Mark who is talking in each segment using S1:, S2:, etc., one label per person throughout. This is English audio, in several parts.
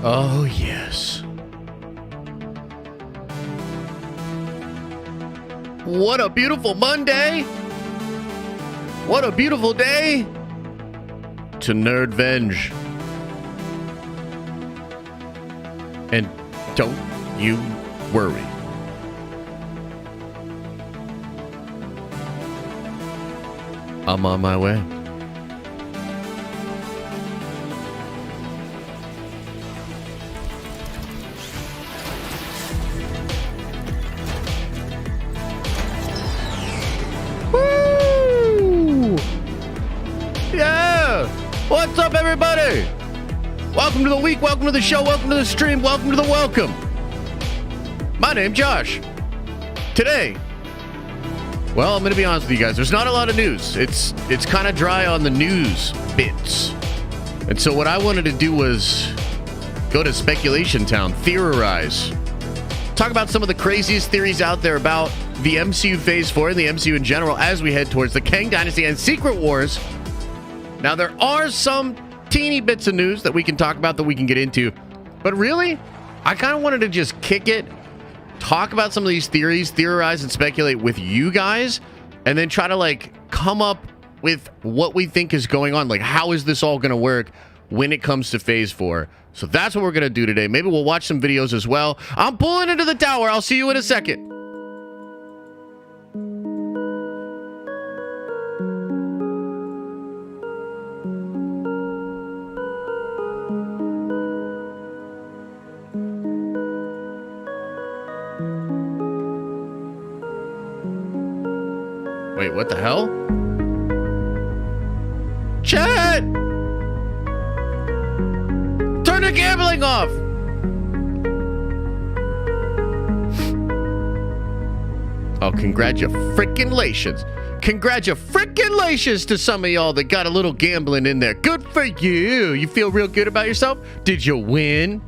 S1: Oh, yes. What a beautiful Monday. What a beautiful day to Nerdvenge. And don't you worry. I'm on my way. Woo! Yeah! What's up, everybody? Welcome to the week, welcome to the show, welcome to the stream, welcome to the welcome. My name's Josh. Today, well, I'm going to be honest with you guys. There's not a lot of news. It's kind of dry on the news bits. And so what I wanted to do was go to Speculation Town, theorize. Talk about some of the craziest theories out there about the MCU Phase 4 and the MCU in general as we head towards the Kang Dynasty and Secret Wars. Now, there are some teeny bits of news that we can talk about that we can get into. But really, I kind of wanted to just kick it, talk about some of these theories, theorize and speculate with you guys, and then try to like come up with what we think is going on. Like, how is this all going to work when it comes to Phase 4? So that's what we're going to do today. Maybe we'll watch some videos as well. I'm pulling into the tower. I'll see you in a second. Wait, what the hell? Chat! Turn the gambling off! Oh, congratulations. Congratulations to some of y'all that got a little gambling in there. Good for you. You feel real good about yourself? Did you win?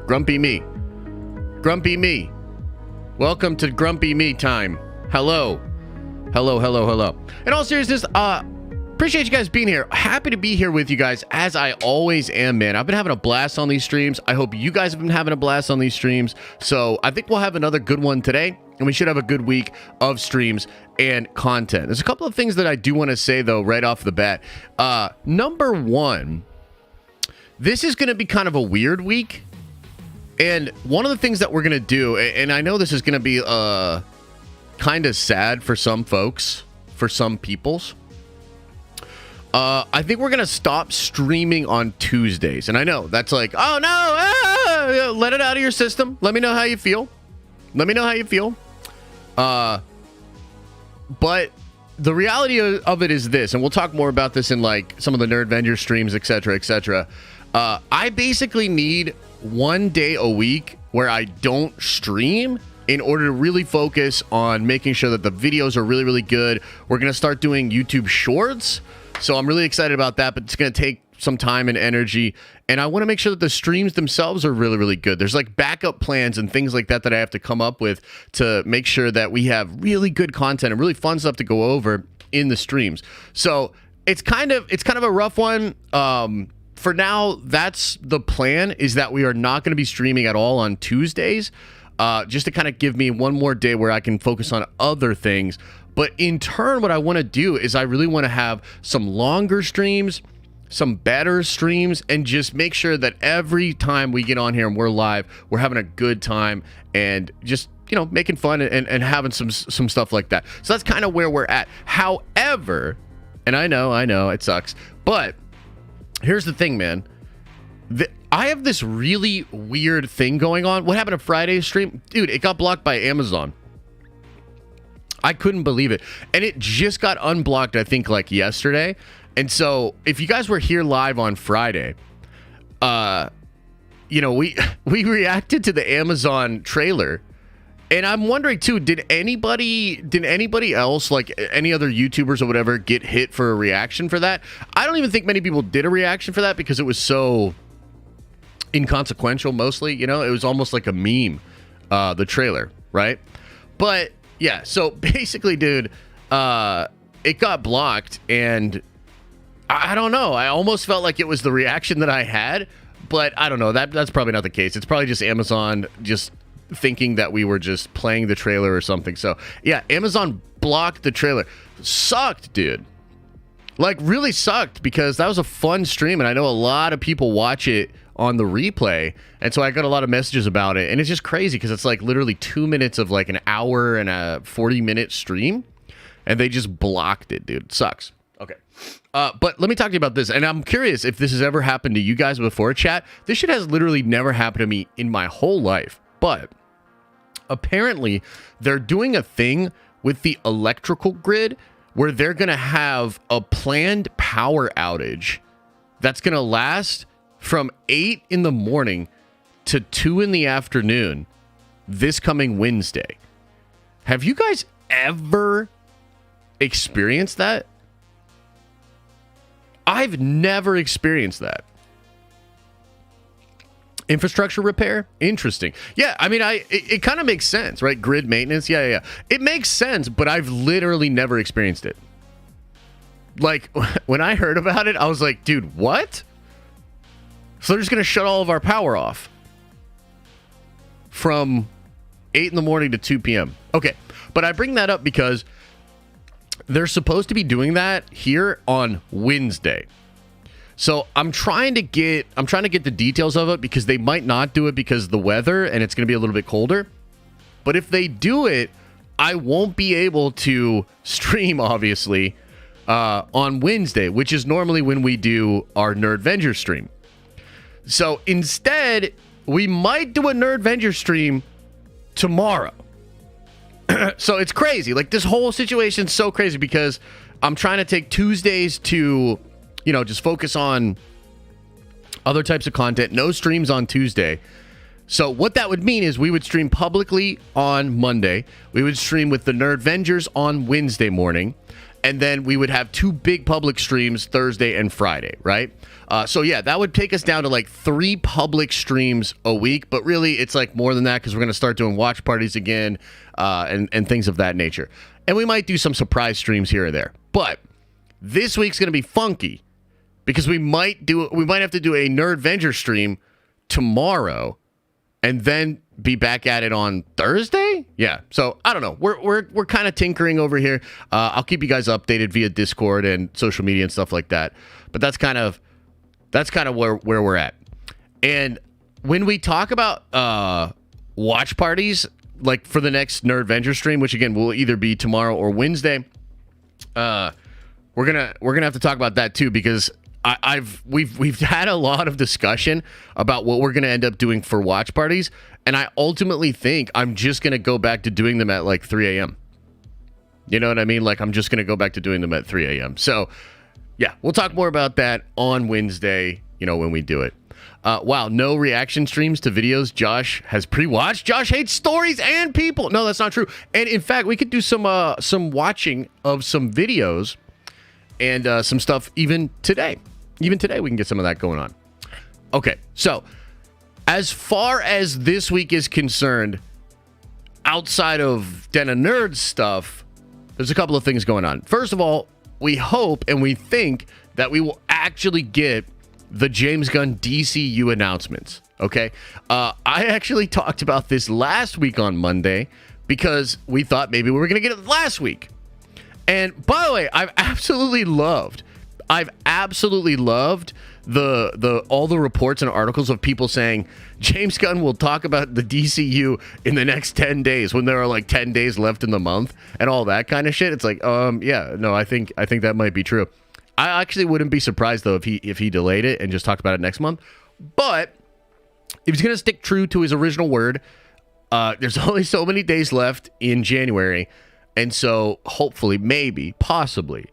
S1: Grumpy me. Grumpy me. Welcome to Grumpy Me time. Hello. Hello, hello, hello. In all seriousness, appreciate you guys being here. Happy to be here with you guys, as I always am, man. I've been having a blast on these streams. I hope you guys have been having a blast on these streams. So I think we'll have another good one today, and we should have a good week of streams and content. There's a couple of things that I do want to say, though, right off the bat. Number one, this is going to be kind of a weird week. And one of the things that we're going to do, and I know this is going to be kind of sad for some folks, for some peoples. I think we're going to stop streaming on Tuesdays. And I know that's like, oh no, let it out of your system. Let me know how you feel. Let me know how you feel. But the reality of it is this, and we'll talk more about this in like some of the Nerdvenger streams, etc., etc. I basically need one day a week where I don't stream in order to really focus on making sure that the videos are really, really good. We're going to start doing YouTube shorts. So I'm really excited about that, but it's going to take some time and energy. And I want to make sure that the streams themselves are really, really good. There's like backup plans and things like that that I have to come up with to make sure that we have really good content and really fun stuff to go over in the streams. So it's kind of a rough one. For now, that's the plan, is that we are not going to be streaming at all on Tuesdays, just to kind of give me one more day where I can focus on other things. But in turn, what I want to do is I really want to have some longer streams, some better streams, and just make sure that every time we get on here and we're live, we're having a good time and just, you know, making fun and having some stuff like that. So that's kind of where we're at. However, and I know it sucks, but here's the thing, man. I have this really weird thing going on. What happened to Friday's stream? Dude, it got blocked by Amazon. I couldn't believe it. And it just got unblocked, I think, like yesterday. And so if you guys were here live on Friday, you know, we reacted to the Amazon trailer. And I'm wondering too, did anybody else, like any other YouTubers or whatever, get hit for a reaction for that? I don't even think many people did a reaction for that because it was so inconsequential mostly, you know? It was almost like a meme, the trailer, right? But yeah, so basically, dude, it got blocked, and I don't know. I almost felt like it was the reaction that I had, but I don't know. That's probably not the case. It's probably just Amazon just thinking that we were just playing the trailer or something. So yeah, Amazon blocked the trailer. Sucked, dude. Like, really sucked, because that was a fun stream, and I know a lot of people watch it on the replay, and so I got a lot of messages about it, and it's just crazy because it's like literally 2 minutes of like an hour and a 40-minute stream, and they just blocked it, dude. It sucks. Okay. But let me talk to you about this, and I'm curious if this has ever happened to you guys before, chat. This shit has literally never happened to me in my whole life, but apparently they're doing a thing with the electrical grid where they're going to have a planned power outage that's going to last from 8 in the morning to 2 in the afternoon this coming Wednesday. Have you guys ever experienced that? I've never experienced that. Infrastructure repair? Interesting. Yeah, I mean, it kind of makes sense, right? Grid maintenance? Yeah. It makes sense, but I've literally never experienced it. Like, when I heard about it, I was like, dude, what? So they're just going to shut all of our power off from 8 in the morning to 2 p.m. Okay, but I bring that up because they're supposed to be doing that here on Wednesday. So I'm trying to get the details of it, because they might not do it because of the weather and it's going to be a little bit colder. But if they do it, I won't be able to stream, obviously, on Wednesday, which is normally when we do our Nerdventure stream. So instead, we might do a Nerdventure stream tomorrow. So it's crazy. Like, this whole situation's so crazy because I'm trying to take Tuesdays to, just focus on other types of content. No streams on Tuesday. So what that would mean is we would stream publicly on Monday. We would stream with the Nerdvengers on Wednesday morning. And then we would have 2 big public streams Thursday and Friday, right? So yeah, that would take us down to like 3 public streams a week. But really, it's like more than that, because we're going to start doing watch parties again and things of that nature. And we might do some surprise streams here or there. But this week's going to be funky, because we might have to do a Nerdventure stream tomorrow and then be back at it on Thursday. Yeah. So I don't know. We're kind of tinkering over here. I'll keep you guys updated via Discord and social media and stuff like that. But that's kind of where we're at. And when we talk about watch parties, like for the next Nerdventure stream, which again will either be tomorrow or Wednesday, we're gonna have to talk about that too, because we've had a lot of discussion about what we're gonna end up doing for watch parties, and I ultimately think I'm just gonna go back to doing them at like 3 a.m. You know what I mean? Like, I'm just gonna go back to doing them at 3 a.m. So yeah, we'll talk more about that on Wednesday, when we do it. Wow, no reaction streams to videos Josh has pre-watched. Josh hates stories and people. No, that's not true. And in fact, we could do some watching of some videos and some stuff even today. Even today, we can get some of that going on. Okay, so as far as this week is concerned, outside of Den of Nerds stuff, there's a couple of things going on. First of all, we hope and we think that we will actually get the James Gunn DCU announcements, okay? I actually talked about this last week on Monday because we thought maybe we were going to get it last week. And by the way, I've absolutely loved the all the reports and articles of people saying James Gunn will talk about the DCU in the next 10 days when there are like 10 days left in the month and all that kind of shit. It's like, yeah, no, I think that might be true. I actually wouldn't be surprised though if he delayed it and just talked about it next month. But if he's going to stick true to his original word, there's only so many days left in January. And so hopefully, maybe, possibly,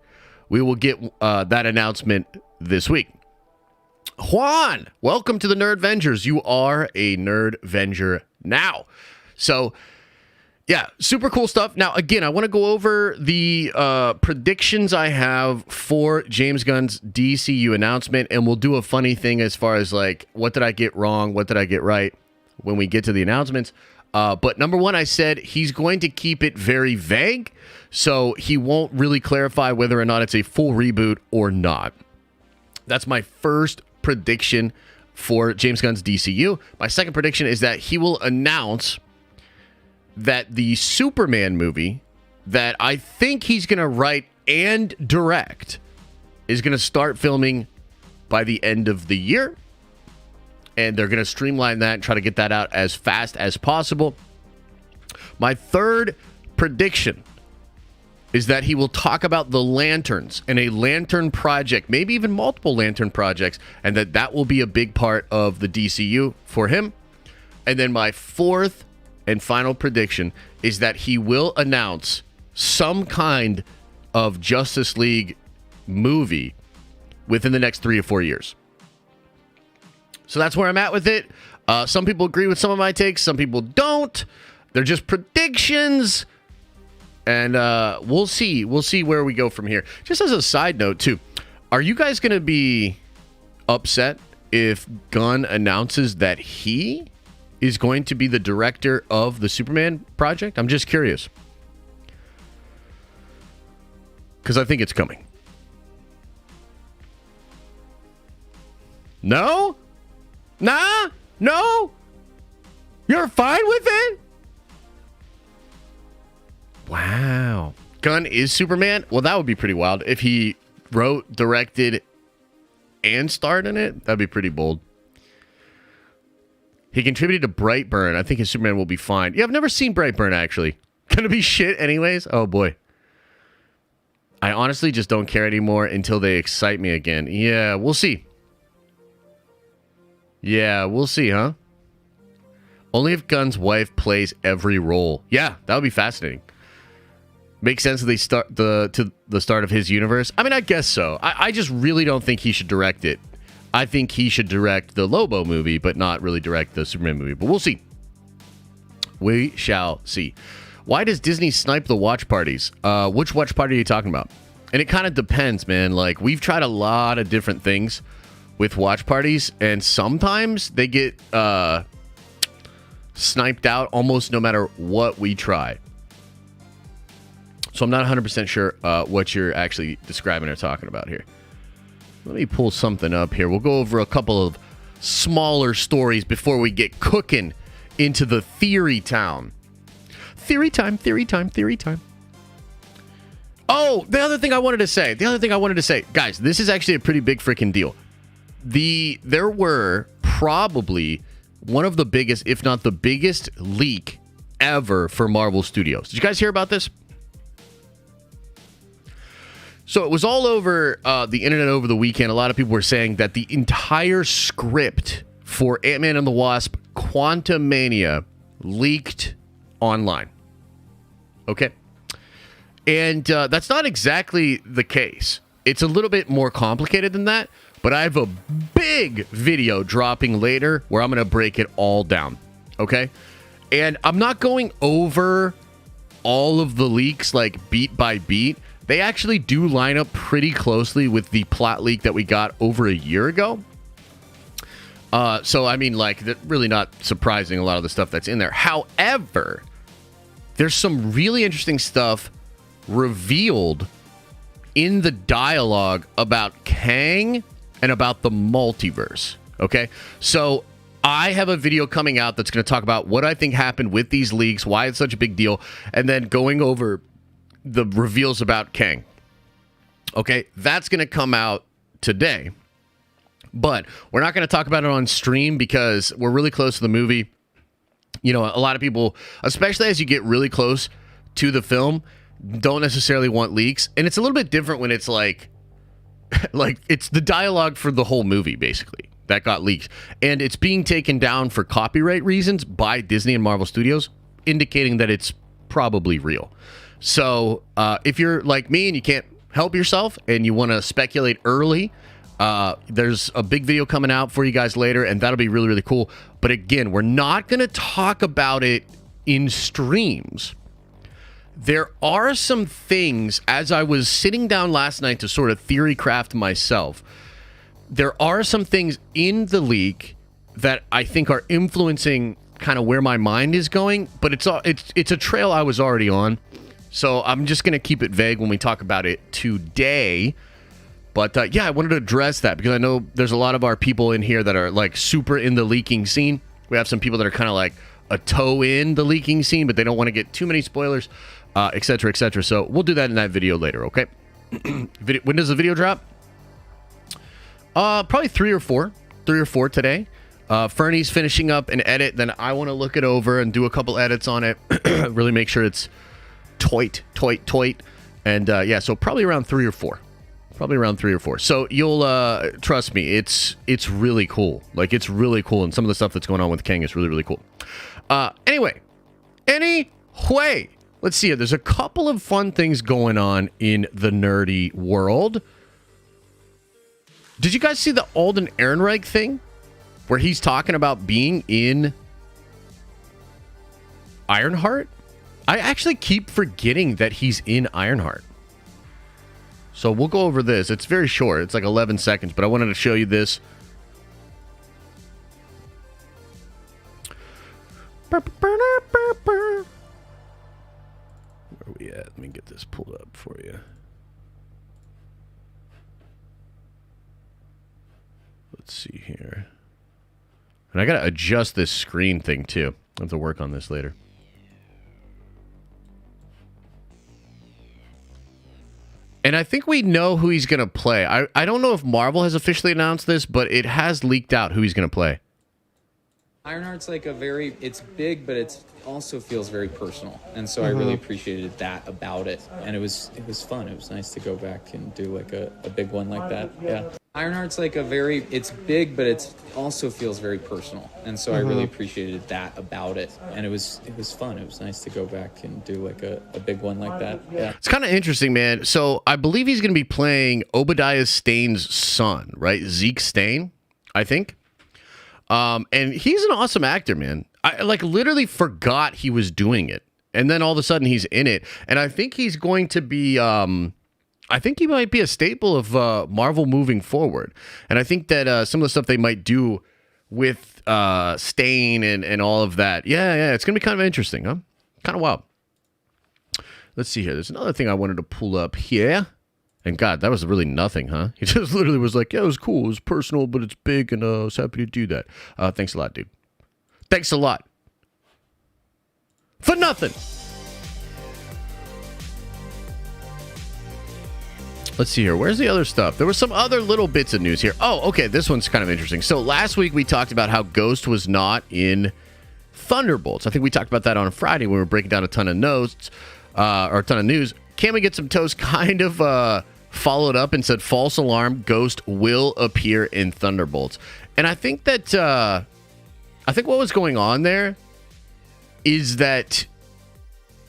S1: we will get that announcement this week. Juan, welcome to the Nerdvengers. You are a Nerdvenger now. So, yeah, super cool stuff. Now, again, I want to go over the predictions I have for James Gunn's DCU announcement, and we'll do a funny thing as far as, like, what did I get wrong, what did I get right when we get to the announcements. But number one, I said he's going to keep it very vague, so he won't really clarify whether or not it's a full reboot or not. That's my first prediction for James Gunn's DCU. My second prediction is that he will announce that the Superman movie that I think he's going to write and direct is going to start filming by the end of the year. And they're going to streamline that and try to get that out as fast as possible. My third prediction is that he will talk about the Lanterns and a Lantern project, maybe even multiple Lantern projects, and that will be a big part of the DCU for him. And then my fourth and final prediction is that he will announce some kind of Justice League movie within the next 3 or 4 years. So that's where I'm at with it. Some people agree with some of my takes. Some people don't. They're just predictions. And we'll see. We'll see where we go from here. Just as a side note, too, are you guys going to be upset if Gunn announces that he is going to be the director of the Superman project? I'm just curious. Because I think it's coming. No? Nah? No? You're fine with it? Wow. Gunn is Superman? Well, that would be pretty wild. If he wrote, directed, and starred in it, that'd be pretty bold. He contributed to Brightburn. I think his Superman will be fine. Yeah, I've never seen Brightburn, actually. Gonna be shit anyways? Oh, boy. I honestly just don't care anymore until they excite me again. Yeah, we'll see. Yeah, we'll see, huh? Only if Gunn's wife plays every role. Yeah, that would be fascinating. Makes sense that they start to the start of his universe. I mean, I guess so. I just really don't think he should direct it. I think he should direct the Lobo movie, but not really direct the Superman movie. But we'll see. We shall see. Why does Disney snipe the watch parties? Which watch party are you talking about? And it kind of depends, man. Like, we've tried a lot of different things with watch parties, and sometimes they get sniped out almost no matter what we try. So I'm not 100% sure what you're actually describing or talking about here. Let me pull something up here. We'll go over a couple of smaller stories before we get cooking into the theory town. Theory time, theory time, theory time. Oh, the other thing I wanted to say. Guys, this is actually a pretty big freaking deal. There were probably one of the biggest, if not the biggest, leak ever for Marvel Studios. Did you guys hear about this? So it was all over the internet over the weekend. A lot of people were saying that the entire script for Ant-Man and the Wasp Quantumania leaked online. Okay? And that's not exactly the case. It's a little bit more complicated than that. But I have a big video dropping later where I'm going to break it all down. Okay? And I'm not going over all of the leaks like beat by beat. They actually do line up pretty closely with the plot leak that we got over a year ago. So, I mean, like, really not surprising, a lot of the stuff that's in there. However, there's some really interesting stuff revealed in the dialogue about Kang and about the multiverse. Okay? So, I have a video coming out that's going to talk about what I think happened with these leaks, why it's such a big deal, and then going over the reveals about Kang. Okay, that's going to come out today. But we're not going to talk about it on stream because we're really close to the movie. You know, a lot of people, especially as you get really close to the film, don't necessarily want leaks. And it's a little bit different when it's like it's the dialogue for the whole movie, basically, that got leaked. And it's being taken down for copyright reasons by Disney and Marvel Studios, indicating that it's probably real. So if you're like me and you can't help yourself and you want to speculate early, there's a big video coming out for you guys later, and that'll be really, really cool. But again, we're not going to talk about it in streams. There are some things, as I was sitting down last night to sort of theory craft myself, there are some things in the leak that I think are influencing kind of where my mind is going, but it's a trail I was already on. So I'm just going to keep it vague when we talk about it today. But yeah, I wanted to address that because I know there's a lot of our people in here that are like super in the leaking scene. We have some people that are kind of like a toe in the leaking scene, but they don't want to get too many spoilers, et cetera, et cetera. So we'll do that in that video later, okay? When does the video drop? Probably 3 or 4 today. Fernie's finishing up an edit, then I want to look it over and do a couple edits on it. Really make sure it's toit. And yeah, so probably around 3 or 4. So you'll trust me, it's really cool. Like, it's really cool, and some of the stuff that's going on with Kang is really, really cool. Anyway, let's see here. There's a couple of fun things going on in the nerdy world. Did you guys see the Alden Ehrenreich thing? Where he's talking about being in Ironheart? I actually keep forgetting that he's in Ironheart. So we'll go over this. It's very short. It's like 11 seconds, but I wanted to show you this. Where are we at? Let me get this pulled up for you. Let's see here. And I got to adjust this screen thing, too. I have to work on this later. And I think we know who he's going to play. I don't know if Marvel has officially announced this, but it has leaked out who he's going to play.
S2: Ironheart's like it's big, but it also feels very personal. And so I really appreciated that about it. And it was fun. It was nice to go back and do like a big one like that. Yeah. Ironheart's like it's big, but it also feels very personal. And so I really appreciated that about it. And it was fun. It was nice to go back and do like a big one like that. Yeah.
S1: It's kind of interesting, man. So I believe he's going to be playing Obadiah Stane's son, right? Zeke Stane, I think. And he's an awesome actor, man. I like literally forgot he was doing it. And then all of a sudden he's in it. And I think he's going to be, I think he might be a staple of Marvel moving forward. And I think that some of the stuff they might do with Stane and all of that. Yeah, it's going to be kind of interesting, huh? Kind of wild. Let's see here. There's another thing I wanted to pull up here. And God, that was really nothing, huh? He just literally was like, yeah, it was cool. It was personal, but it's big, and I was happy to do that. Thanks a lot, dude. Thanks a lot. For nothing. Let's see here. Where's the other stuff? There were some other little bits of news here. Oh, okay. This one's kind of interesting. So last week we talked about how Ghost was not in Thunderbolts. I think we talked about that on Friday when we were breaking down a ton of notes or a ton of news. Can we get some toast? Kind of followed up and said, false alarm, Ghost will appear in Thunderbolts. And I think that, I think what was going on there is that,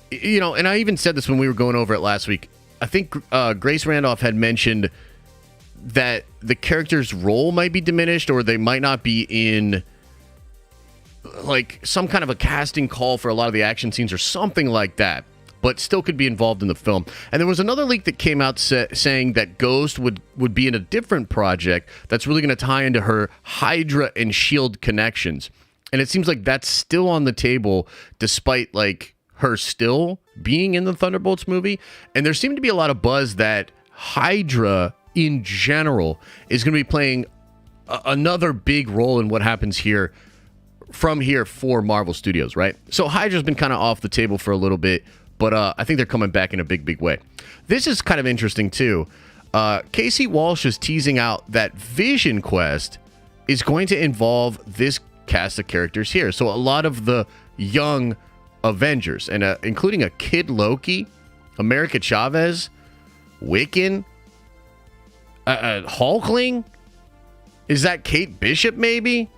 S1: you know, and I even said this when we were going over it last week. I think Grace Randolph had mentioned that the character's role might be diminished, or they might not be in like some kind of a casting call for a lot of the action scenes or something like that, but still could be involved in the film. And there was another leak that came out saying that Ghost would be in a different project that's really going to tie into her Hydra and S.H.I.E.L.D. connections. And it seems like that's still on the table, despite like her still being in the Thunderbolts movie. And there seemed to be a lot of buzz that Hydra in general is going to be playing another big role in what happens here from here for Marvel Studios, right? So Hydra's been kind of off the table for a little bit, but I think they're coming back in a big, big way. This is kind of interesting too. Casey Walsh is teasing out that Vision Quest is going to involve this cast of characters here. So a lot of the young Avengers, and including a Kid Loki, America Chavez, Wiccan, Hulkling. Is that Kate Bishop maybe?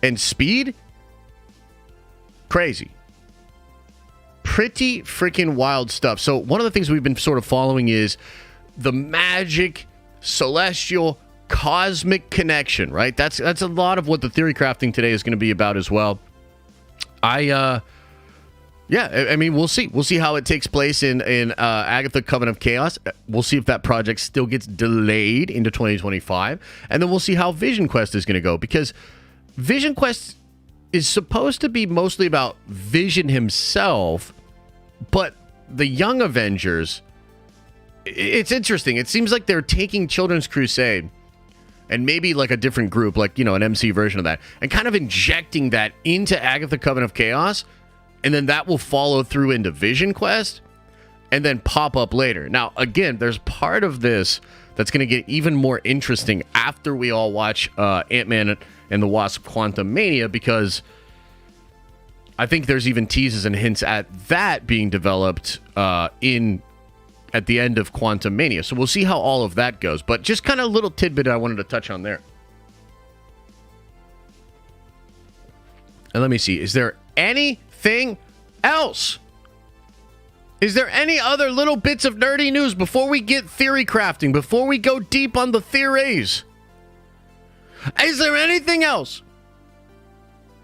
S1: And Speed? Crazy. Pretty freaking wild stuff. So one of the things we've been sort of following is the magic, celestial, cosmic connection, right? That's a lot of what the theory crafting today is going to be about as well. I mean, we'll see. We'll see how it takes place in Agatha Coven of Chaos. We'll see if that project still gets delayed into 2025. And then we'll see how Vision Quest is going to go. Because Vision Quest is supposed to be mostly about Vision himself, but the Young Avengers, it's interesting. It seems like they're taking Children's Crusade and maybe like a different group, like, you know, an MCU version of that, and kind of injecting that into Agatha Coven of Chaos, and then that will follow through into Vision Quest and then pop up later. Now, again, there's part of this that's going to get even more interesting after we all watch Ant-Man and the Wasp: Quantumania, because I think there's even teases and hints at that being developed at the end of Quantumania. So we'll see how all of that goes. But just kind of a little tidbit I wanted to touch on there. And let me see. Is there anything else? Is there any other little bits of nerdy news before we get theory crafting, before we go deep on the theories? Is there anything else?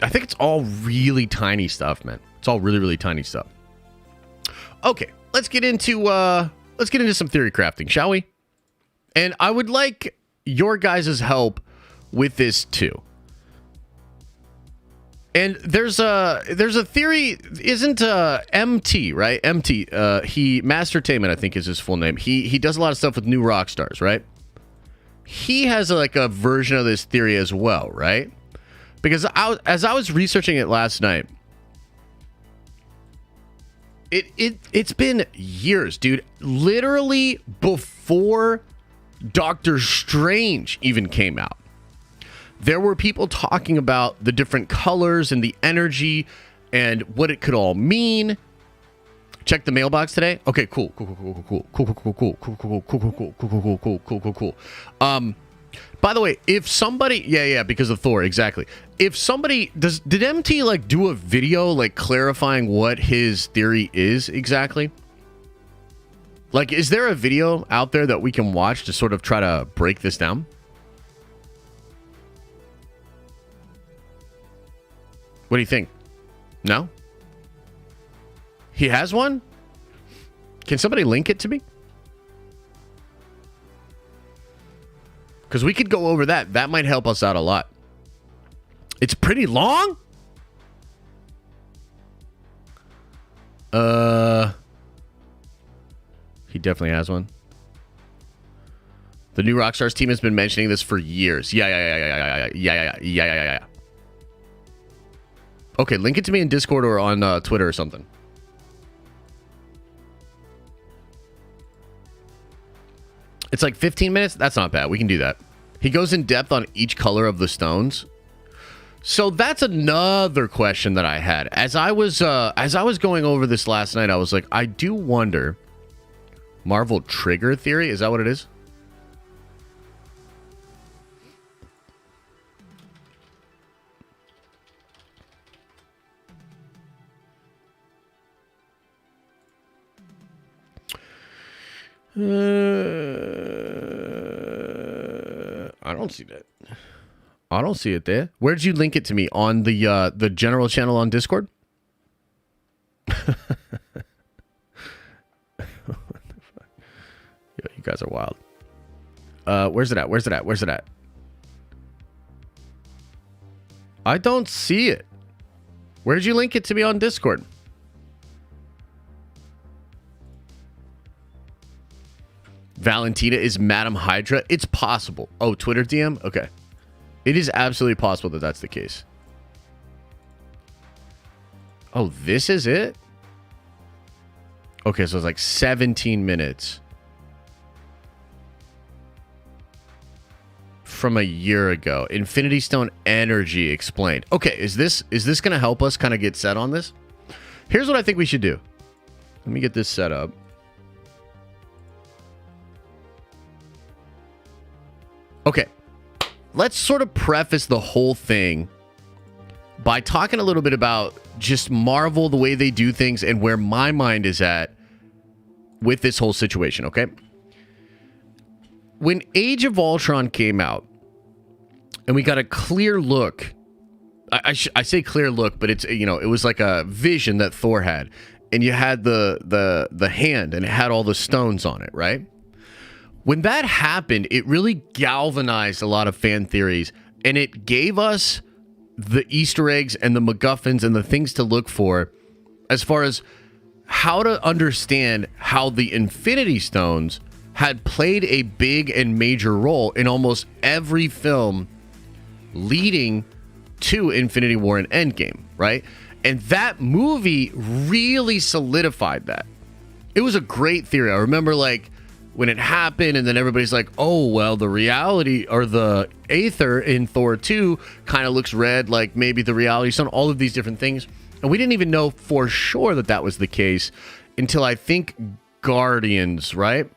S1: I think it's all really tiny stuff, man. It's all really, really tiny stuff. Okay, let's get into some theory crafting, shall we? And I would like your guys' help with this too. And there's a theory, isn't MT, right? MT, Mastertainment, I think is his full name. He does a lot of stuff with New Rockstars, right? He has like a version of this theory as well, right? Because as I was researching it last night, it's been years, dude. Literally before Doctor Strange even came out, there were people talking about the different colors and the energy and what it could all mean. Check the mailbox today. Okay, cool. By the way, if somebody, yeah, because of Thor, exactly. If somebody did MT like do a video like clarifying what his theory is exactly? Like, is there a video out there that we can watch to sort of try to break this down? What do you think? No? He has one? Can somebody link it to me? Because we could go over that. That might help us out a lot. It's pretty long? He definitely has one. The New Rockstars team has been mentioning this for years. Yeah. Okay, link it to me in Discord or on Twitter or something. It's like 15 minutes. That's not bad. We can do that. He goes in depth on each color of the stones. So that's another question that I had. As I was going over this last night, I was like, I do wonder. Marvel trigger theory? Is that what it is? I don't see that. I don't see it there. Where did you link it to me? On the general channel on Discord? Yo, you guys are wild. Where's it at? I don't see it. Where did you link it to me on Discord? Valentina is Madam Hydra. It's possible. Oh, Twitter DM? Okay. It is absolutely possible that that's the case. Oh, this is it? Okay, so it's like 17 minutes. From a year ago. Infinity Stone energy explained. Okay, is this going to help us kind of get set on this? Here's what I think we should do. Let me get this set up. Okay, let's sort of preface the whole thing by talking a little bit about just Marvel, the way they do things, and where my mind is at with this whole situation, okay? When Age of Ultron came out, and we got a clear look, I say clear look, but it's, you know, it was like a vision that Thor had, and you had the hand, and it had all the stones on it, right? When that happened, it really galvanized a lot of fan theories, and it gave us the Easter eggs and the MacGuffins and the things to look for as far as how to understand how the Infinity Stones had played a big and major role in almost every film leading to Infinity War and Endgame, right? And that movie really solidified that. It was a great theory. I remember like when it happened and then everybody's like, oh, well, the reality or the Aether in Thor 2 kind of looks red, like maybe the reality stone, all of these different things. And we didn't even know for sure that that was the case until I think Guardians, right?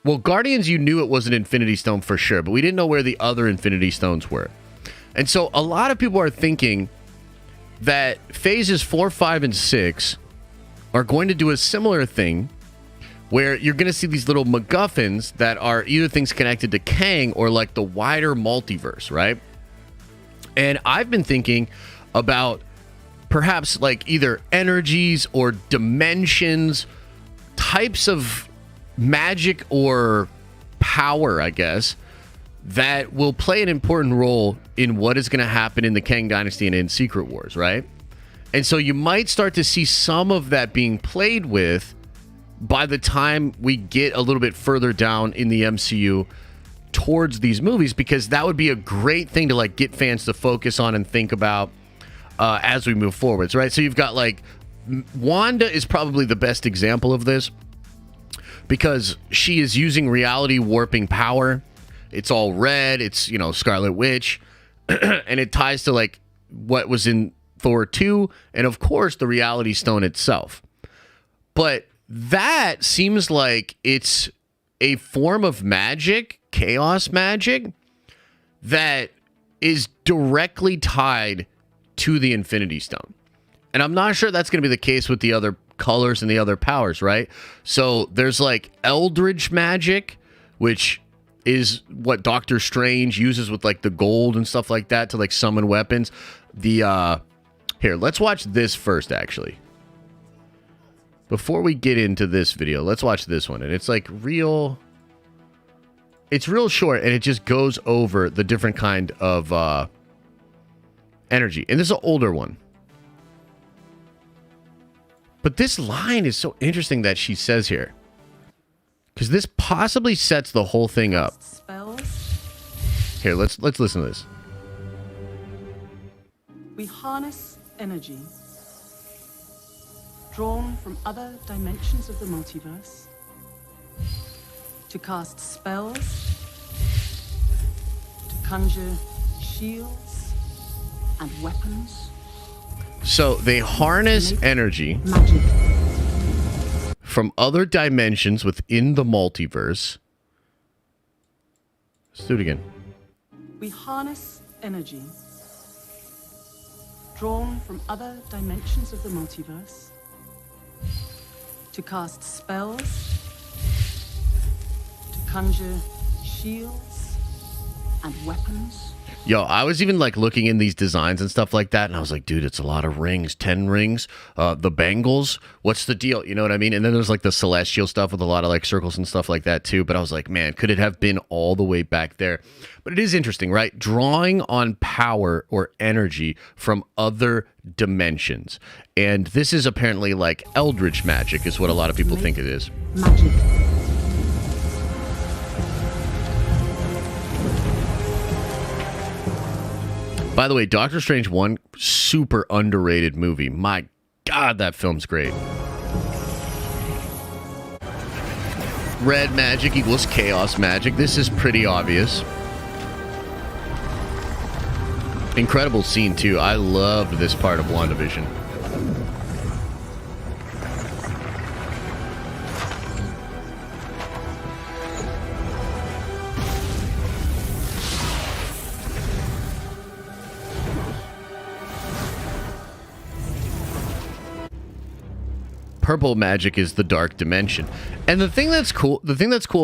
S1: Well, Guardians, you knew it was an Infinity Stone for sure, but we didn't know where the other Infinity Stones were. And so a lot of people are thinking that phases 4, 5, and 6 are going to do a similar thing where you're going to see these little MacGuffins that are either things connected to Kang or like the wider multiverse, right? And I've been thinking about perhaps like either energies or dimensions, types of magic or power, I guess, that will play an important role in what is going to happen in the Kang Dynasty and in Secret Wars, right? And so you might start to see some of that being played with by the time we get a little bit further down in the MCU towards these movies, because that would be a great thing to like get fans to focus on and think about as we move forwards, right? So you've got like Wanda is probably the best example of this because she is using reality warping power. It's all red. It's, you know, Scarlet Witch. And it ties to like what was in Thor 2 and of course the reality stone itself. But that seems like it's a form of magic, chaos magic, that is directly tied to the Infinity Stone. And I'm not sure that's going to be the case with the other colors and the other powers, right? So there's like Eldritch magic, which is what Doctor Strange uses with like the gold and stuff like that to like summon weapons. Here, let's watch this first, actually. Before we get into this video, let's watch this one. And it's like it's real short, and it just goes over the different kind of energy. And this is an older one. But this line is so interesting that she says here, because this possibly sets the whole thing up.
S3: Spells.
S1: Here, let's listen to this.
S3: We harness energy drawn from other dimensions of the multiverse to cast spells, to conjure shields and weapons.
S1: So they harness energy
S3: Magic.
S1: from other dimensions within the multiverse. Let's do it again.
S3: We harness energy drawn from other dimensions of the multiverse to cast spells, to conjure shields and weapons.
S1: Yo, I was even like looking in these designs and stuff like that, and I was like, dude, it's a lot of rings, 10 rings, the bangles, what's the deal? You know what I mean? And then there's like the celestial stuff with a lot of like circles and stuff like that too. But I was like, man, could it have been all the way back there? But it is interesting, right? Drawing on power or energy from other dimensions. And this is apparently like Eldritch magic is what a lot of people think it is.
S3: Magic.
S1: By the way, Doctor Strange 1, super underrated movie. My God, that film's great. Red magic equals chaos magic. This is pretty obvious. Incredible scene, too. I loved this part of WandaVision. Purple magic is the dark dimension. And the thing that's cool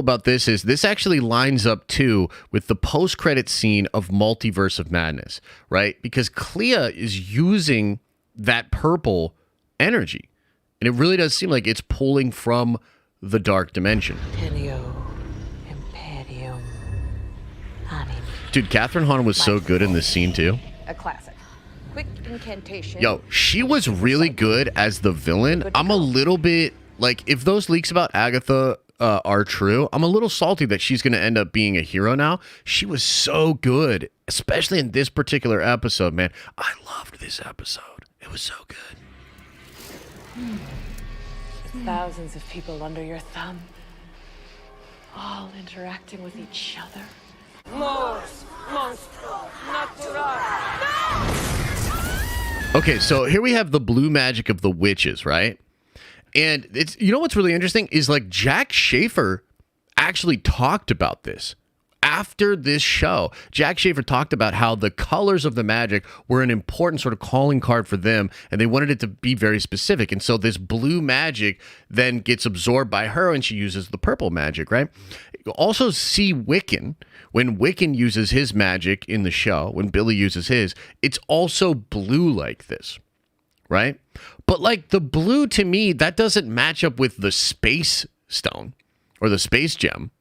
S1: about this is this actually lines up too with the post-credit scene of Multiverse of Madness, right? Because Clea is using that purple energy. And it really does seem like it's pulling from the dark dimension. Dude, Catherine Hahn was so good in this scene too.
S4: A classic. Quick incantation.
S1: Yo, she was really good as the villain. I'm a little bit, like, if those leaks about Agatha are true, I'm a little salty that she's going to end up being a hero now. She was so good, especially in this particular episode, man. I loved this episode. It was so good.
S4: Thousands of people under your thumb, all interacting with each other.
S1: Okay, so here we have the blue magic of the witches, right? And it's, you know what's really interesting is like Jack Schaefer actually talked about this. After this show, Jack Schaefer talked about how the colors of the magic were an important sort of calling card for them, and they wanted it to be very specific. And so this blue magic then gets absorbed by her, and she uses the purple magic, right? You also see Wiccan. When Wiccan uses his magic in the show, when Billy uses his, it's also blue like this, right? But like the blue to me, that doesn't match up with the space stone or the space gem,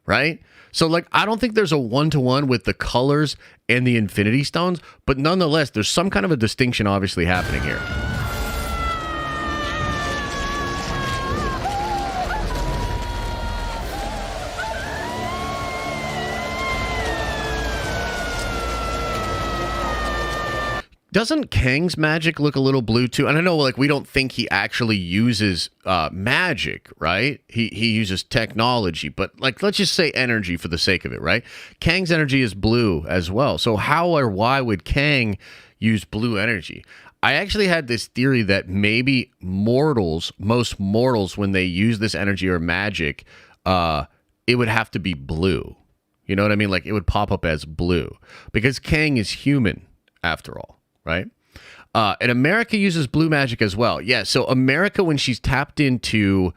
S1: right? So like, I don't think there's a one-to-one with the colors and the Infinity Stones, but nonetheless, there's some kind of a distinction obviously happening here. Doesn't Kang's magic look a little blue too? And I know, like, we don't think he actually uses magic, right? He uses technology, but like, let's just say energy for the sake of it, right? Kang's energy is blue as well. So how or why would Kang use blue energy? I actually had this theory that maybe most mortals, when they use this energy or magic, it would have to be blue. You know what I mean? Like, it would pop up as blue because Kang is human after all. Right? And America uses blue magic as well. Yeah, so America, when she's tapped into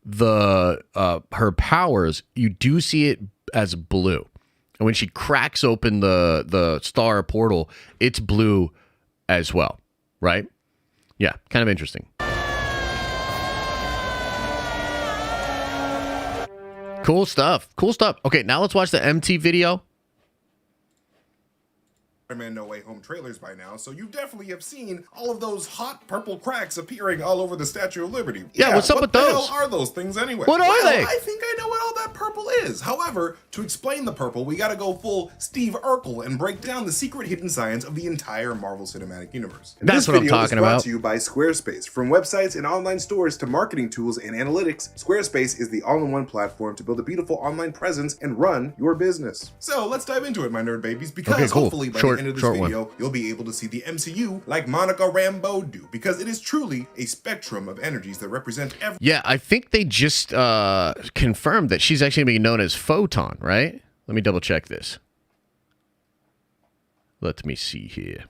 S1: the her powers, you do see it as blue. And when she cracks open the star portal, it's blue as well. Right? Yeah, kind of interesting. Cool stuff. Cool stuff. Okay, now let's watch the MT video.
S5: Spider-Man No Way Home trailers by now, so you definitely have seen all of those hot purple cracks appearing all over the Statue of Liberty.
S1: Yeah, what's up with those?
S5: What the hell are those things anyway?
S1: What are they?
S5: I think I know what all that purple is. However, to explain the purple, we gotta go full Steve Urkel and break down the secret hidden science of the entire Marvel Cinematic Universe.
S1: That's what I'm talking about.
S5: Brought to you by Squarespace. From websites and online stores to marketing tools and analytics, Squarespace is the all-in-one platform to build a beautiful online presence and run your business. So let's dive into it, my nerd babies, because hopefully by the end of this video, you'll be able to see the MCU like Monica Rambeau do, because it is truly a spectrum of energies that represent every—
S1: Yeah, I think they just confirmed that she's actually being known as Photon, right? Let me double check this. Let me see here.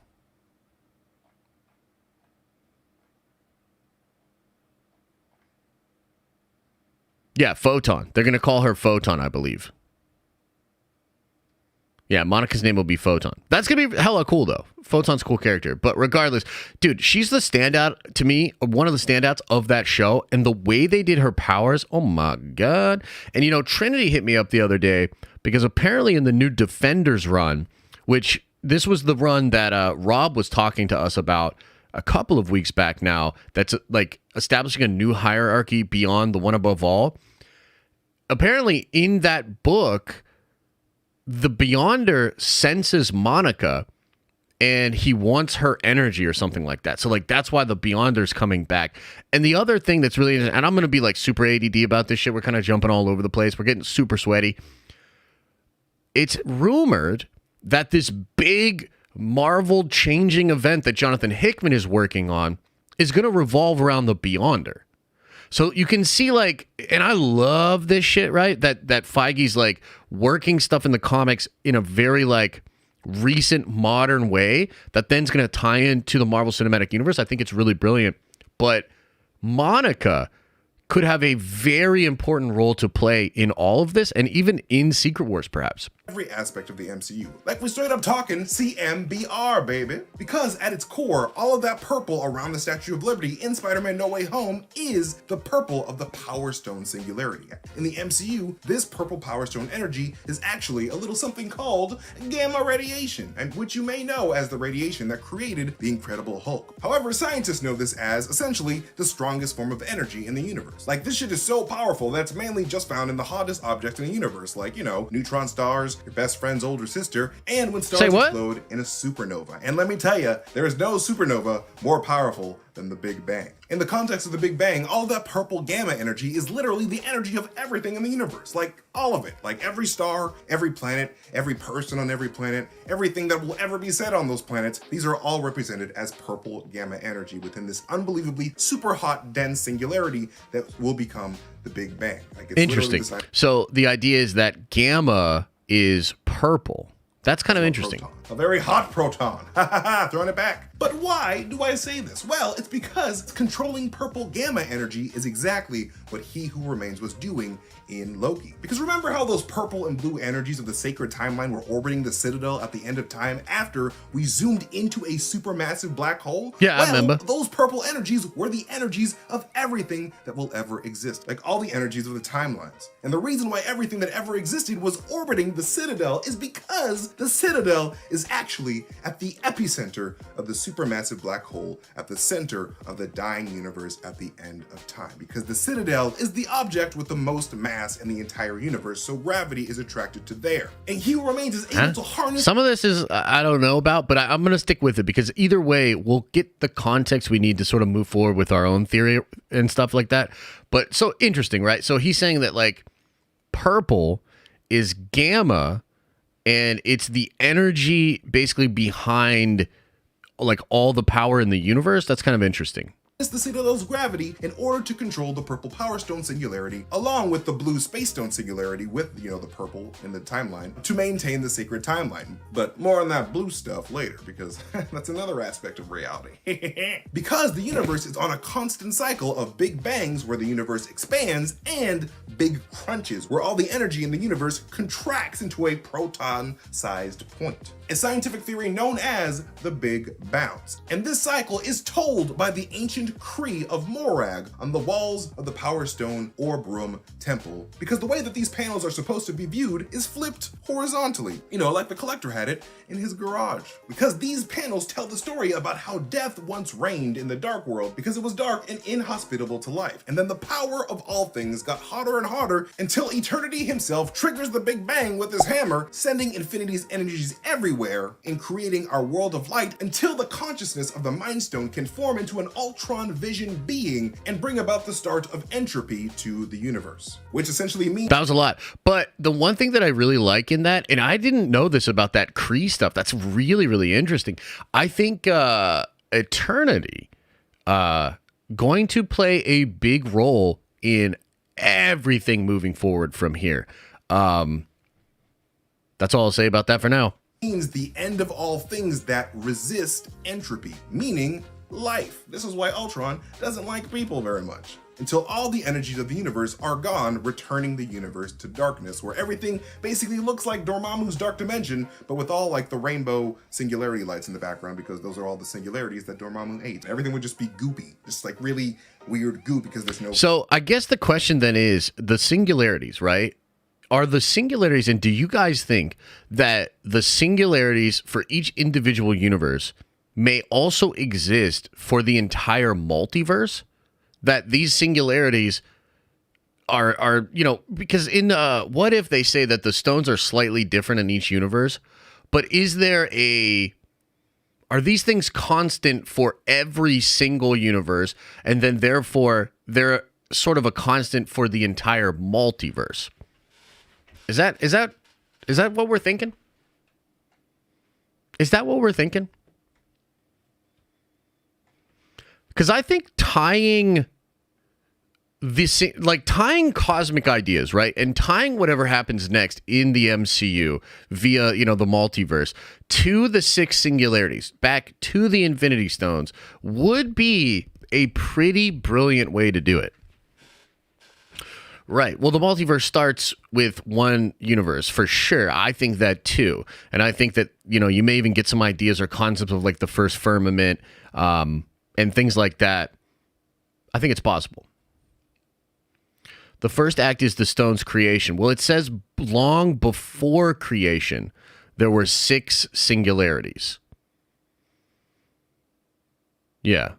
S1: Yeah, Photon. They're going to call her Photon, I believe. Yeah, Monica's name will be Photon. That's going to be hella cool, though. Photon's a cool character. But regardless, dude, she's the standout to me, one of the standouts of that show. And the way they did her powers, oh my God. And, you know, Trinity hit me up the other day because apparently in the new Defenders run, which this was the run that Rob was talking to us about a couple of weeks back now, that's like establishing a new hierarchy beyond the one above all. Apparently in that book, the Beyonder senses Monica and he wants her energy or something like that. So like, that's why the Beyonder's coming back. And the other thing that's really interesting, and I'm going to be like super ADD about this shit. We're kind of jumping all over the place. We're getting super sweaty. It's rumored that this big Marvel changing event that Jonathan Hickman is working on is going to revolve around the Beyonder. So you can see, like, and I love this shit, right? That Feige's like working stuff in the comics in a very like recent modern way that then's going to tie into the Marvel Cinematic Universe. I think it's really brilliant. But Monica could have a very important role to play in all of this and even in Secret Wars, perhaps.
S5: every aspect of the MCU. Like we're straight up talking CMBR, baby. Because at its core, all of that purple around the Statue of Liberty in Spider-Man No Way Home is the purple of the Power Stone Singularity. In the MCU, this purple Power Stone energy is actually a little something called gamma radiation, and which you may know as the radiation that created the Incredible Hulk. However, scientists know this as essentially the strongest form of energy in the universe. Like this shit is so powerful that it's mainly just found in the hottest object in the universe, like, you know, neutron stars, your best friend's older sister, and when stars explode in a supernova. And let me tell you, there is no supernova more powerful than the Big Bang. In the context of the Big Bang, all that purple gamma energy is literally the energy of everything in the universe. Like all of it. Like every star, every planet, every person on every planet, everything that will ever be said on those planets, these are all represented as purple gamma energy within this unbelievably super hot, dense singularity that will become the Big Bang. Like it's
S1: interesting. So the idea is that gamma is purple. That's kind of interesting.
S5: Proton. A very hot proton. Ha ha ha, throwing it back. But why do I say this? Well, it's because controlling purple gamma energy is exactly what He Who Remains was doing in Loki. Because remember how those purple and blue energies of the sacred timeline were orbiting the Citadel at the end of time after we zoomed into a supermassive black hole?
S1: Yeah, I remember.
S5: Those purple energies were the energies of everything that will ever exist. Like all the energies of the timelines. And the reason why everything that ever existed was orbiting the Citadel is because the Citadel is actually at the epicenter of the supermassive black hole at the center of the dying universe at the end of time. Because the Citadel is the object with the most mass in the entire universe, so gravity is attracted to there. And He Who Remains is able to harness...
S1: Some of this is, I don't know about, but I'm going to stick with it because either way, we'll get the context we need to sort of move forward with our own theory and stuff like that. But so interesting, right? So he's saying that like purple is gamma and it's the energy basically behind like all the power in the universe. That's kind of interesting.
S5: The Citadel's gravity in order to control the purple Power Stone Singularity along with the blue Space Stone Singularity with, you know, the purple in the timeline to maintain the sacred timeline. But more on that blue stuff later because that's another aspect of reality. Because the universe is on a constant cycle of big bangs where the universe expands and big crunches where all the energy in the universe contracts into a proton-sized point. A scientific theory known as the Big Bounce. And this cycle is told by the ancient Kree of Morag on the walls of the Power Stone Orbroom Temple, because the way that these panels are supposed to be viewed is flipped horizontally, you know, like the Collector had it in his garage. Because these panels tell the story about how death once reigned in the dark world because it was dark and inhospitable to life. And then the power of all things got hotter and hotter until eternity himself triggers the Big Bang with his hammer, sending infinity's energies everywhere and creating our world of light until the consciousness of the Mind Stone can form into an Ultron Vision being and bring about the start of entropy to the universe. Which essentially means...
S1: That was a lot. But the one thing that I really like in that, and I didn't know this about that Kree stuff, that's really, really interesting. I think Eternity going to play a big role in everything moving forward from here. That's all I'll say about that for now.
S5: Means the end of all things that resist entropy, meaning life. This is why Ultron doesn't like people very much. Until all the energies of the universe are gone, returning the universe to darkness, where everything basically looks like Dormammu's Dark Dimension, but with all like the rainbow singularity lights in the background, because those are all the singularities that Dormammu ate. Everything would just be goopy, just like really weird goo because there's no...
S1: So I guess the question then is the singularities, right? Are the singularities, and do you guys think that the singularities for each individual universe may also exist for the entire multiverse? That these singularities are you know, because in what if they say that the stones are slightly different in each universe, but are these things constant for every single universe, and then therefore they're sort of a constant for the entire multiverse? Is that what we're thinking? Is that what we're thinking? Because I think tying cosmic ideas, right, and tying whatever happens next in the MCU via, you know, the multiverse to the 6 singularities, back to the Infinity Stones, would be a pretty brilliant way to do it. Right. Well, the multiverse starts with one universe for sure. I think that too. And I think that, you may even get some ideas or concepts of like the first firmament and things like that. I think it's possible. The first act is the stone's creation. Well, it says long before creation, there were 6 singularities. Yeah.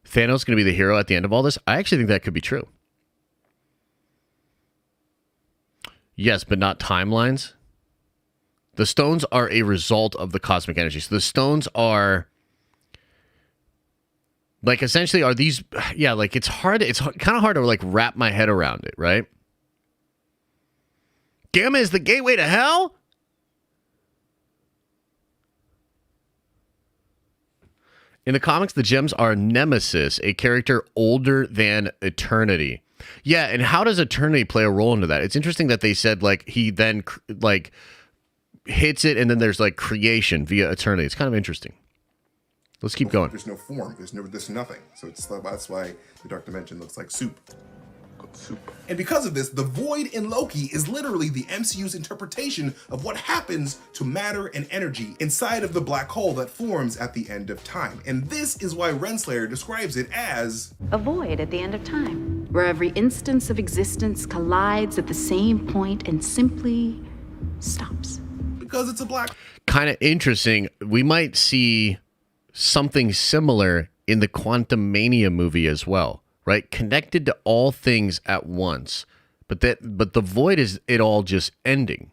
S1: Thanos going to be the hero at the end of all this? I actually think that could be true. Yes, but not timelines. The stones are a result of the cosmic energy. So the stones are like essentially are these, yeah, like it's kind of hard to like wrap my head around it, right? Gamma is the gateway to hell? In the comics, the gems are Nemesis, a character older than Eternity. Yeah, and how does Eternity play a role into that? It's interesting that they said like he then like hits it and then there's like creation via Eternity. It's kind of interesting. Let's keep going.
S5: There's no form. There's nothing. So that's why the Dark Dimension looks like soup. And because of this, the void in Loki is literally the MCU's interpretation of what happens to matter and energy inside of the black hole that forms at the end of time. And this is why Renslayer describes it as
S3: A void at the end of time, where every instance of existence collides at the same point and simply stops.
S5: because it's a black.
S1: Kind of interesting. We might see something similar in the Quantum Mania movie as well. Right, connected to all things at once, but the void is it all just ending.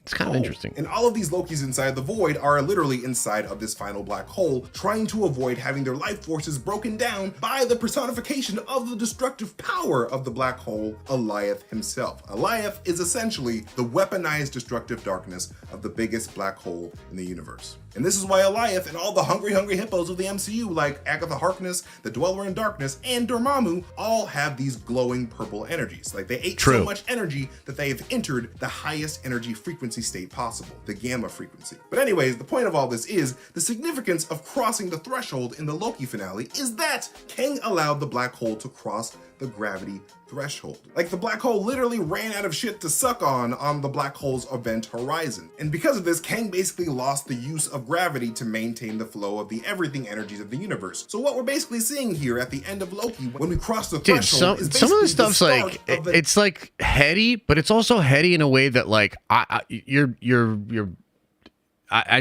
S1: It's kind of interesting.
S5: And all of these Lokis inside the void are literally inside of this final black hole, trying to avoid having their life forces broken down by the personification of the destructive power of the black hole, Alioth himself. Alioth is essentially the weaponized destructive darkness of the biggest black hole in the universe. And this is why Alioth and all the hungry hippos of the MCU, like Agatha Harkness, the Dweller in Darkness, and Dormammu, all have these glowing purple energies. Like they ate so much energy that they have entered the highest energy frequency state possible, the gamma frequency. But anyways, the point of all this is the significance of crossing the threshold in the Loki finale is that Kang allowed the black hole to cross the gravity threshold. Like the black hole literally ran out of shit to suck on the black hole's event horizon. And because of this, Kang basically lost the use of gravity to maintain the flow of the everything energies of the universe. So what we're basically seeing here at the end of Loki, when we cross the threshold, is
S1: some of
S5: basically
S1: the stuff's like it's like heady, but it's also heady in a way that like I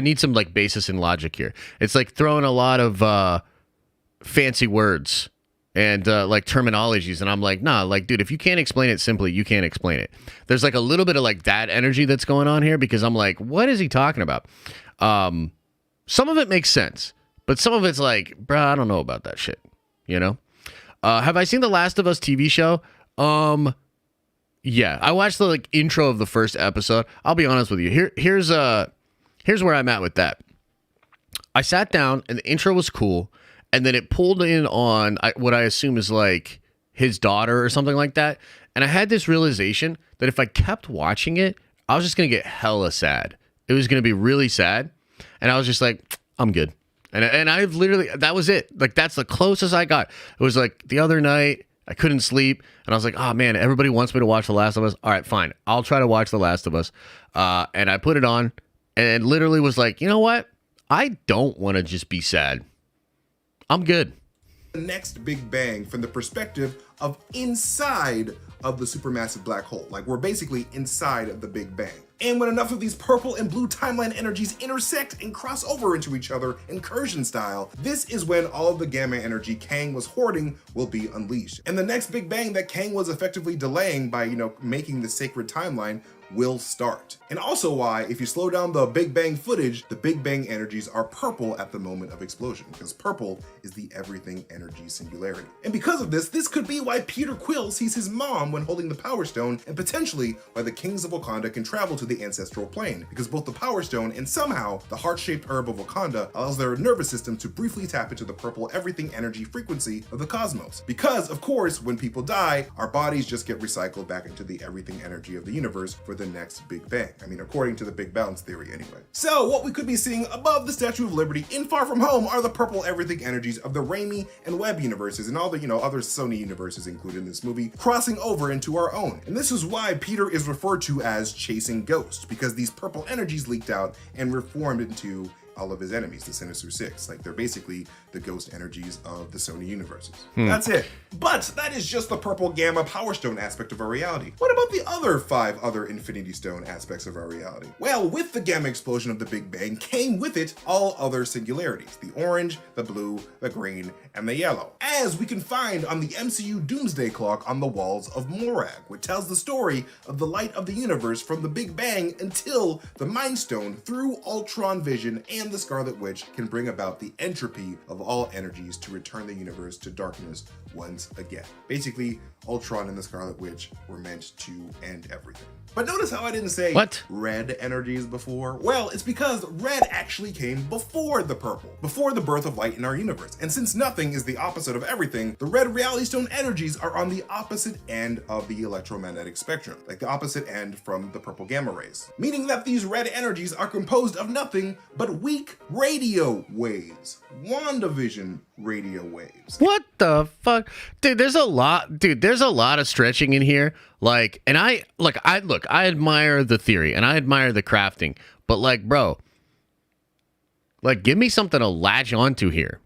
S1: need some like basis in logic here. It's like throwing a lot of fancy words and like terminologies, and I'm like, nah, like, dude, if you can't explain it simply, you can't explain it. There's like a little bit of like that energy that's going on here because I'm like, what is he talking about? Some of it makes sense, but some of it's like, bruh, I don't know about that shit, you know? Have I seen the Last of Us TV show? Yeah, I watched the like intro of the first episode. I'll be honest with you. Here's where I'm at with that. I sat down and the intro was cool. And then it pulled in on what I assume is like his daughter or something like that. And I had this realization that if I kept watching it, I was just going to get hella sad. It was going to be really sad. And I was just like, I'm good. And I've literally, that was it. Like, that's the closest I got. It was like the other night, I couldn't sleep. And I was like, oh man, everybody wants me to watch The Last of Us. All right, fine. I'll try to watch The Last of Us. And I put it on and literally was like, you know what? I don't want to just be sad. I'm good.
S5: The next big bang from the perspective of inside of the supermassive black hole. Like we're basically inside of the Big Bang. And when enough of these purple and blue timeline energies intersect and cross over into each other incursion style, this is when all of the gamma energy Kang was hoarding will be unleashed. And the next big bang that Kang was effectively delaying by, making the sacred timeline will start. And also why, if you slow down the Big Bang footage, the Big Bang energies are purple at the moment of explosion, because purple is the everything energy singularity. And because of this, this could be why Peter Quill sees his mom when holding the Power Stone, and potentially why the Kings of Wakanda can travel to the ancestral plane, because both the Power Stone and somehow the heart-shaped herb of Wakanda allows their nervous system to briefly tap into the purple everything energy frequency of the cosmos. Because, of course, when people die, our bodies just get recycled back into the everything energy of the universe for the next Big Bang. I mean, according to the Big Bounce theory anyway. So what we could be seeing above the Statue of Liberty in Far From Home are the purple everything energies of the Raimi and Webb universes and all the, other Sony universes included in this movie crossing over into our own. And this is why Peter is referred to as chasing Ghost, because these purple energies leaked out and reformed into all of his enemies, the Sinister Six. Like, they're basically the ghost energies of the Sony universes. That's it. But that is just the purple gamma power stone aspect of our reality. What about the other 5 other Infinity Stone aspects of our reality? Well, with the gamma explosion of the Big Bang came with it all other singularities, the orange, the blue, the green, and the yellow, as we can find on the MCU Doomsday Clock on the walls of Morag, which tells the story of the light of the universe from the Big Bang until the Mind Stone through Ultron Vision and the Scarlet Witch can bring about the entropy of all energies to return the universe to darkness once again. Basically, Ultron and the Scarlet Witch were meant to end everything. But notice how I didn't say red energies before? Well, it's because red actually came before the purple, before the birth of light in our universe. And since nothing is the opposite of everything, the red reality stone energies are on the opposite end of the electromagnetic spectrum, like the opposite end from the purple gamma rays. Meaning that these red energies are composed of nothing but weak radio waves. WandaVision radio waves.
S1: What the fuck? Dude, there's a lot of stretching in here. Like, and I admire the theory and I admire the crafting, but like, bro, like, give me something to latch onto here.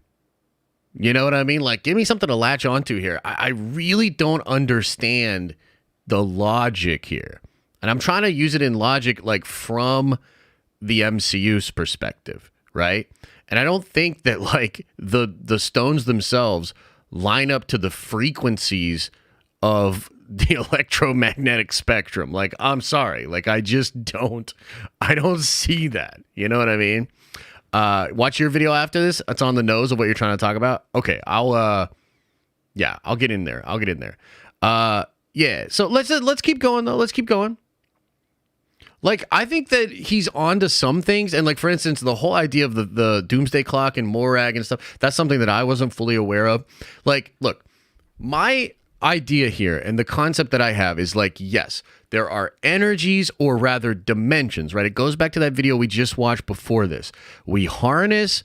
S1: You know what I mean? Like, give me something to latch onto here. I really don't understand the logic here. And I'm trying to use it in logic, like, from the MCU's perspective, right? And I don't think that, like, the stones themselves line up to the frequencies of the electromagnetic spectrum. Like, I'm sorry. Like, I don't see that. You know what I mean? Watch your video after this. It's on the nose of what you're trying to talk about. Okay, I'll get in there. Yeah. So let's keep going though. Let's keep going. Like, I think that he's on to some things. And like, for instance, the whole idea of the Doomsday Clock and Morag and stuff, that's something that I wasn't fully aware of. Like, look, my idea here and the concept that I have is like, yes, there are energies, or rather dimensions, right? It goes back to that video we just watched before this. We harness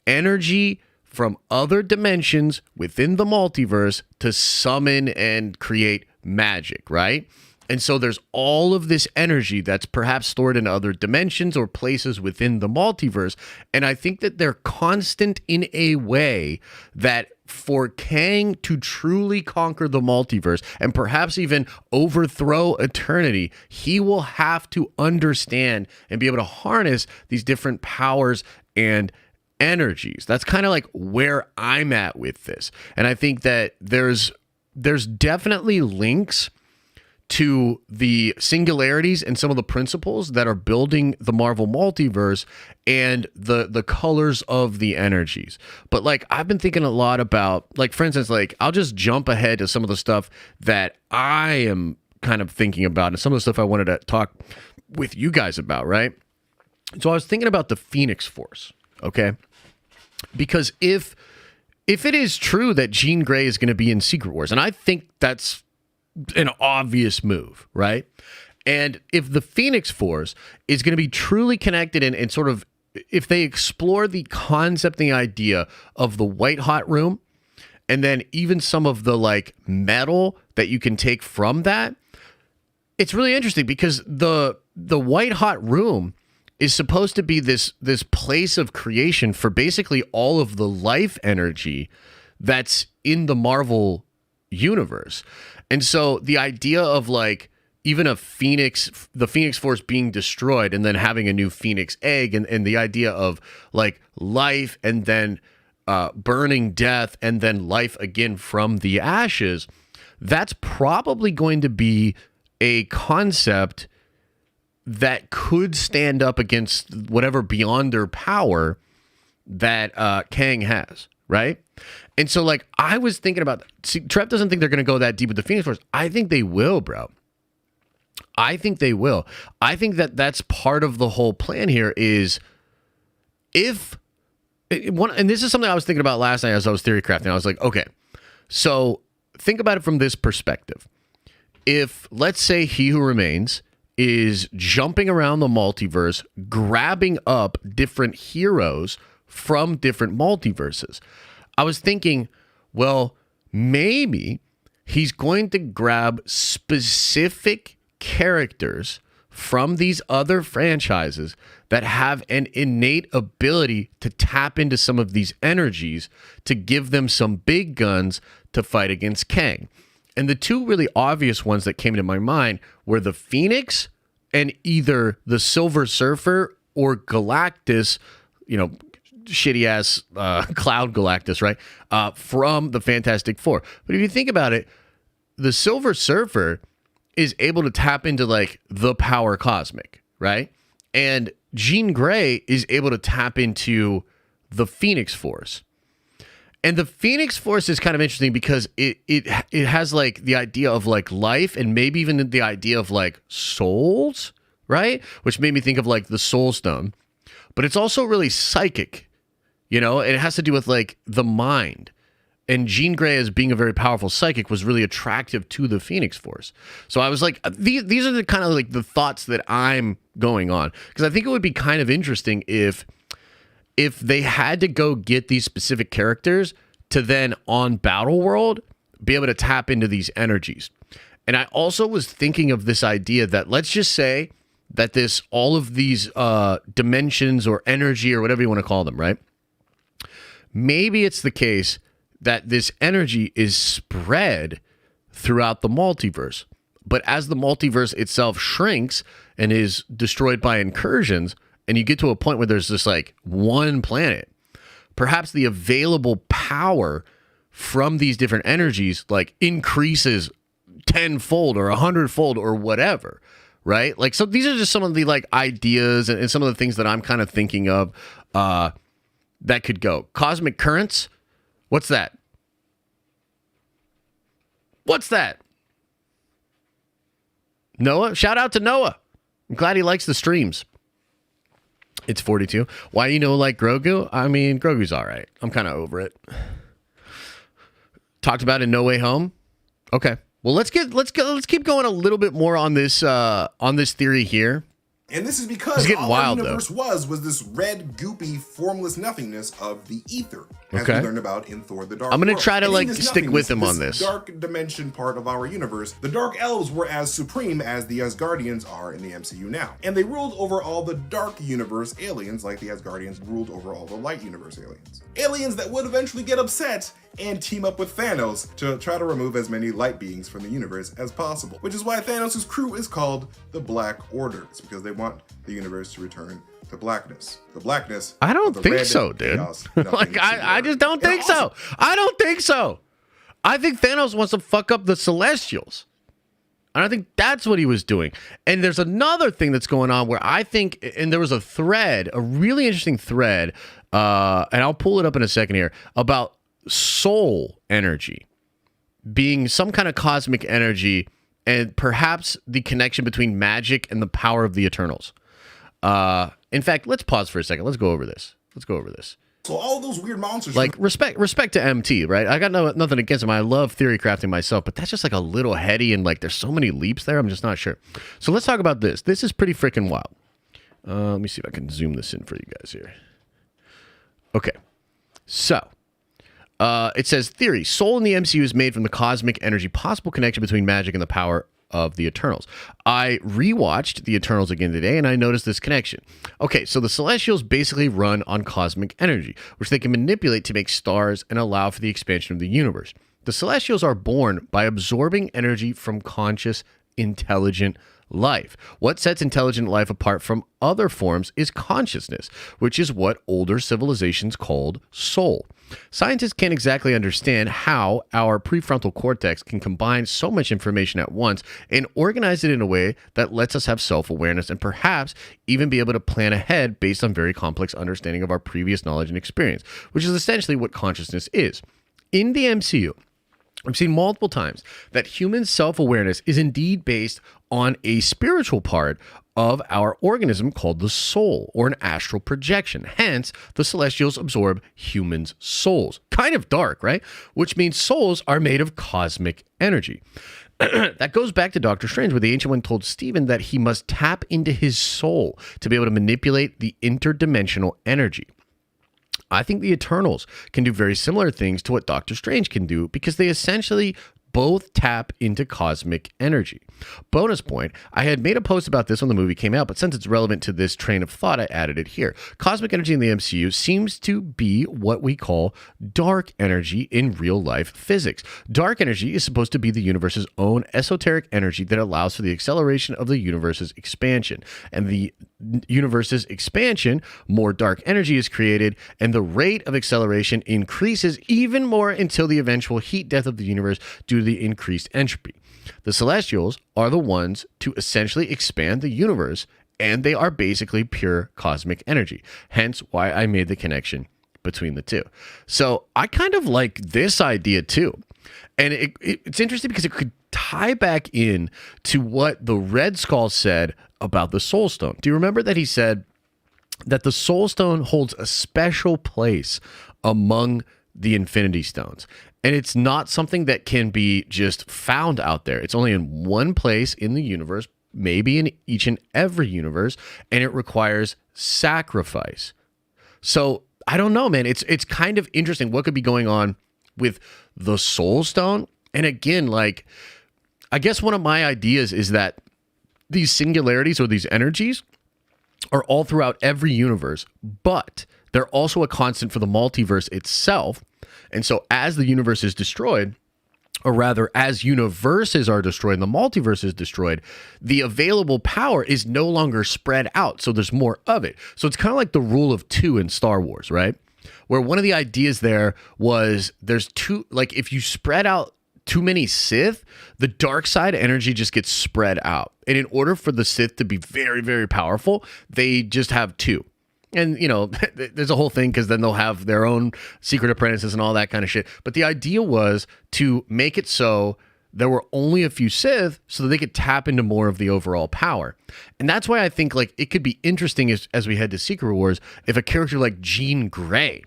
S1: energy from other dimensions within the multiverse to summon and create magic, right? And so there's all of this energy that's perhaps stored in other dimensions or places within the multiverse. And I think that they're constant in a way that for Kang to truly conquer the multiverse and perhaps even overthrow eternity, he will have to understand and be able to harness these different powers and energies. That's kind of like where I'm at with this. And I think that there's definitely links to the singularities and some of the principles that are building the Marvel multiverse and the colors of the energies. But like, I've been thinking a lot about, like, for instance, like, I'll just jump ahead to some of the stuff that I am kind of thinking about and some of the stuff I wanted to talk with you guys about, right? So I was thinking about the Phoenix Force, okay? Because if it is true that Jean Grey is going to be in Secret Wars, and I think that's an obvious move, right? And if the Phoenix Force is going to be truly connected and sort of, if they explore the concept, the idea of the white hot room, and then even some of the like metal that you can take from that, it's really interesting because the white hot room is supposed to be this place of creation for basically all of the life energy that's in the Marvel universe. And so the idea of like even the Phoenix Force being destroyed and then having a new Phoenix egg and the idea of like life and then burning death and then life again from the ashes, that's probably going to be a concept that could stand up against whatever Beyonder power that Kang has, right? And so, like, I was thinking about, see, Trev doesn't think they're going to go that deep with the Phoenix Force. I think they will, bro. I think they will. I think that that's part of the whole plan here is and this is something I was thinking about last night as I was theory crafting. I was like, okay, so think about it from this perspective. If, let's say, He Who Remains is jumping around the multiverse, grabbing up different heroes from different multiverses. I was thinking, well, maybe he's going to grab specific characters from these other franchises that have an innate ability to tap into some of these energies to give them some big guns to fight against Kang. And the two really obvious ones that came to my mind were the Phoenix and either the Silver Surfer or Galactus, shitty ass Cloud Galactus, right? From the Fantastic Four. But if you think about it, the Silver Surfer is able to tap into like the power cosmic, right? And Jean Grey is able to tap into the Phoenix Force. And the Phoenix Force is kind of interesting because it has like the idea of like life and maybe even the idea of like souls, right? Which made me think of like the Soul Stone. But it's also really psychic, it has to do with like the mind. And Jean Grey, as being a very powerful psychic, was really attractive to the Phoenix Force. So I was like, these are the kind of like the thoughts that I'm going on. Because I think it would be kind of interesting if they had to go get these specific characters to then on Battle World be able to tap into these energies. And I also was thinking of this idea that let's just say that all of these dimensions or energy or whatever you want to call them, right? Maybe it's the case that this energy is spread throughout the multiverse. But as the multiverse itself shrinks and is destroyed by incursions, and you get to a point where there's just like one planet, perhaps the available power from these different energies like increases 10-fold or 100-fold or whatever, right? Like, so these are just some of the like ideas and some of the things that I'm kind of thinking of that could go. Cosmic currents. What's that? What's that? Noah? Shout out to Noah. I'm glad he likes the streams. It's 42. Why like Grogu? I mean, Grogu's all right. I'm kind of over it. Talked about in No Way Home. Okay. Well, let's keep going a little bit more on this theory here.
S5: And this is because all
S1: wild,
S5: our universe was this red, goopy, formless nothingness of the ether, as we learned about in Thor: The Dark
S1: I'm going
S5: World.
S1: to try to
S5: And
S1: stick with him on this.
S5: Dark dimension part of our universe, the Dark Elves were as supreme as the Asgardians are in the MCU now. And they ruled over all the Dark Universe aliens like the Asgardians ruled over all the Light Universe aliens. Aliens that would eventually get upset and team up with Thanos to try to remove as many light beings from the universe as possible. Which is why Thanos' crew is called the Black Order. It's because they want the universe to return to blackness. The blackness.
S1: I don't think so, dude. Like, I just don't think so. I don't think so. I think Thanos wants to fuck up the Celestials. And I think that's what he was doing. And there's another thing that's going on where I think, and there was a thread, a really interesting thread, and I'll pull it up in a second here, about soul energy being some kind of cosmic energy and perhaps the connection between magic and the power of the Eternals. In fact, let's pause for a second. Let's go over this.
S5: So all those weird monsters,
S1: like respect to MT, right? I got nothing against him. I love theory crafting myself, but that's just like a little heady and like there's so many leaps there. I'm just not sure. So let's talk about this. This is pretty freaking wild. Let me see if I can zoom this in for you guys here. Okay, so it says theory: soul in the MCU is made from the cosmic energy, possible connection between magic and the power of the Eternals. I rewatched the Eternals again today and I noticed this connection. Okay, so the Celestials basically run on cosmic energy, which they can manipulate to make stars and allow for the expansion of the universe. The Celestials are born by absorbing energy from conscious, intelligent life. What sets intelligent life apart from other forms is consciousness, which is what older civilizations called soul. Scientists can't exactly understand how our prefrontal cortex can combine so much information at once and organize it in a way that lets us have self-awareness and perhaps even be able to plan ahead based on very complex understanding of our previous knowledge and experience, which is essentially what consciousness is. In the MCU, I've seen multiple times that human self-awareness is indeed based on a spiritual part of our organism called the soul, or an astral projection. Hence, the Celestials absorb humans' souls. Kind of dark, right? Which means souls are made of cosmic energy. That goes back to Doctor Strange, where the Ancient One told Stephen that he must tap into his soul to be able to manipulate the interdimensional energy. I think the Eternals can do very similar things to what Doctor Strange can do because they essentially both tap into cosmic energy. Bonus point, I had made a post about this when the movie came out, but since it's relevant to this train of thought, I added it here. Cosmic energy in the MCU seems to be what we call dark energy in real life physics. Dark energy is supposed to be the universe's own esoteric energy that allows for the acceleration of the universe's expansion. And the universe's expansion, more dark energy is created, and the rate of acceleration increases even more until the eventual heat death of the universe due to the increased entropy. The Celestials are the ones to essentially expand the universe, and they are basically pure cosmic energy. Hence why I made the connection between the two. So I kind of like this idea too. And it's interesting because it could tie back in to what the Red Skull said about the Soul Stone. Do you remember that he said that the Soul Stone holds a special place among the Infinity Stones? And it's not something that can be just found out there. It's only in one place in the universe, maybe in each and every universe, and it requires sacrifice. So I don't know, man. It's kind of interesting what could be going on with the Soul Stone. And again, like, I guess one of my ideas is that these singularities or these energies are all throughout every universe, but they're also a constant for the multiverse itself. And so as the universe is destroyed, or rather as universes are destroyed and the multiverse is destroyed, the available power is no longer spread out. So there's more of it. So it's kind of like the rule of two in Star Wars, right? Where one of the ideas there was there's two, like if you spread out too many Sith, the dark side energy just gets spread out. And in order for the Sith to be very, very powerful, they just have two. And, you know, there's a whole thing because then they'll have their own secret apprentices and all that kind of shit. But the idea was to make it so there were only a few Sith so that they could tap into more of the overall power. And that's why I think, like, it could be interesting as we head to Secret Wars if a character like Jean Grey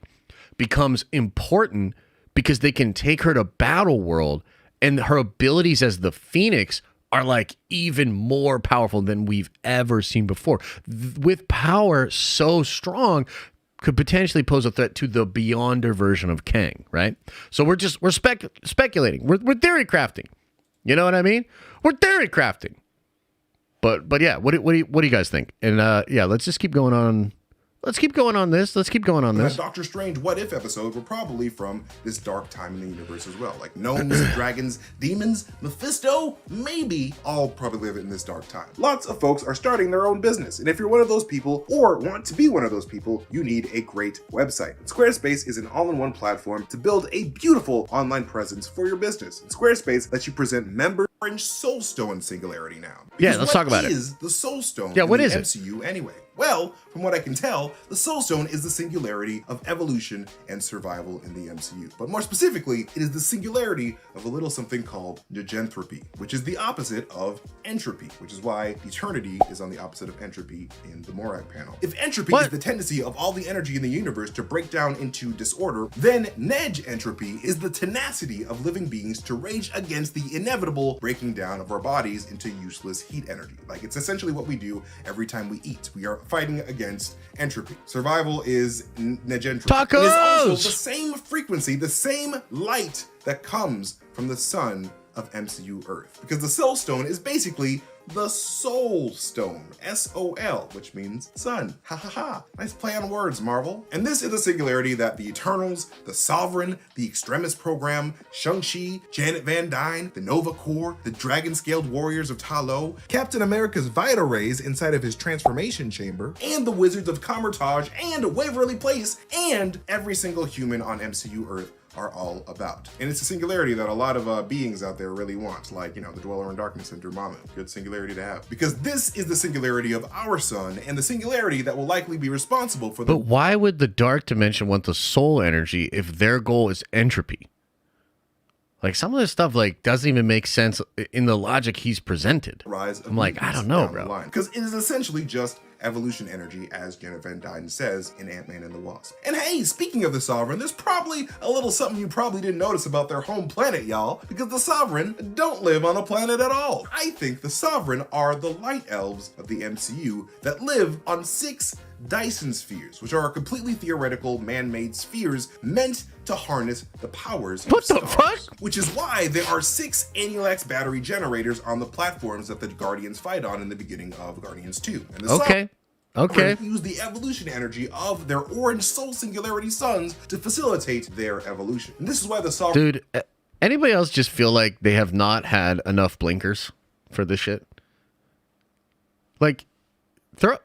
S1: becomes important because they can take her to Battle World and her abilities as the Phoenix are like even more powerful than we've ever seen before. With power so strong, could potentially pose a threat to the Beyonder version of Kang, right? So we're speculating. We're theory crafting. You know what I mean? We're theory crafting. But yeah, what do you guys think? And yeah, let's just keep going on. Let's keep going on this.
S5: That Doctor Strange What If episode were probably from this dark time in the universe as well. Like gnomes, dragons, demons, Mephisto, maybe all probably live in this dark time. Lots of folks are starting their own business. And if you're one of those people or want to be one of those people, you need a great website. And Squarespace is an all-in-one platform to build a beautiful online presence for your business. And Squarespace lets you present members Orange Soul Stone Singularity now.
S1: Yeah, let's talk about it.
S5: What is the Soul Stone
S1: in
S5: the
S1: it?
S5: MCU anyway? Well, from what I can tell, the Soul Stone is the singularity of evolution and survival in the MCU. But more specifically, it is the singularity of a little something called negentropy, which is the opposite of entropy, which is why eternity is on the opposite of entropy in the Morak panel. If entropy is the tendency of all the energy in the universe to break down into disorder, then negentropy is the tenacity of living beings to rage against the inevitable breaking down of our bodies into useless heat energy. Like, it's essentially what we do every time we eat. We are fighting against entropy. Survival is negentropy.
S1: Tacos!
S5: It is also the same frequency, the same light that comes from the sun of MCU Earth. Because the Soul Stone is basically the Soul Stone, S-O-L, which means sun. Ha ha ha. Nice play on words, Marvel. And this is the singularity that the Eternals, the Sovereign, the Extremis Program, Shang-Chi, Janet Van Dyne, the Nova Corps, the Dragon-Scaled Warriors of Ta Lo, Captain America's Vita Rays inside of his transformation chamber, and the Wizards of Camertage and Waverly Place, and every single human on MCU Earth are all about. And it's a singularity that a lot of beings out there really want, like, you know, the Dweller in Darkness and Dormammu. Good singularity to have. Because this is the singularity of our sun, and the singularity that will likely be responsible for the—
S1: But why would the dark dimension want the soul energy if their goal is entropy? Like, some of this stuff, like, doesn't even make sense in the logic he's presented.
S5: rise of
S1: I'm like, I don't know, bro.
S5: Because it is essentially just evolution energy, as Janet Van Dyne says in Ant-Man and the Wasp. And hey, speaking of the Sovereign, there's probably a little something you probably didn't notice about their home planet, y'all, because the Sovereign don't live on a planet at all. I think the Sovereign are the light elves of the MCU that live on 6 Dyson spheres, which are completely theoretical man-made spheres meant to harness the powers of stars.
S1: Fuck?
S5: Which is why there are 6 Anulax battery generators on the platforms that the Guardians fight on in the beginning of Guardians 2. And the
S1: Okay.
S5: use the evolution energy of their orange soul singularity suns to facilitate their evolution. And this is why the Sovereign...
S1: Dude, anybody else just feel like they have not had enough blinkers for this shit? Like, throw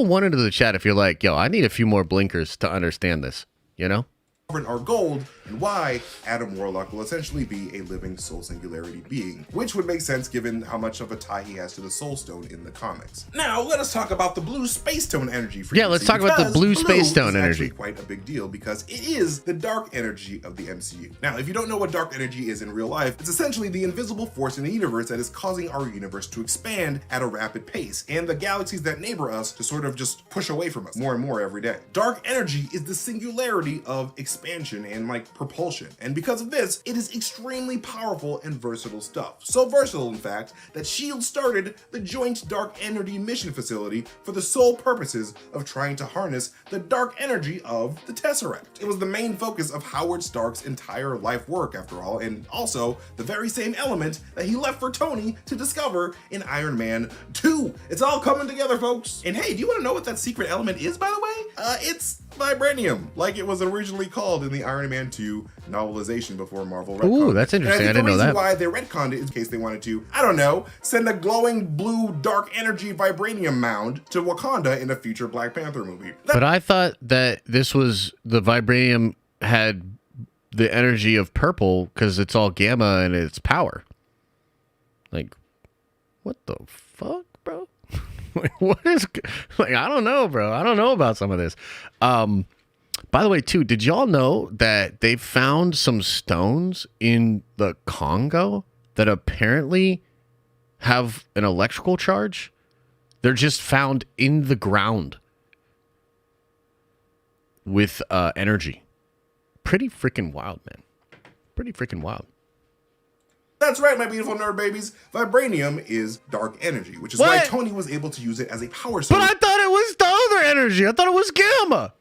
S1: one into the chat if you're like, yo, I need a few more blinkers to understand this, you know?
S5: Are gold, and why Adam Warlock will essentially be a living soul singularity being, which would make sense given how much of a tie he has to the Soul Stone in the comics. Now, let us talk about the blue space stone energy frequency.
S1: Yeah, let's talk about the blue space stone
S5: is
S1: energy.
S5: Actually quite a big deal because it is the dark energy of the MCU. Now, if you don't know what dark energy is in real life, it's essentially the invisible force in the universe that is causing our universe to expand at a rapid pace, and the galaxies that neighbor us to sort of just push away from us more and more every day. Dark energy is the singularity of expansion and like propulsion, and because of this, it is extremely powerful and versatile stuff. So versatile, in fact, that S.H.I.E.L.D. started the Joint Dark Energy Mission Facility for the sole purposes of trying to harness the dark energy of the Tesseract. It was the main focus of Howard Stark's entire life work, after all, and also the very same element that he left for Tony to discover in Iron Man 2. It's all coming together, folks. And hey, do you want to know what that secret element is, by the way? It's vibranium, like it was originally called in the Iron Man 2 novelization before Marvel retconned.
S1: Ooh, that's interesting. I didn't know that.
S5: Why they retconned it in case they wanted to, I don't know, send a glowing blue dark energy vibranium mound to Wakanda in a future Black Panther movie.
S1: But I thought that this was the vibranium had the energy of purple because it's all gamma and it's power. Like, what the fuck, bro? Like, what is, like, I don't know, bro. I don't know about some of this. By the way, too, did y'all know that they found some stones in the Congo that apparently have an electrical charge? They're just found in the ground with energy. Pretty freaking wild, man. Pretty freaking wild.
S5: That's right, my beautiful nerd babies. Vibranium is dark energy, which is why Tony was able to use it as a power source.
S1: But I thought it was the other energy. I thought it was gamma.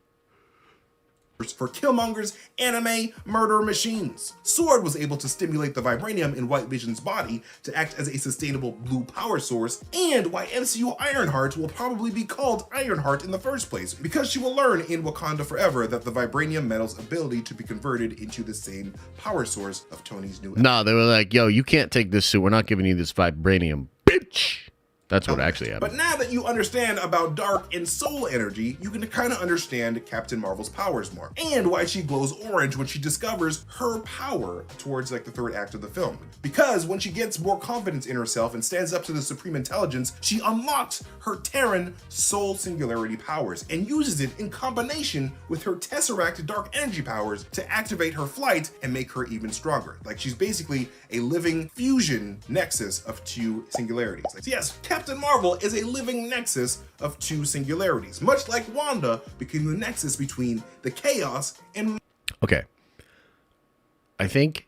S5: For Killmonger's anime murder machines. Sword was able to stimulate the vibranium in White Vision's body to act as a sustainable blue power source, and why MCU Ironheart will probably be called Ironheart in the first place, because she will learn in Wakanda Forever that the vibranium metal's ability to be converted into the same power source of Tony's new...
S1: No, they were like, yo, you can't take this suit. We're not giving you this vibranium, bitch. That's what actually happened.
S5: But now that you understand about dark and soul energy, you can kind of understand Captain Marvel's powers more, and why she glows orange when she discovers her power towards like the third act of the film. Because when she gets more confidence in herself and stands up to the Supreme Intelligence, she unlocks her Terran soul singularity powers and uses it in combination with her Tesseract dark energy powers to activate her flight and make her even stronger. Like she's basically a living fusion nexus of 2 singularities. Like, so yes, Captain Marvel is a living nexus of 2 singularities, much like Wanda became the nexus between the chaos and...
S1: Okay. I think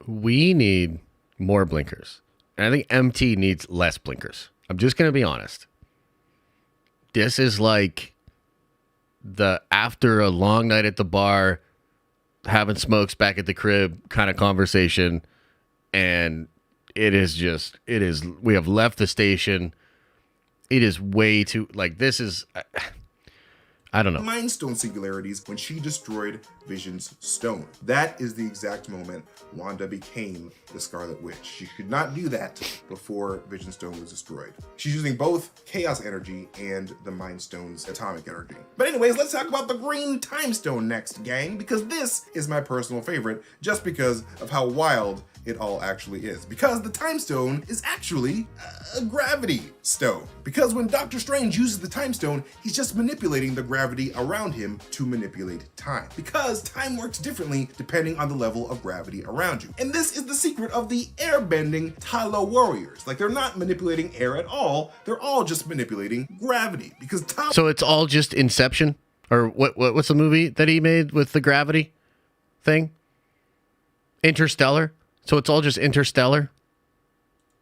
S1: we need more blinkers. And I think MT needs less blinkers. I'm just going to be honest. This is like the after a long night at the bar, having smokes back at the crib kind of conversation. And it is, we have left the station. It is way too, like, this is, I don't know.
S5: Mind Stone singularities when she destroyed Vision's stone. That is the exact moment Wanda became the Scarlet Witch. She could not do that before Vision's stone was destroyed. She's using both chaos energy and the Mind Stone's atomic energy. But anyways, let's talk about the Green Time Stone next, gang, because this is my personal favorite just because of how wild it all actually is. Because the time stone is actually a gravity stone. Because when Doctor Strange uses the time stone, he's just manipulating the gravity around him to manipulate time. Because time works differently depending on the level of gravity around you. And this is the secret of the airbending Tylo warriors. Like, they're not manipulating air at all. They're all just manipulating gravity. Because
S1: So it's all just Inception? Or what's the movie that he made with the gravity thing? Interstellar? So it's all just Interstellar?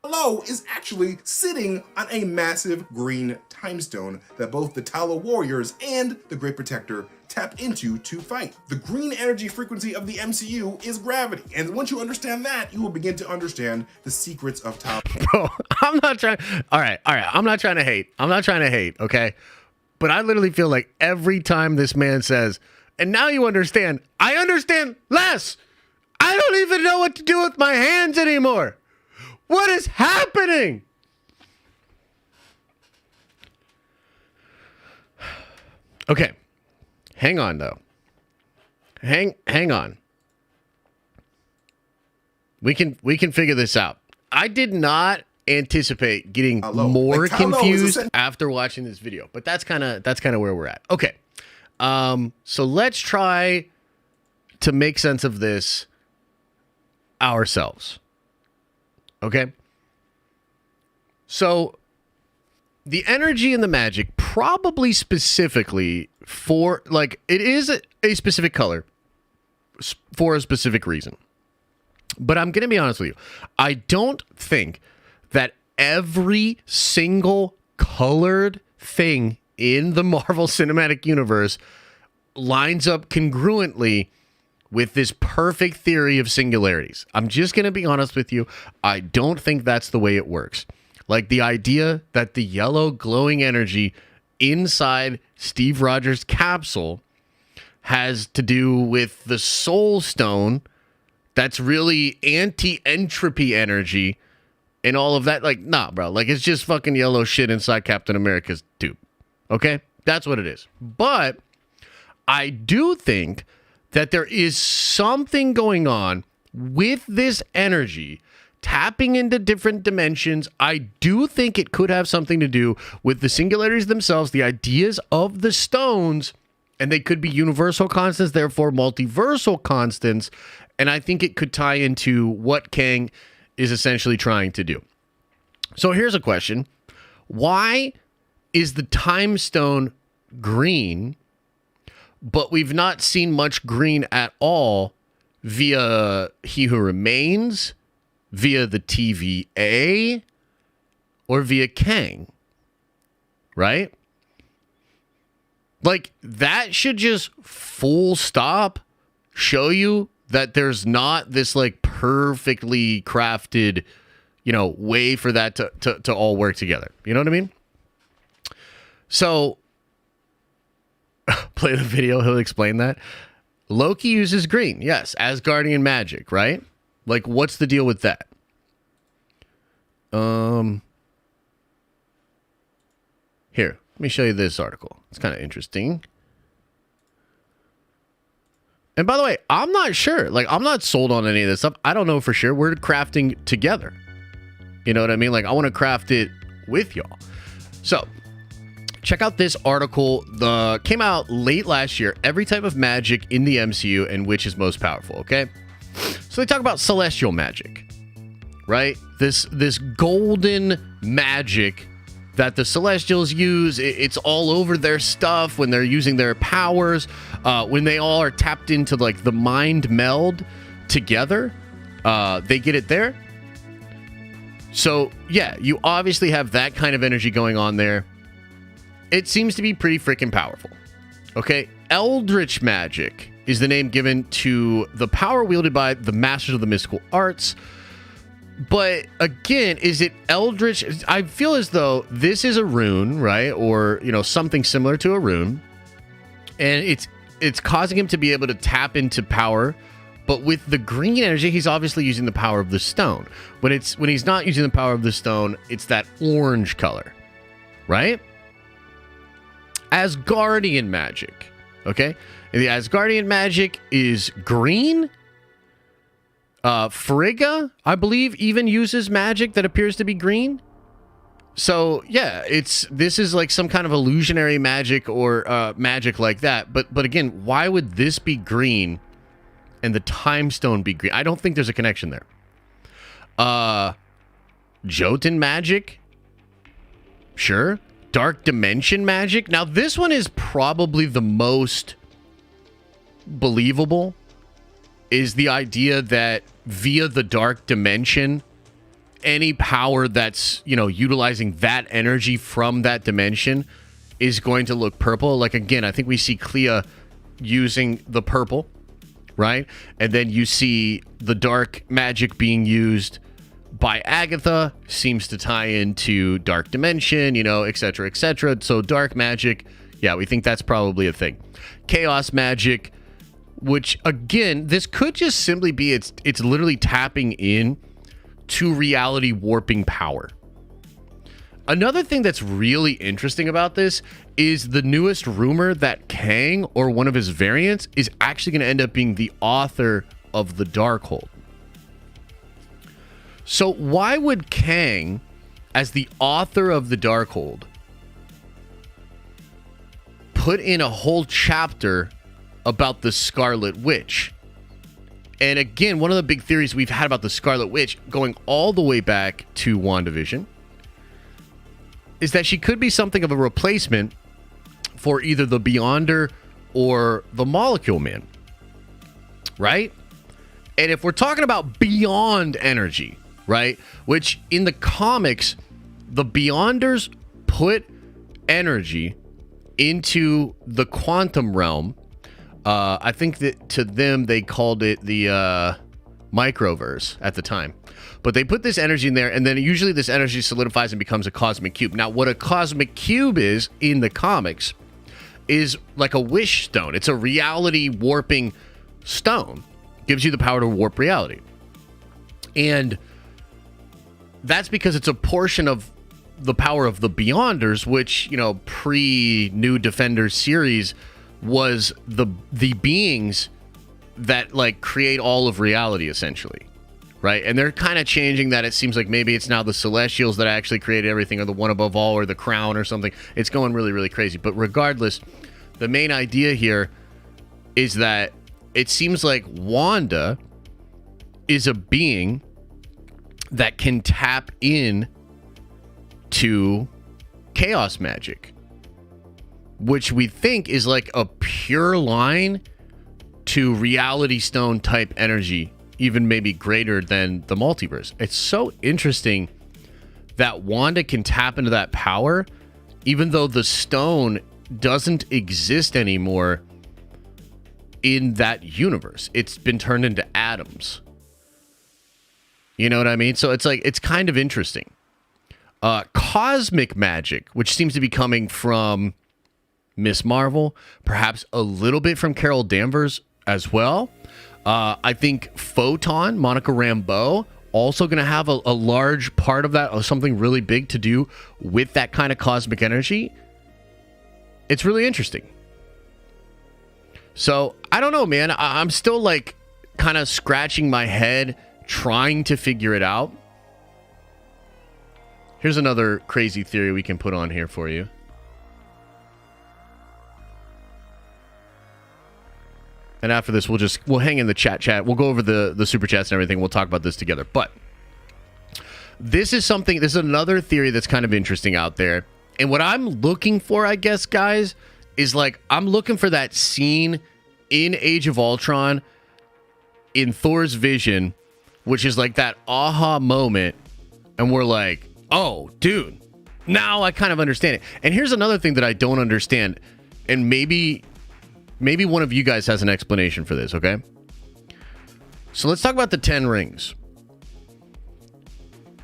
S5: Tylo is actually sitting on a massive green time stone that both the Tylo warriors and the Great Protector tap into to fight. The green energy frequency of the MCU is gravity. And once you understand that, you will begin to understand the secrets of Tylo.
S1: Bro, I'm not trying. All right. I'm not trying to hate. Okay. But I literally feel like every time this man says, and now you understand, I understand less. I don't even know what to do with my hands anymore. What is happening? Okay. Hang on though. Hang on. We can figure this out. I did not anticipate getting more confused after watching this video, but that's kind of where we're at. Okay. So let's try to make sense of this ourselves. Okay. So the energy and the magic, probably specifically for, like, it is a specific color for a specific reason. But I'm going to be honest with you. I don't think that every single colored thing in the Marvel Cinematic Universe lines up congruently with this perfect theory of singularities. I'm just going to be honest with you. I don't think that's the way it works. Like, the idea that the yellow glowing energy inside Steve Rogers' capsule has to do with the Soul Stone that's really anti-entropy energy and all of that. Like, nah, bro. Like, it's just fucking yellow shit inside Captain America's tube. Okay? That's what it is. But I do think that there is something going on with this energy tapping into different dimensions. I do think it could have something to do with the singularities themselves, the ideas of the stones, and they could be universal constants, therefore multiversal constants. And I think it could tie into what Kang is essentially trying to do. So here's a question. Why is the time stone green, but we've not seen much green at all via He Who Remains, via the TVA, or via Kang? Right? Like, that should just full stop show you that there's not this, like, perfectly crafted, you know, way for that to all work together. You know what I mean? So, play the video, he'll explain that. Loki uses green, yes, Asgardian magic, right? Like, what's the deal with that? Here, let me show you this article. It's kind of interesting. And by the way, I'm not sure. Like, I'm not sold on any of this stuff. I don't know for sure. We're crafting together. You know what I mean? Like, I want to craft it with y'all. So, check out this article. Came out late last year. Every type of magic in the MCU and which is most powerful, okay? So they talk about celestial magic, right? This golden magic that the Celestials use. It's all over their stuff when they're using their powers, when they all are tapped into, like, the mind meld together. They get it there. So, yeah, you obviously have that kind of energy going on there. It seems to be pretty freaking powerful. Okay, Eldritch magic is the name given to the power wielded by the masters of the mystical arts. But again, is it Eldritch? I feel as though this is a rune, right? Or, you know, something similar to a rune. And it's causing him to be able to tap into power. But with the green energy, he's obviously using the power of the stone. When he's not using the power of the stone, it's that orange color, right? Asgardian magic, okay? And the Asgardian magic is green. Frigga, I believe, even uses magic that appears to be green. So yeah, this is like some kind of illusionary magic or magic like that. But again, why would this be green and the time stone be green? I don't think there's a connection there. Jotun magic, sure. Dark dimension magic. Now this one is probably the most believable. Is the idea that via the dark dimension, any power that's, utilizing that energy from that dimension is going to look purple. Like, again, I think we see Clea using the purple, right? And then you see the dark magic being used by Agatha, seems to tie into dark dimension, et cetera, et cetera. So dark magic, yeah, we think that's probably a thing. Chaos magic, which, again, this could just simply be it's literally tapping in to reality warping power. Another thing that's really interesting about this is the newest rumor that Kang, or one of his variants, is actually going to end up being the author of the Darkhold. So why would Kang, as the author of the Darkhold, put in a whole chapter about the Scarlet Witch? And again, one of the big theories we've had about the Scarlet Witch, going all the way back to WandaVision, is that she could be something of a replacement for either the Beyonder or the Molecule Man, right? And if we're talking about beyond energy, right, which in the comics, the Beyonders put energy into the quantum realm. I think that to them, they called it the microverse at the time. But they put this energy in there, and then usually this energy solidifies and becomes a cosmic cube. Now, what a cosmic cube is in the comics is like a wish stone. It's a reality warping stone. Gives you the power to warp reality. And that's because it's a portion of the power of the Beyonders, which, pre-New Defenders series was the beings that like create all of reality, essentially, right? And they're kind of changing that. It seems like maybe it's now the Celestials that actually created everything, or the One Above All, or the Crown, or something. It's going really, really crazy. But regardless, the main idea here is that it seems like Wanda is a being that can tap in to chaos magic, which we think is like a pure line to reality stone type energy, even maybe greater than the multiverse. It's so interesting that Wanda can tap into that power, even though the stone doesn't exist anymore in that universe. It's been turned into atoms. You know what I mean? So it's like, it's kind of interesting. Cosmic magic, which seems to be coming from Miss Marvel, perhaps a little bit from Carol Danvers as well. I think Photon, Monica Rambeau, also going to have a large part of that, or something really big to do with that kind of cosmic energy. It's really interesting. So, I don't know, man. I'm still like kind of scratching my head, trying to figure it out. Here's another crazy theory we can put on here for you. And after this, we'll hang in the chat. We'll go over the super chats and everything. We'll talk about this together. But this is another theory that's kind of interesting out there. And what I'm looking for, I guess, guys, is like, I'm looking for that scene in Age of Ultron in Thor's vision, which is like that aha moment. And we're like, oh, dude, now I kind of understand it. And here's another thing that I don't understand. And maybe one of you guys has an explanation for this, okay? So let's talk about the 10 rings.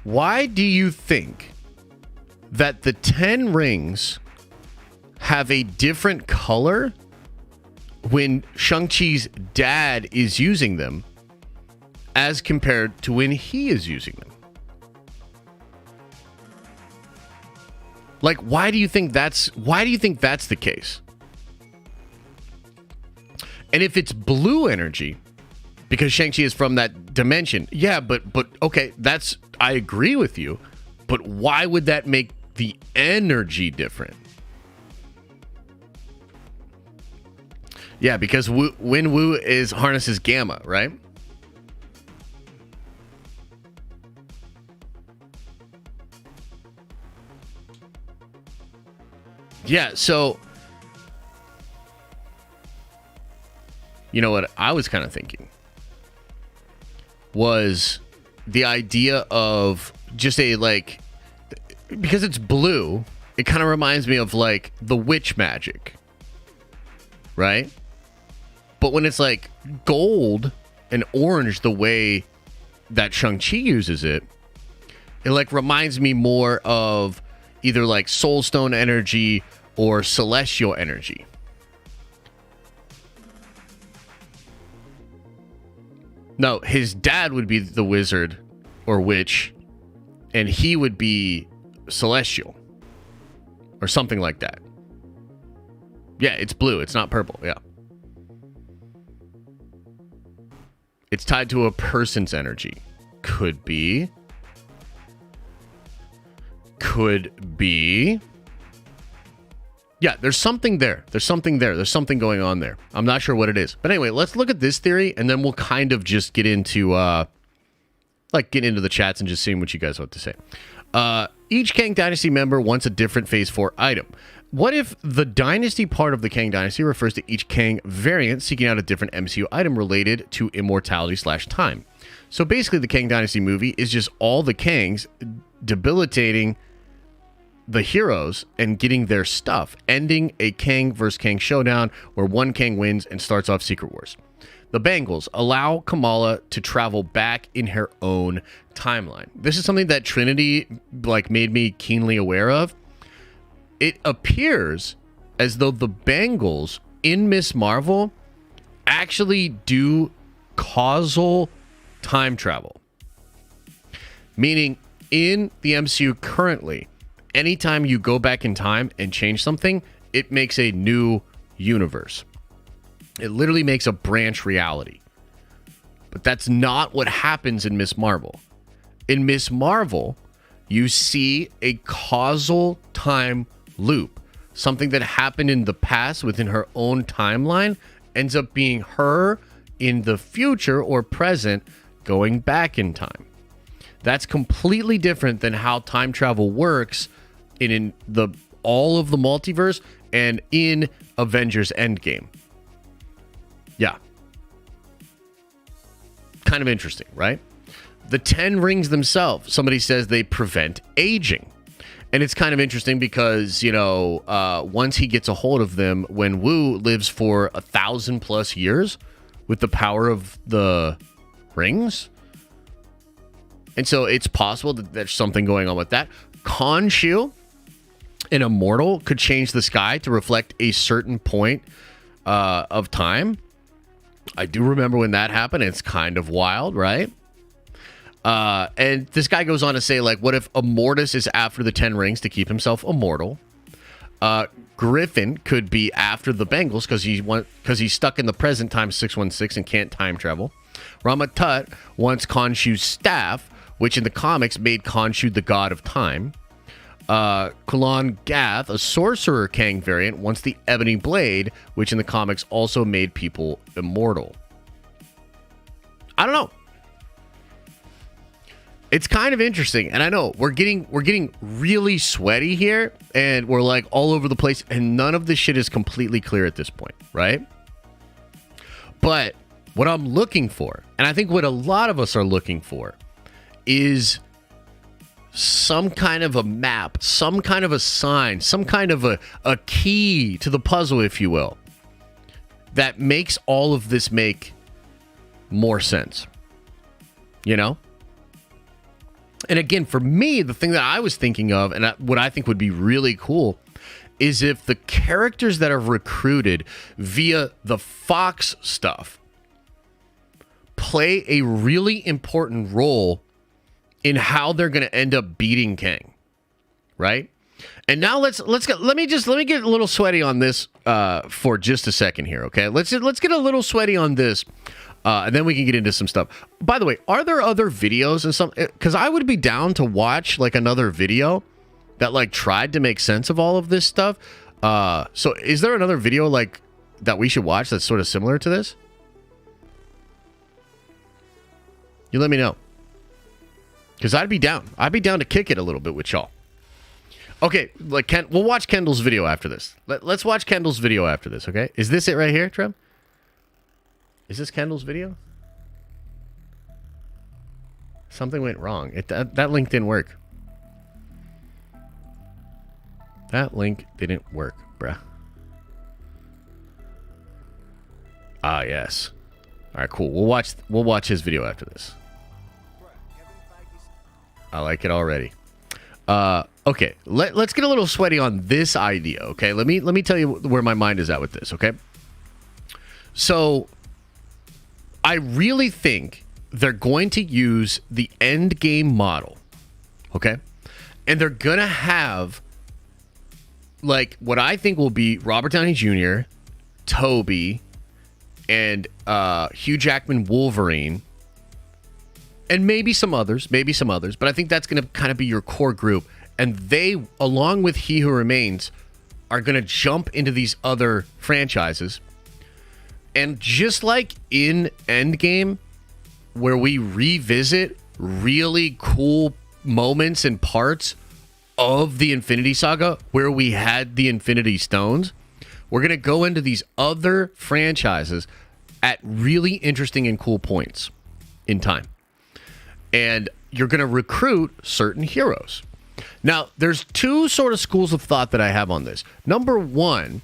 S1: Why do you think that the 10 rings have a different color when Shang-Chi's dad is using them as compared to when he is using them? Like, why do you think that's the case? And if it's blue energy, because Shang-Chi is from that dimension. Yeah, but okay, I agree with you. But why would that make the energy different? Yeah, because when Wu harnesses gamma, right? Yeah, so you know what I was kind of thinking was the idea of just a, like, because it's blue, it kind of reminds me of like the witch magic, right? But when it's like gold and orange, the way that Shang-Chi uses it, it like reminds me more of either like soul stone energy or celestial energy. No, his dad would be the wizard or witch, and he would be celestial or something like that. Yeah, it's blue. It's not purple. Yeah. It's tied to a person's energy. Could be. Could be. Yeah, there's something there. There's something there. There's something going on there. I'm not sure what it is. But anyway, let's look at this theory, and then we'll kind of just get into get into the chats and just seeing what you guys want to say. Each Kang Dynasty member wants a different Phase 4 item. What if the Dynasty part of the Kang Dynasty refers to each Kang variant seeking out a different MCU item related to immortality/time? So basically, the Kang Dynasty movie is just all the Kangs debilitating the heroes and getting their stuff, ending a Kang versus Kang showdown where one Kang wins and starts off Secret Wars. The Bangles allow Kamala to travel back in her own timeline. This is something that Trinity made me keenly aware of. It appears as though the Bangles in Miss Marvel actually do causal time travel. Meaning in the MCU currently, anytime you go back in time and change something, it makes a new universe. It literally makes a branch reality. But that's not what happens in Miss Marvel. In Miss Marvel, you see a causal time loop. Something that happened in the past within her own timeline ends up being her in the future or present going back in time. That's completely different than how time travel works in all of the multiverse and in Avengers Endgame. Yeah. Kind of interesting, right? The 10 rings themselves, somebody says they prevent aging. And it's kind of interesting because, once he gets a hold of them, when Wu lives for 1,000+ years with the power of the rings. And so it's possible that there's something going on with that. Khonshu, an immortal, could change the sky to reflect a certain point of time. I do remember when that happened. It's kind of wild, right? And this guy goes on to say, what if Immortus is after the 10 rings to keep himself immortal? Griffin could be after the Bengals because he's stuck in the present time 616 and can't time travel. Ramatut wants Khonshu's staff, which in the comics made Khonshu the god of time. Kulan Gath, a sorcerer Kang variant, wants the Ebony Blade, which in the comics also made people immortal. I don't know. It's kind of interesting, and I know we're getting really sweaty here, and we're all over the place, and none of this shit is completely clear at this point, right? But what I'm looking for, and I think what a lot of us are looking for, is some kind of a map, some kind of a sign, some kind of a key to the puzzle, if you will, that makes all of this make more sense. And again, for me, the thing that I was thinking of, and what I think would be really cool, is if the characters that are recruited via the Fox stuff play a really important role in how they're going to end up beating Kang, right? And now let me get a little sweaty on this for just a second here, okay? Let's get a little sweaty on this, and then we can get into some stuff. By the way, are there other videos and some? Because I would be down to watch like another video that like tried to make sense of all of this stuff. So is there another video like that we should watch that's sort of similar to this? You let me know. Because I'd be down. I'd be down to kick it a little bit with y'all. Okay, like we'll watch Kendall's video after this. Let's watch Kendall's video after this, okay? Is this it right here, Trev? Is this Kendall's video? Something went wrong. That link didn't work. That link didn't work, bruh. Ah, yes. All right, cool. We'll watch his video after this. I like it already. Okay, let's get a little sweaty on this idea, okay? Let me tell you where my mind is at with this, okay? So, I really think they're going to use the end game model, okay? And they're going to have, like, what I think will be Robert Downey Jr., Toby, and Hugh Jackman Wolverine, and maybe some others, but I think that's going to kind of be your core group. And they, along with He Who Remains, are going to jump into these other franchises. And just like in Endgame, where we revisit really cool moments and parts of the Infinity Saga, where we had the Infinity Stones, we're going to go into these other franchises at really interesting and cool points in time. And you're going to recruit certain heroes. Now, there's two sort of schools of thought that I have on this. Number one,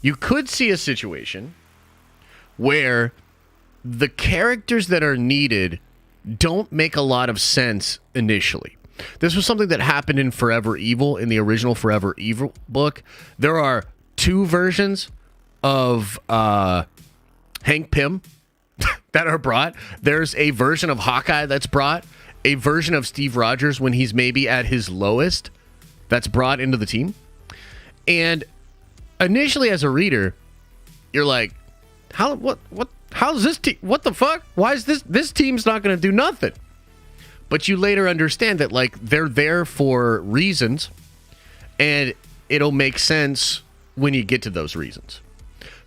S1: you could see a situation where the characters that are needed don't make a lot of sense initially. This was something that happened in Forever Evil, in the original Forever Evil book. There are two versions of Hank Pym that are brought. There's a version of Hawkeye that's brought, a version of Steve Rogers when he's maybe at his lowest that's brought into the team. And initially as a reader, you're like, how's this team? What the fuck? Why is this team's not going to do nothing? But you later understand that like they're there for reasons, and it'll make sense when you get to those reasons.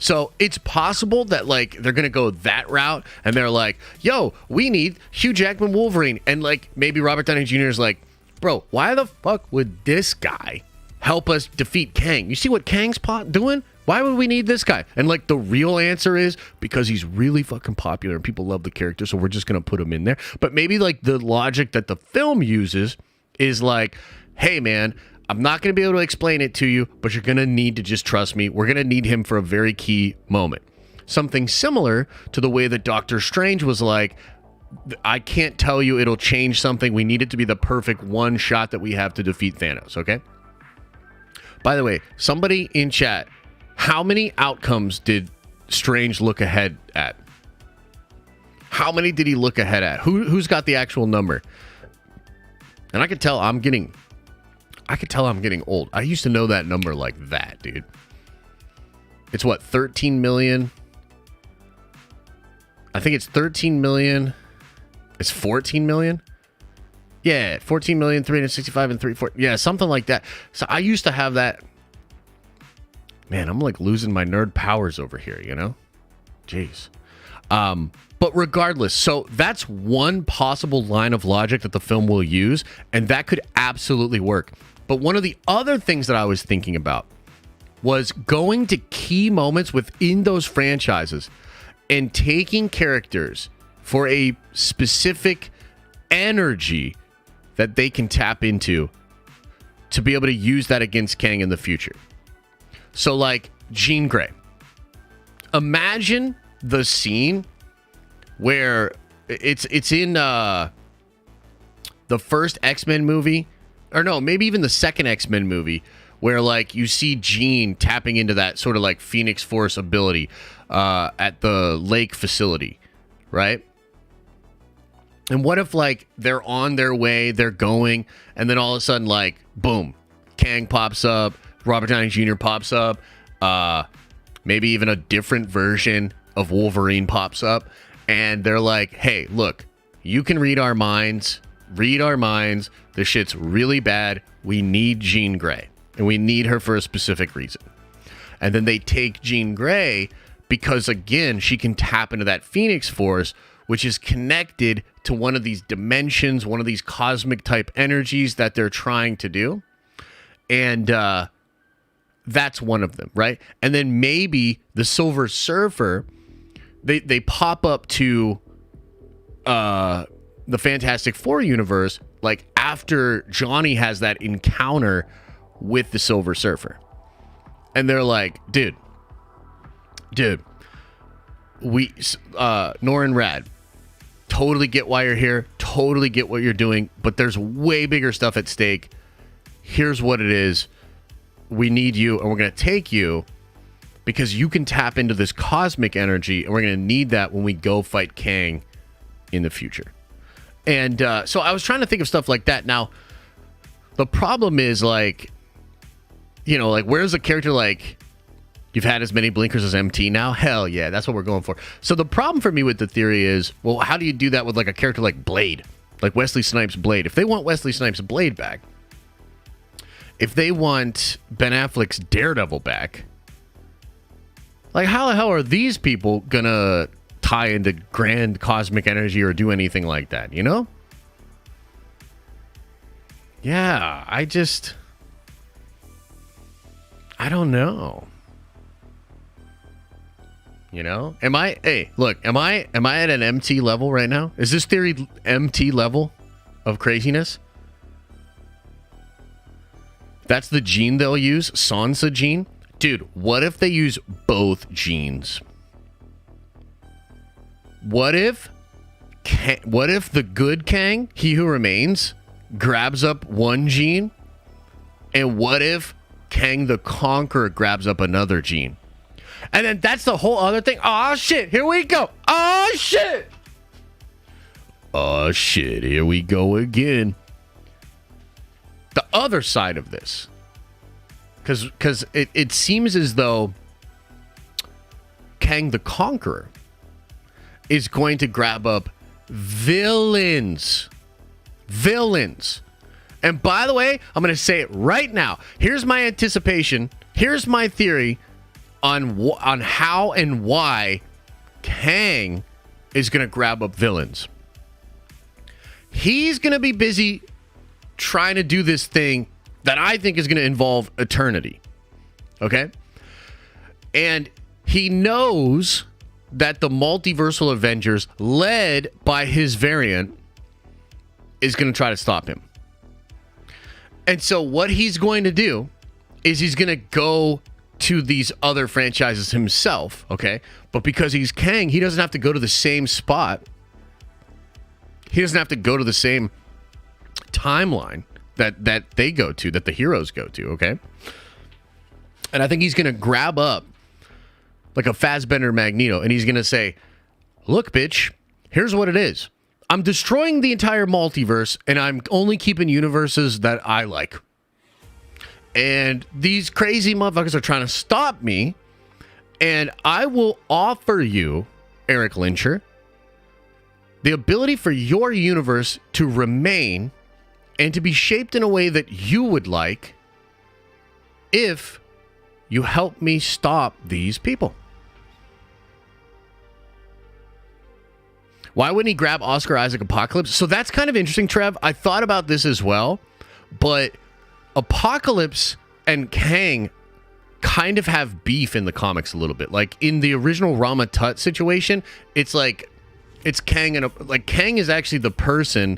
S1: So it's possible that like they're going to go that route, and they're like, yo, we need Hugh Jackman Wolverine. And like maybe Robert Downey Jr. is like, bro, why the fuck would this guy help us defeat Kang? You see what Kang's doing? Why would we need this guy? And like the real answer is because he's really fucking popular and people love the character, so we're just going to put him in there. But maybe like the logic that the film uses is like, hey man, I'm not going to be able to explain it to you, but you're going to need to just trust me. We're going to need him for a very key moment. Something similar to the way that Doctor Strange was like, I can't tell you it'll change something. We need it to be the perfect one shot that we have to defeat Thanos, okay? By the way, somebody in chat, how many outcomes did Strange look ahead at? How many did he look ahead at? Who's got the actual number? And I could tell I'm getting old. I used to know that number like that, dude. It's what, 13 million? I think it's 13 million. It's 14 million? Yeah, 14,365 and 3/4. Yeah, something like that. So I used to have that. Man, I'm like losing my nerd powers over here, you know? Jeez. But regardless, so that's one possible line of logic that the film will use, and that could absolutely work. But one of the other things that I was thinking about was going to key moments within those franchises and taking characters for a specific energy that they can tap into to be able to use that against Kang in the future. So like Jean Grey. Imagine the scene where it's in the first X-Men movie, or no, maybe even the second X-Men movie, where like you see Jean tapping into that sort of like Phoenix Force ability at the lake facility, right? And what if like they're on their way, they're going, and then all of a sudden like boom, Kang pops up, Robert Downey Jr. pops up, maybe even a different version of Wolverine pops up, and they're like, hey, look, you can read our minds. This shit's really bad. We need Jean Grey, and we need her for a specific reason. And then they take Jean Grey because, again, she can tap into that Phoenix Force, which is connected to one of these dimensions, one of these cosmic type energies that they're trying to do. And that's one of them, right? And then maybe the Silver Surfer, they pop up to the Fantastic Four universe, like after Johnny has that encounter with the Silver Surfer. And they're like, dude, we, Nor and Rad, totally get why you're here, totally get what you're doing, but there's way bigger stuff at stake. Here's what it is. We need you, and we're going to take you because you can tap into this cosmic energy, and we're going to need that when we go fight Kang in the future. And so I was trying to think of stuff like that. Now, the problem is, like, you know, like, where's a character like, you've had as many blinkers as MT now? Hell yeah, that's what we're going for. So the problem for me with the theory is, well, how do you do that with like a character like Blade? Like Wesley Snipes' Blade. If they want Wesley Snipes' Blade back, if they want Ben Affleck's Daredevil back, like how the hell are these people gonna tie into grand cosmic energy or do anything like that, you know? Yeah, I don't know. You know? Am I at an MT level right now? Is this theory MT level of craziness? That's the gene they'll use, Sansa gene. Dude, what if they use both genes? What if the good Kang, He Who Remains, grabs up one gene? And what if Kang the Conqueror grabs up another gene? And then that's the whole other thing. Oh shit, here we go. Oh shit. Oh shit, here we go again. The other side of this, because it seems as though Kang the Conqueror is going to grab up villains. And by the way, I'm going to say it right now. Here's my anticipation. Here's my theory on how and why Kang is going to grab up villains. He's going to be busy trying to do this thing that I think is going to involve eternity. Okay? And he knows that the multiversal Avengers, led by his variant, is going to try to stop him. And so what he's going to do is he's going to go to these other franchises himself, okay? But because he's Kang, he doesn't have to go to the same spot. He doesn't have to go to the same timeline that they go to, that the heroes go to, okay? And I think he's going to grab up like a Fassbender Magneto, and he's going to say, look, bitch, here's what it is. I'm destroying the entire multiverse, and I'm only keeping universes that I like. And these crazy motherfuckers are trying to stop me, and I will offer you, Eric Lyncher, the ability for your universe to remain and to be shaped in a way that you would like if you help me stop these people. Why wouldn't he grab Oscar Isaac Apocalypse? So that's kind of interesting, Trev. I thought about this as well, but Apocalypse and Kang kind of have beef in the comics a little bit. Like in the original Rama Tut situation, it's like it's Kang and like Kang is actually the person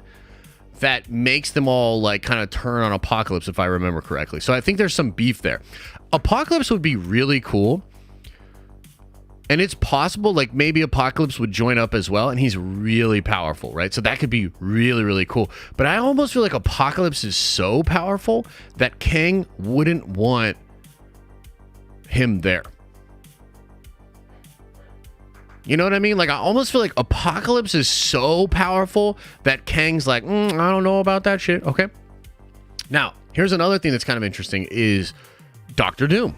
S1: that makes them all like kind of turn on Apocalypse, if I remember correctly. So I think there's some beef there. Apocalypse would be really cool. And it's possible, like, maybe Apocalypse would join up as well, and he's really powerful, right? So that could be really, really cool. But I almost feel like Apocalypse is so powerful that Kang wouldn't want him there. You know what I mean? Like, I almost feel like Apocalypse is so powerful that Kang's like, I don't know about that shit, okay? Now, here's another thing that's kind of interesting is Doctor Doom.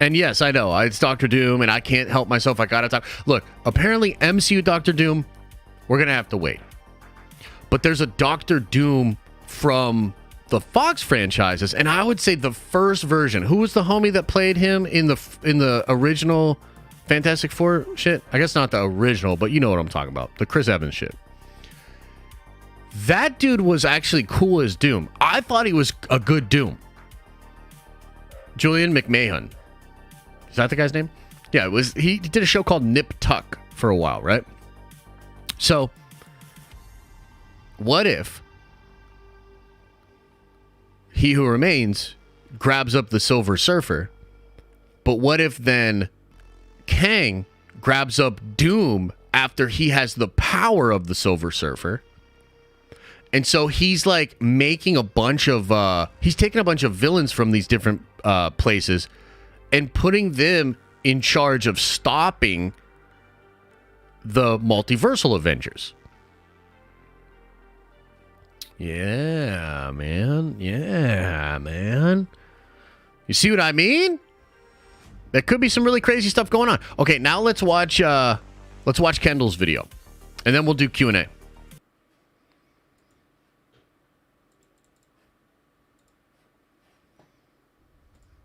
S1: And yes, I know, it's Doctor Doom, and I can't help myself. I gotta talk. Look, apparently MCU Doctor Doom, we're gonna have to wait. But there's a Doctor Doom from the Fox franchises, and I would say the first version. Who was the homie that played him in the original Fantastic Four shit? I guess not the original, but you know what I'm talking about. The Chris Evans shit. That dude was actually cool as Doom. I thought he was a good Doom. Julian McMahon. Is that the guy's name? Yeah, it was. He did a show called Nip Tuck for a while, right? So, what if He Who Remains grabs up the Silver Surfer, but what if then Kang grabs up Doom after he has the power of the Silver Surfer? And so he's like making a bunch of he's taking a bunch of villains from these different places and putting them in charge of stopping the multiversal Avengers. Yeah, man. Yeah, man. You see what I mean? There could be some really crazy stuff going on. Okay, now let's watch Kendall's video, and then we'll do Q&A.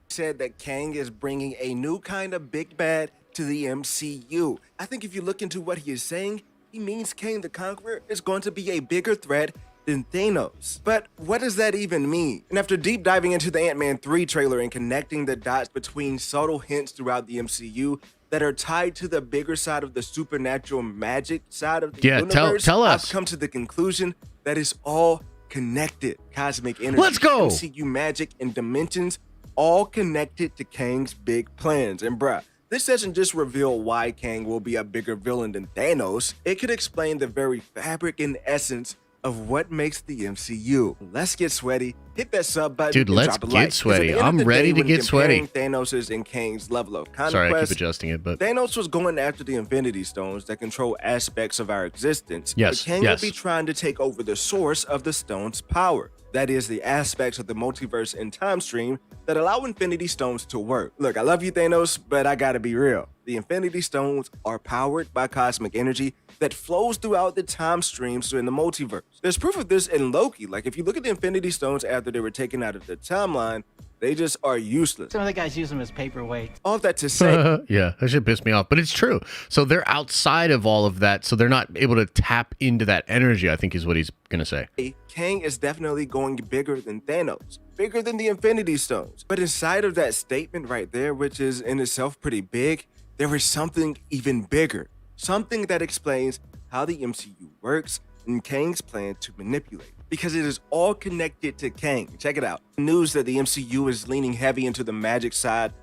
S6: Said that Kang is bringing a new kind of big bad to the MCU. I think if you look into what he is saying, he means Kang the Conqueror is going to be a bigger threat than Thanos. But what does that even mean? And after deep diving into the Ant-Man 3 trailer and connecting the dots between subtle hints throughout the MCU that are tied to the bigger side of the supernatural magic side of the universe,
S1: tell us.
S6: I've come to the conclusion that it's all connected. Cosmic energy,
S1: Let's go.
S6: MCU magic, and dimensions all connected to Kang's big plans. And bruh, this doesn't just reveal why Kang will be a bigger villain than Thanos. It could explain the very fabric and essence of what makes the MCU. Let's get sweaty. Hit that sub button.
S1: Dude, let's get sweaty. I'm ready to get sweaty.
S6: Thanos's and Kang's level of conquest.
S1: Sorry, I keep adjusting it, but
S6: Thanos was going after the Infinity Stones that control aspects of our existence.
S1: Yes,
S6: But Kang
S1: yes.
S6: will be trying to take over the source of the stone's power. That is, the aspects of the multiverse and time stream that allow Infinity Stones to work. Look, I love you, Thanos, but I gotta be real. The Infinity Stones are powered by cosmic energy that flows throughout the time streams in the multiverse. There's proof of this in Loki. Like, if you look at the Infinity Stones after they were taken out of the timeline, they just are useless.
S7: Some of the guys use them as paperweight.
S6: All of that to say,
S1: yeah, that should piss me off, but it's true. So they're outside of all of that, so they're not able to tap into that energy, I think is what he's gonna say.
S6: Kang is definitely going bigger than Thanos, bigger than the Infinity Stones. But inside of that statement right there, which is in itself pretty big, there is something even bigger, something that explains how the MCU works and Kang's plan to manipulate, because it is all connected to Kang. Check it out. News that the MCU is leaning heavy into the magic side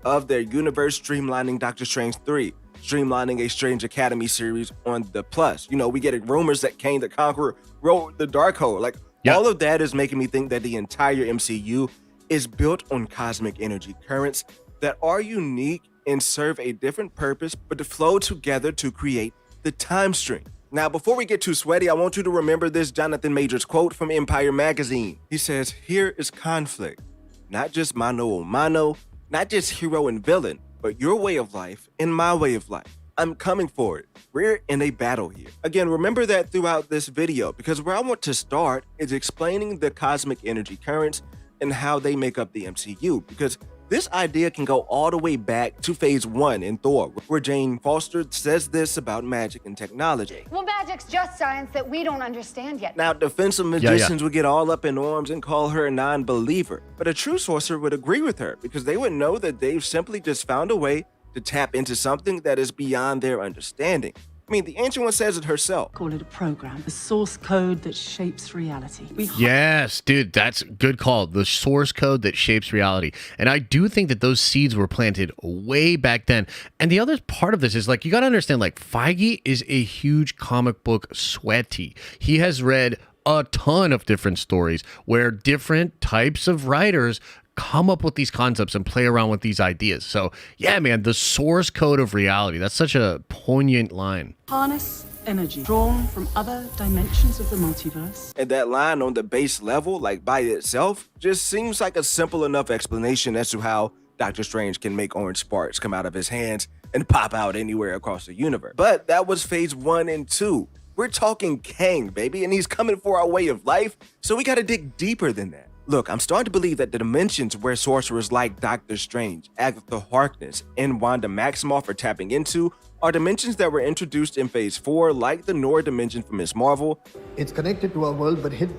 S6: of their universe, streamlining Doctor Strange 3, streamlining a Strange Academy series on the Plus. You know, we get rumors that Kang the Conqueror wrote the darkhold. Like, all of that is making me think that the entire MCU is built on cosmic energy currents that are unique and serve a different purpose, but to flow together to create the time stream. Now, before we get too sweaty, I want you to remember this Jonathan Majors quote from Empire Magazine. He says, "Here is conflict, not just mano a mano, not just hero and villain, but your way of life and my way of life. I'm coming for it. We're in a battle here." Again, remember that throughout this video, because where I want to start is explaining the cosmic energy currents and how they make up the MCU, because this idea can go all the way back to phase 1 in Thor, where Jane Foster says this about magic and technology.
S8: Well, magic's just science that we don't understand yet.
S6: Now, defensive magicians would get all up in arms and call her a non-believer, but a true sorcerer would agree with her, because they would know that they've simply just found a way to tap into something that is beyond their understanding. I mean, the Ancient One says it herself.
S9: Call it a program, a source code that shapes reality.
S1: Yes, dude, that's a good call. The source code that shapes reality. And I do think that those seeds were planted way back then. And the other part of this is, like, you got to understand, like, Feige is a huge comic book sweaty. He has read a ton of different stories where different types of writers come up with these concepts and play around with these ideas. So yeah, man, the source code of reality, that's such a poignant line.
S9: Harness energy drawn from other dimensions of the multiverse.
S6: And that line on the base level, like by itself, just seems like a simple enough explanation as to how Doctor Strange can make orange sparks come out of his hands and pop out anywhere across the universe. But that was phase 1 and 2. We're talking Kang, baby, and he's coming for our way of life, so we gotta dig deeper than that. Look, I'm starting to believe that the dimensions where sorcerers like Doctor Strange, Agatha Harkness, and Wanda Maximoff are tapping into are dimensions that were introduced in phase 4, like the Noor dimension from Ms. Marvel.
S10: It's connected to our world, but hidden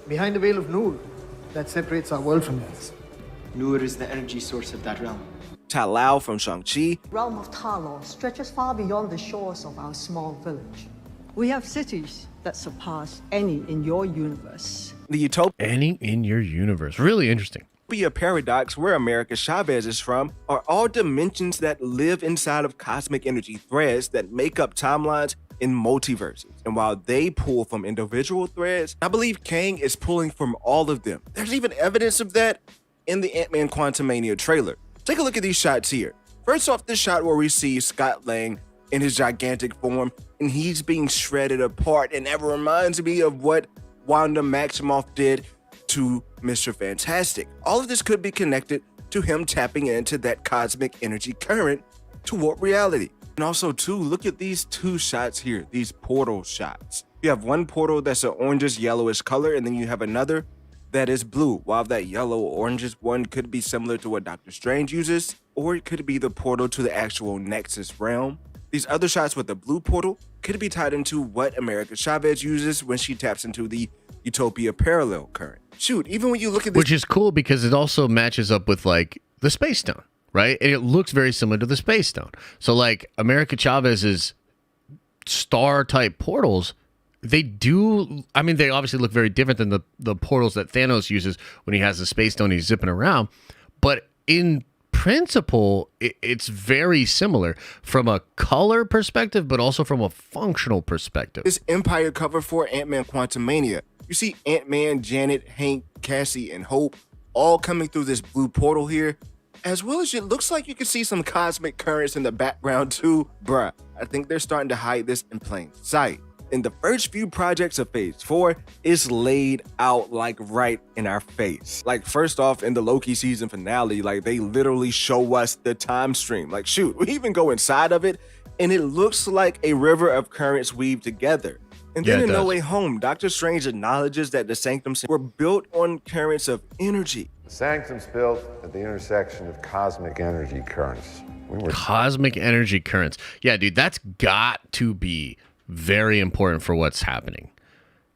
S10: behind the veil of Noor that separates our world from theirs.
S11: Noor is the energy source of that realm.
S6: Ta Lao from Shang-Chi.
S12: The realm of Ta Lo stretches far beyond the shores of our small village. We have cities that surpass any in your universe.
S6: The Utopia.
S1: Any in your universe. Really interesting.
S6: Utopia paradox, where America Chavez is from, are all dimensions that live inside of cosmic energy threads that make up timelines in multiverses. And while they pull from individual threads, I believe Kang is pulling from all of them. There's even evidence of that in the Ant-Man Quantumania trailer. Take a look at these shots here. First off, this shot where we see Scott Lang in his gigantic form, and he's being shredded apart, and that reminds me of what Wanda Maximoff did to Mr. Fantastic. All of this could be connected to him tapping into that cosmic energy current to warp reality. And also too, look at these two shots here, these portal shots. You have one portal that's an orangish yellowish color, and then you have another that is blue. While that yellow orangish one could be similar to what Doctor Strange uses, or it could be the portal to the actual Nexus realm. These other shots with the blue portal could be tied into what America Chavez uses when she taps into the Utopia parallel current. Shoot, even when you look at this—
S1: Which is cool because it also matches up with like the Space Stone, right? And it looks very similar to the Space Stone. So like America Chavez's star type portals, they do, I mean, they obviously look very different than the portals that Thanos uses when he has the Space Stone, he's zipping around. But in principle, it's very similar from a color perspective, but also from a functional perspective.
S6: This Empire cover for Ant-Man Quantumania. You see Ant-Man, Janet, Hank, Cassie, and Hope all coming through this blue portal here, as well as it looks like you can see some cosmic currents in the background too. Bruh, I think they're starting to hide this in plain sight. In the first few projects of phase 4, it's laid out like right in our face. Like first off, in the Loki season finale, like they literally show us the time stream. Like shoot, we even go inside of it and it looks like a river of currents weave together. And then in No Way Home, Doctor Strange acknowledges that the Sanctums were built on currents of energy.
S13: The Sanctum's built at the intersection of cosmic energy currents.
S1: Cosmic energy currents. Yeah, dude, that's got to be very important for what's happening.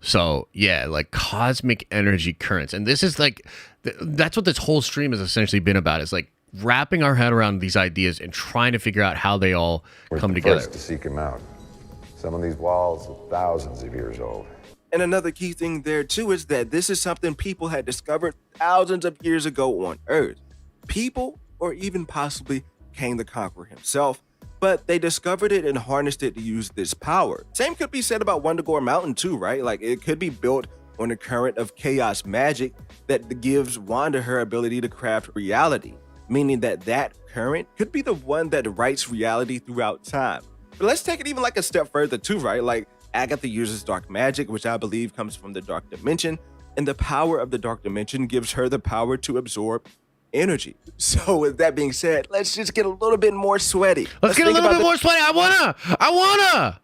S1: So yeah, like cosmic energy currents. And this is like, that's what this whole stream has essentially been about, is like wrapping our head around these ideas and trying to figure out how they all come together.
S13: First to seek them out. Some of these walls are thousands of years old.
S6: And another key thing there too is that this is something people had discovered thousands of years ago on Earth. People, or even possibly Kang the Conqueror himself, but they discovered it and harnessed it to use this power. Same could be said about Wundagore Mountain too, right? Like it could be built on a current of chaos magic that gives Wanda her ability to craft reality, meaning that that current could be the one that writes reality throughout time. But let's take it even like a step further too, right? Like Agatha uses dark magic, which I believe comes from the dark dimension, and the power of the dark dimension gives her the power to absorb energy. So with that being said, let's just get a little bit more sweaty.
S1: Let's get a little bit more sweaty. I wanna.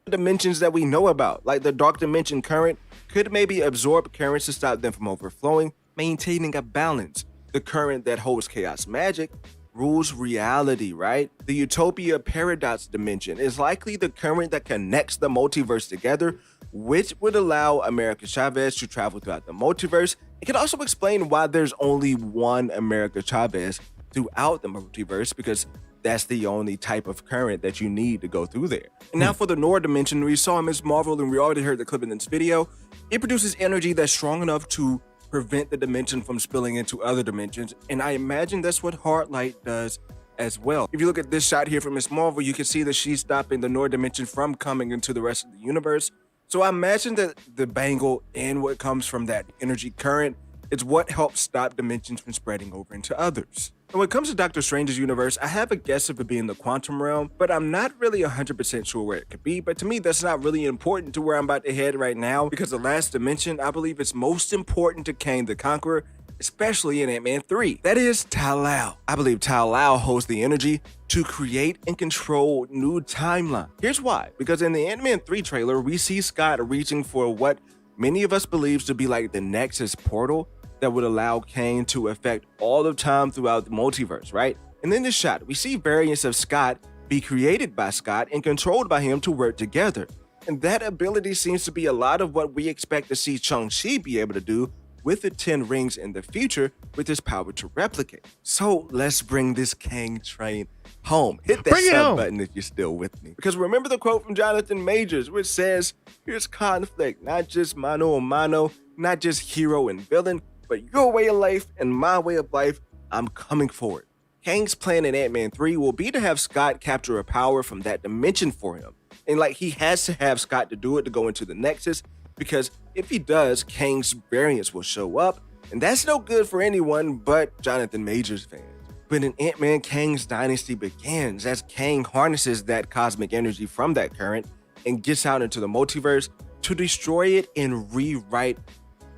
S6: Dimensions that we know about, like the dark dimension current could maybe absorb currents to stop them from overflowing, maintaining a balance. The current that holds chaos magic rules reality, right? The Utopia paradox dimension is likely the current that connects the multiverse together, which would allow America Chavez to travel throughout the multiverse. It could also explain why there's only one America Chavez throughout the multiverse, because that's the only type of current that you need to go through there. And now for the Noor dimension, we saw Ms. Marvel and we already heard the clip in this video. It produces energy that's strong enough to prevent the dimension from spilling into other dimensions, and I imagine that's what Heartlight does as well. If you look at this shot here from Ms. Marvel, you can see that she's stopping the Noor dimension from coming into the rest of the universe. So I imagine that the bangle and what comes from that energy current is what helps stop dimensions from spreading over into others. And when it comes to Doctor Strange's universe, I have a guess of it being the quantum realm, but I'm not really 100% sure where it could be. But to me, that's not really important to where I'm about to head right now, because the last dimension, I believe it's most important to Kang the Conqueror, especially in Ant-Man 3. That is Ta-Lao. I believe Ta-Lao holds the energy to create and control new timeline. Here's why. Because in the Ant-Man 3 trailer, we see Scott reaching for what many of us believes to be like the Nexus portal that would allow Kang to affect all of time throughout the multiverse, right? And in this shot, we see variants of Scott be created by Scott and controlled by him to work together. And that ability seems to be a lot of what we expect to see Shang-Chi be able to do with the 10 rings in the future with his power to replicate. So let's bring this Kang train home. Hit that sub button if you're still with me. Because remember the quote from Jonathan Majors, which says, here's conflict, not just mano a mano, not just hero and villain, but your way of life and my way of life, I'm coming for it. Kang's plan in Ant-Man 3 will be to have Scott capture a power from that dimension for him. And like, he has to have Scott to do it to go into the Nexus, because if he does, Kang's variants will show up, and that's no good for anyone but Jonathan Majors fans. But in Ant-Man, Kang's dynasty begins as Kang harnesses that cosmic energy from that current and gets out into the multiverse to destroy it and rewrite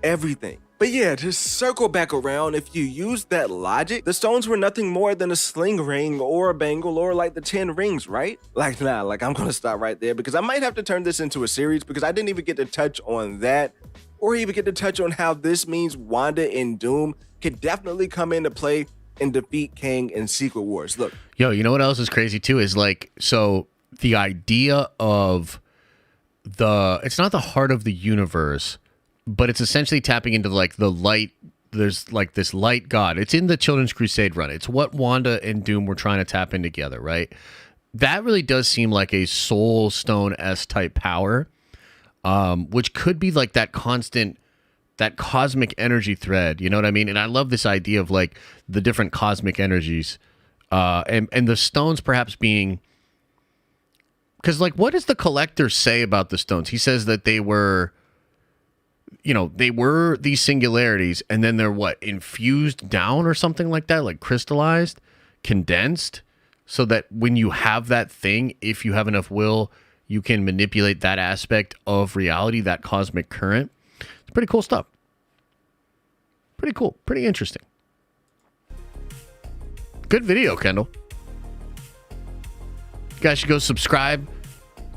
S6: everything. But yeah, to circle back around, if you use that logic, the stones were nothing more than a sling ring or a bangle or like the 10 rings, right? Like, nah, like I'm gonna stop right there because I might have to turn this into a series because I didn't even get to touch on that or even get to touch on how this means Wanda and Doom could definitely come into play and defeat Kang in Secret Wars. Look.
S1: Yo, you know what else is crazy too is like, so the idea of it's not the heart of the universe, but it's essentially tapping into like the light. There's like this light god. It's in the Children's Crusade run. It's what Wanda and Doom were trying to tap in together, right? That really does seem like a Soul Stone-esque type power, which could be like that constant, that cosmic energy thread. You know what I mean? And I love this idea of like the different cosmic energies, and the stones perhaps being, because like, what does the Collector say about the stones? He says that they were, you know, they were these singularities, and then they're what, infused down or something like that, like crystallized, condensed, so that when you have that thing, if you have enough will, you can manipulate that aspect of reality, that cosmic current. It's pretty cool stuff. Pretty cool. Pretty interesting. Good video, Kendall. You guys should go subscribe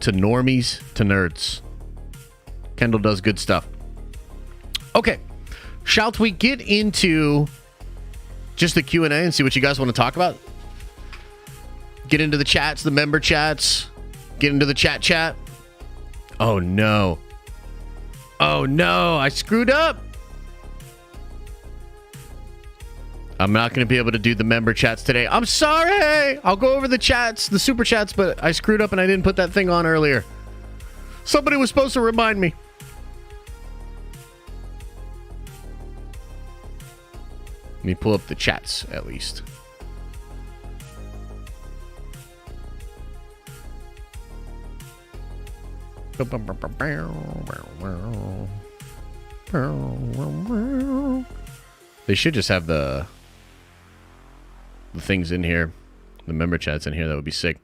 S1: to Normies to Nerds. Kendall does good stuff. Okay, shall we get into just the Q&A and see what you guys want to talk about? Get into the chats, the member chats. Get into the chat. Oh, no. Oh, no. I screwed up. I'm not going to be able to do the member chats today. I'm sorry. I'll go over the chats, the super chats, but I screwed up and I didn't put that thing on earlier. Somebody was supposed to remind me. Let me pull up the chats, at least. They should just have the things in here, the member chats in here. That would be sick.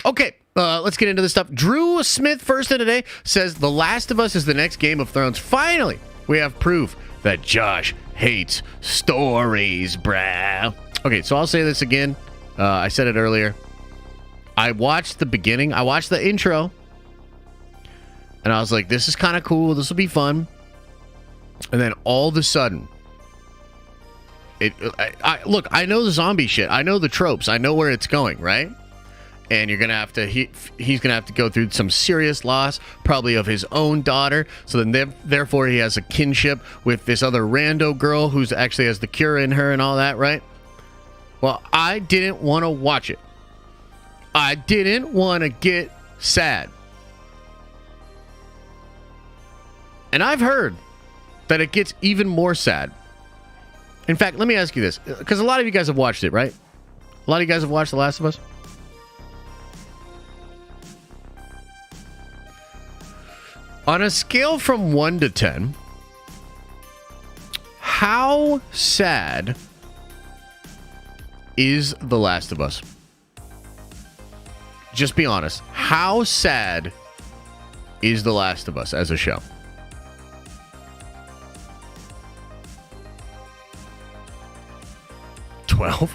S1: Okay, let's get into this stuff. Drew Smith, first in today, says The Last of Us is the next Game of Thrones. Finally, we have proof that Josh hates stories, bruh. Okay, so I'll say this again. I said it earlier. I watched the beginning. I watched the intro. And I was like, this is kind of cool. This will be fun. And then all of a sudden, look, I know the zombie shit. I know the tropes. I know where it's going, right? And you're going to have to, he's going to have to go through some serious loss, probably of his own daughter. So then, therefore, he has a kinship with this other rando girl who's actually has the cure in her and all that, right? Well, I didn't want to watch it. I didn't want to get sad. And I've heard that it gets even more sad. In fact, let me ask you this, because a lot of you guys have watched it, right? A lot of you guys have watched The Last of Us? On a scale from 1 to 10, how sad is The Last of Us? Just be honest. How sad is The Last of Us as a show? $12?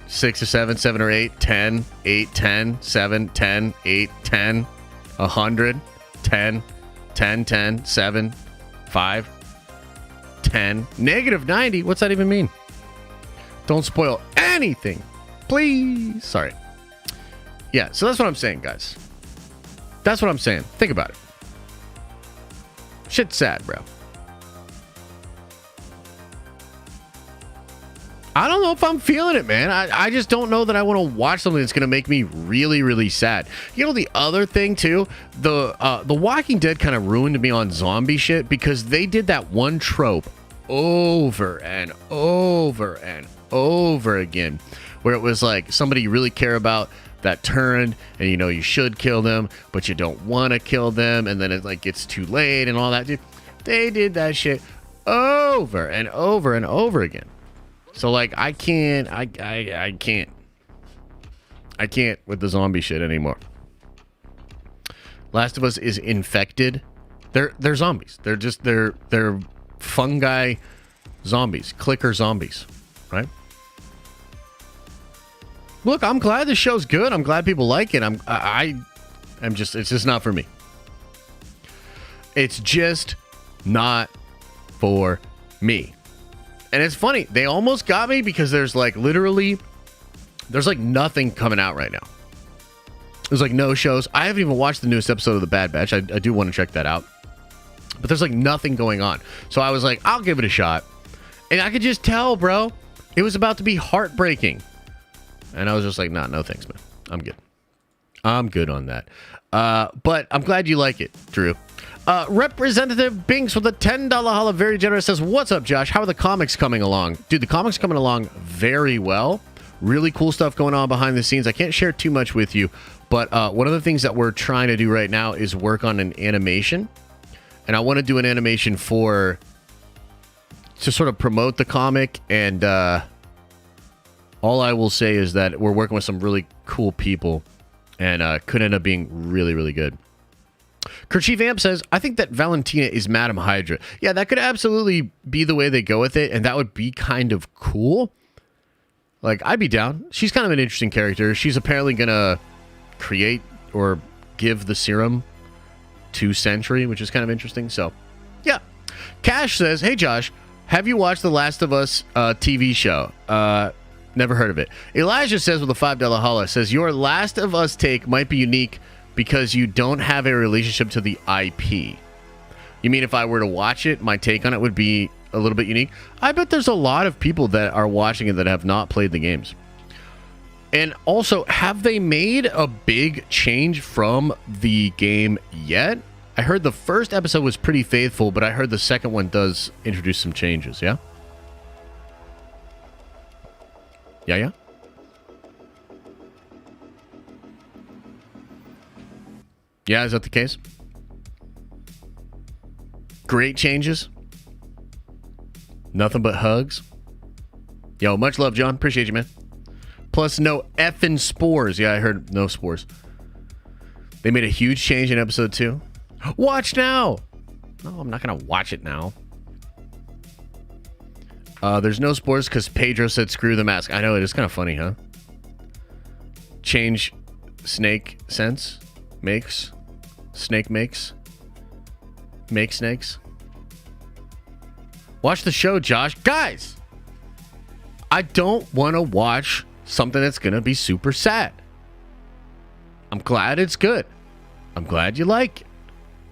S1: 6 or 7, 7 or 8, 10, 8, 10, 7, 10, 8, 10, 100, 10, 10, 10, 7, 5, 10, -90. What's that even mean? Don't spoil anything, please. Sorry. Yeah, so that's what I'm saying, guys. That's what I'm saying. Think about it. Shit's sad, bro. I don't know if I'm feeling it, man. I just don't know that I want to watch something that's going to make me really, really sad. You know, the other thing, too, the Walking Dead kind of ruined me on zombie shit because they did that one trope over and over and over again where it was like somebody you really care about that turned and you know you should kill them, but you don't want to kill them, and then it like gets too late and all that. Dude, they did that shit over and over and over again. So like I can't with the zombie shit anymore. Last of Us is infected. They're zombies. They're fungi zombies, clicker zombies, right? Look, I'm glad the show's good. I'm glad people like it. It's just not for me. It's just not for me. And it's funny, they almost got me because there's like nothing coming out right now. There's like no shows. I haven't even watched the newest episode of The Bad Batch. I do want to check that out. But there's like nothing going on. So I was like, I'll give it a shot. And I could just tell, bro, it was about to be heartbreaking. And I was just like, nah, no thanks, man. I'm good. I'm good on that. But I'm glad you like it, Drew. Representative Binks with a $10 holla, very generous, says, what's up, Josh? How are the comics coming along? Dude, the comics coming along very well. Really cool stuff going on behind the scenes. I can't share too much with you, but one of the things that we're trying to do right now is work on an animation. And I want to do an animation to sort of promote the comic. And all I will say is that we're working with some really cool people and could end up being really, really good. Kerchief Amp says, I think that Valentina is Madam Hydra. Yeah, that could absolutely be the way they go with it, and that would be kind of cool. Like, I'd be down. She's kind of an interesting character. She's apparently going to create or give the serum to Sentry, which is kind of interesting. So, yeah. Cash says, hey, Josh, have you watched The Last of Us TV show? Never heard of it. Elijah says with a $5 holla, says, your Last of Us take might be unique because you don't have a relationship to the IP. You mean if I were to watch it, my take on it would be a little bit unique? I bet there's a lot of people that are watching it that have not played the games. And also, have they made a big change from the game yet? I heard the first episode was pretty faithful, but I heard the second one does introduce some changes, yeah? Yeah? Yeah, is that the case? Great changes. Nothing but hugs. Yo, much love, John. Appreciate you, man. Plus, no effing spores. Yeah, I heard no spores. They made a huge change in episode 2. Watch now. No, I'm not going to watch it now. There's no spores because Pedro said screw the mask. I know, it is kind of funny, huh? Change snake sense. Makes. Snake makes. Make snakes. Watch the show, Josh. Guys! I don't want to watch something that's going to be super sad. I'm glad it's good. I'm glad you like it.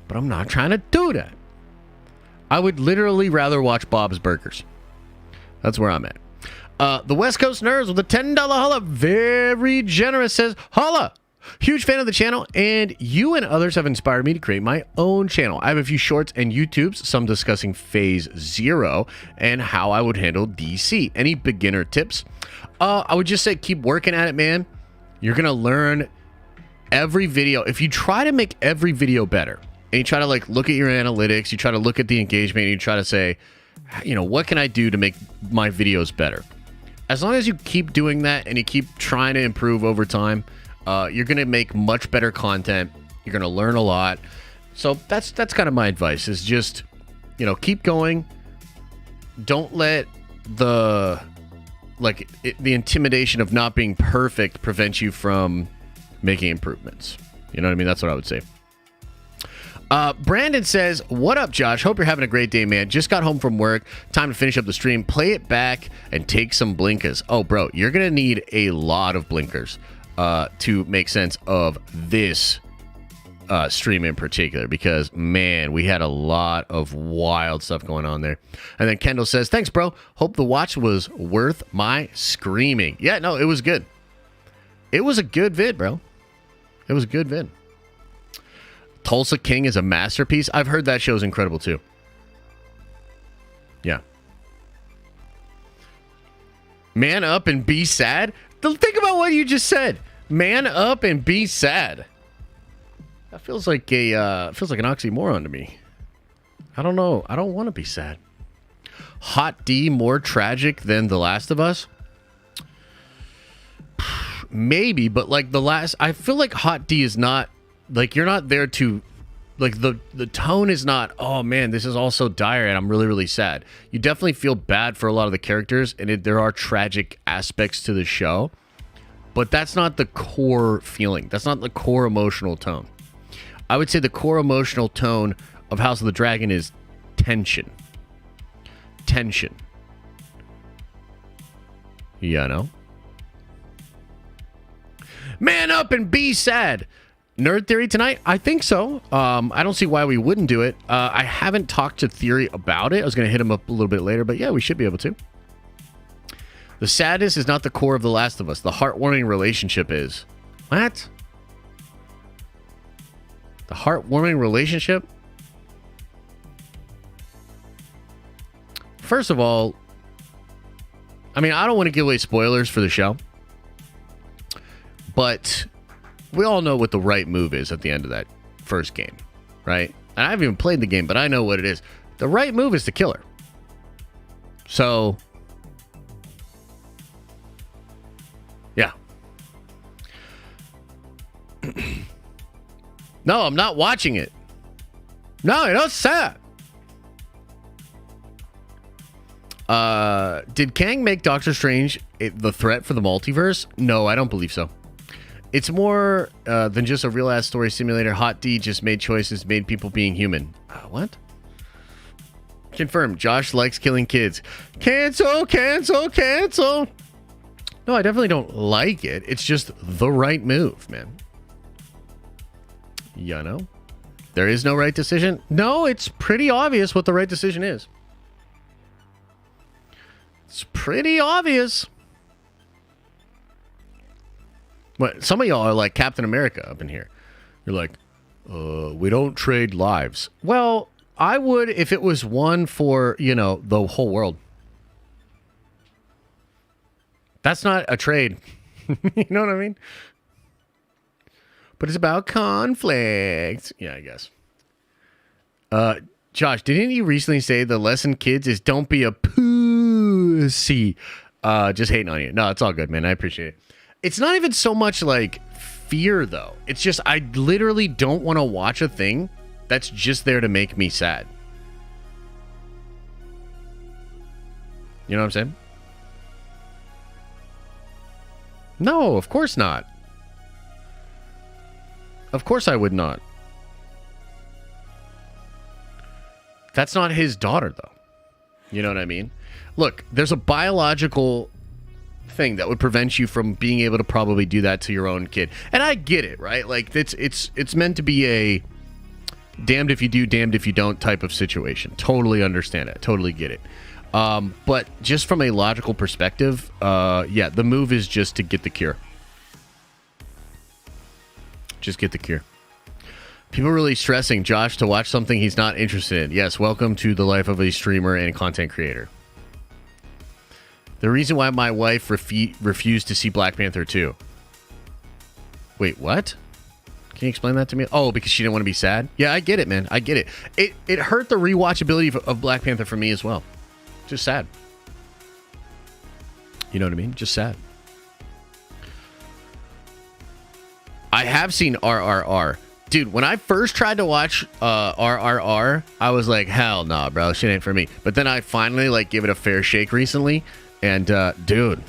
S1: But I'm not trying to do that. I would literally rather watch Bob's Burgers. That's where I'm at. The West Coast Nerds with a $10 holla, very generous, says, holla! Huge fan of the channel, and you and others have inspired me to create my own channel. I have a few shorts and YouTubes, some discussing Phase 0 and how I would handle DC. Any beginner tips? I would just say keep working at it, man. You're going to learn every video. If you try to make every video better, and you try to like look at your analytics, you try to look at the engagement, and you try to say, you know, what can I do to make my videos better? As long as you keep doing that and you keep trying to improve over time, you're going to make much better content. You're going to learn a lot. So that's kind of my advice, is just, keep going. Don't let the intimidation of not being perfect prevent you from making improvements. You know what I mean? That's what I would say. Brandon says, what up, Josh? Hope you're having a great day, man. Just got home from work. Time to finish up the stream. Play it back and take some blinkers. Oh, bro, you're going to need a lot of blinkers to make sense of this stream in particular, because, man, we had a lot of wild stuff going on there. And then Kendall says, thanks, bro. Hope the watch was worth my screaming. Yeah, no, it was good. It was a good vid, bro. It was a good vid. Tulsa King is a masterpiece. I've heard that show's incredible too. Yeah. Man up and be sad. Think about what you just said. Man up and be sad. That feels like an oxymoron to me. I don't know. I don't want to be sad. Hot D more tragic than The Last of Us? Maybe, but I feel like Hot D is not, you're not there to, the tone is not, oh man, this is all so dire and I'm really, really sad. You definitely feel bad for a lot of the characters, and there are tragic aspects to the show, but that's not the core feeling. That's not the core emotional tone. I would say the core emotional tone of House of the Dragon is tension. Tension. Man up and be sad. Nerd Theory tonight? I think so. I don't see why we wouldn't do it. I haven't talked to Theory about it. I was going to hit him up a little bit later, but yeah, we should be able to. The sadness is not the core of The Last of Us. The heartwarming relationship is. What? The heartwarming relationship? First of all, I don't want to give away spoilers for the show, but we all know what the right move is at the end of that first game, right? And I haven't even played the game, but I know what it is. The right move is to kill her. So, yeah. No, I'm not watching it. No, it's sad. Did Kang make Doctor Strange the threat for the multiverse? No, I don't believe so. It's more than just a real-ass story simulator. Hot D just made choices, made people being human. What? Confirmed. Josh likes killing kids. Cancel, cancel, cancel. No, I definitely don't like it. It's just the right move, man. There is no right decision. No, it's pretty obvious what the right decision is. It's pretty obvious. What, some of y'all are like Captain America up in here. You're like, we don't trade lives. Well, I would if it was one for, the whole world. That's not a trade. You know what I mean? But it's about conflict. Yeah, I guess. Josh, didn't you recently say the lesson, kids, is don't be a pussy? Just hating on you. No, it's all good, man. I appreciate it. It's not even so much like fear, though. It's just I literally don't want to watch a thing that's just there to make me sad. You know what I'm saying? No, of course not. Of course I would not. That's not his daughter, though. You know what I mean? Look, there's a biological thing that would prevent you from being able to probably do that to your own kid. And I get it, right? Like it's meant to be a damned if you do, damned if you don't type of situation. Totally understand it. Totally get it. But just from a logical perspective, yeah, the move is just to get the cure. Just get the cure. People are really stressing Josh to watch something he's not interested in. Yes, welcome to the life of a streamer and content creator. The reason why my wife refused to see Black Panther 2. Wait, what? Can you explain that to me? Oh, because she didn't want to be sad? Yeah, I get it, man. I get it. It hurt the rewatchability of Black Panther for me as well. Just sad. You know what I mean? Just sad. I have seen RRR. Dude, when I first tried to watch RRR, I was like, hell nah, bro. Shit ain't for me. But then I finally like give it a fair shake recently. And dude,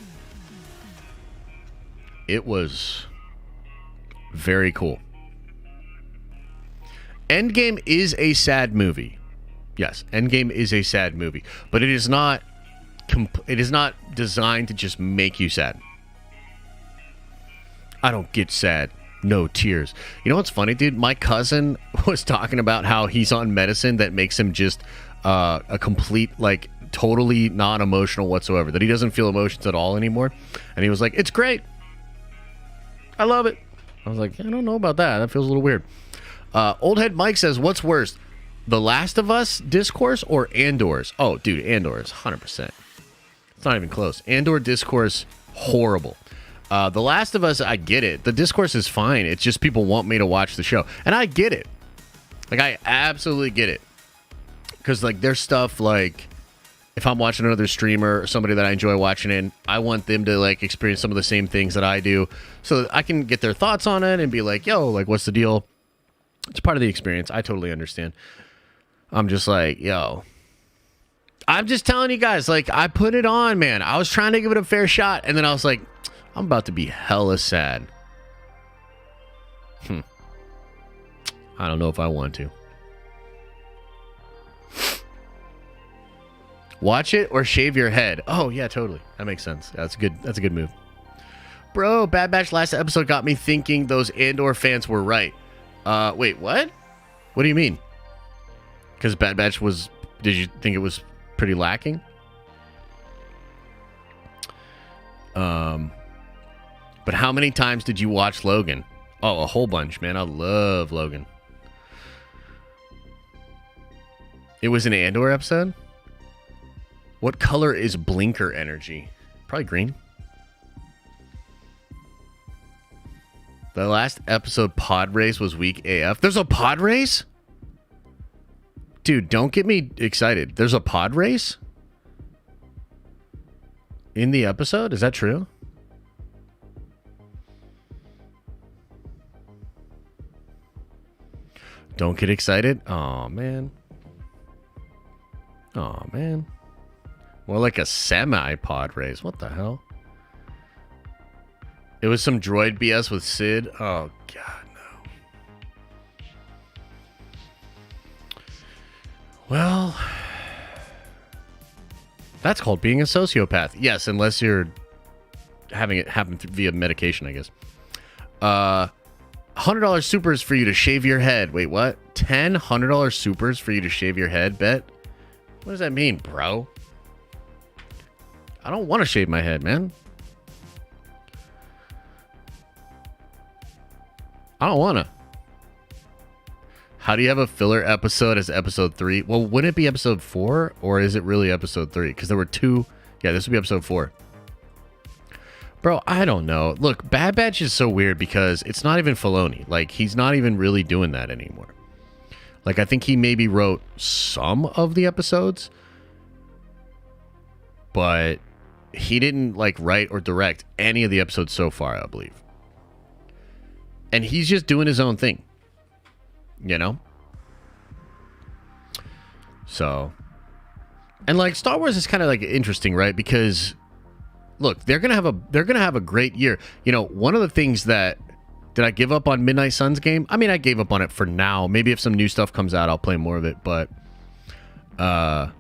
S1: it was very cool. Endgame is a sad movie. Yes, Endgame is a sad movie. But it is not designed to just make you sad. I don't get sad. No tears. You know what's funny, dude? My cousin was talking about how he's on medicine that makes him just a complete, like, totally non-emotional whatsoever. That he doesn't feel emotions at all anymore. And he was like, it's great. I love it. I was like, I don't know about that. That feels a little weird. Old Head Mike says, what's worse, The Last of Us discourse or Andor's? Oh, dude, Andor's, 100%. It's not even close. Andor discourse, horrible. The Last of Us, I get it. The discourse is fine. It's just people want me to watch the show. And I get it. Like, I absolutely get it. Because, like, there's stuff like, if I'm watching another streamer or somebody that I enjoy watching in, I want them to, like, experience some of the same things that I do so that I can get their thoughts on it and be like, yo, like, what's the deal? It's part of the experience. I totally understand. I'm just like, yo. I'm just telling you guys, like, I put it on, man. I was trying to give it a fair shot, and then I was like, I'm about to be hella sad. I don't know if I want to. Watch it or shave your head. Oh, yeah, totally. That makes sense. That's good. That's a good move. Bro, Bad Batch last episode got me thinking those Andor fans were right. Wait, what? What do you mean? Because Bad Batch was... Did you think it was pretty lacking? But how many times did you watch Logan? Oh, a whole bunch, man. I love Logan. It was an Andor episode? What color is blinker energy? Probably green. The last episode pod race was weak AF. There's a pod race? Dude, don't get me excited. There's a pod race? In the episode? Is that true? Don't get excited? Oh man. Oh man. More like a semi-pod race. What the hell? It was some droid BS with Sid. Oh god, no. Well, that's called being a sociopath. Yes, unless you're having it happen via medication, I guess. $100 supers for you to shave your head. Wait, what? 10 $100 supers for you to shave your head? Bet? What does that mean, bro? I don't want to shave my head, man. I don't want to. How do you have a filler episode as episode 3? Well, wouldn't it be episode 4? Or is it really episode 3? Because there were 2. Yeah, this would be episode 4. Bro, I don't know. Look, Bad Batch is so weird because it's not even Filoni. Like, he's not even really doing that anymore. Like, I think he maybe wrote some of the episodes. But he didn't, like, write or direct any of the episodes so far, I believe. And he's just doing his own thing. You know? So. And, like, Star Wars is kind of, like, interesting, right? Because, look, they're gonna have a great year. You know, one of the things that... Did I give up on Midnight Suns game? I mean, I gave up on it for now. Maybe if some new stuff comes out, I'll play more of it. But another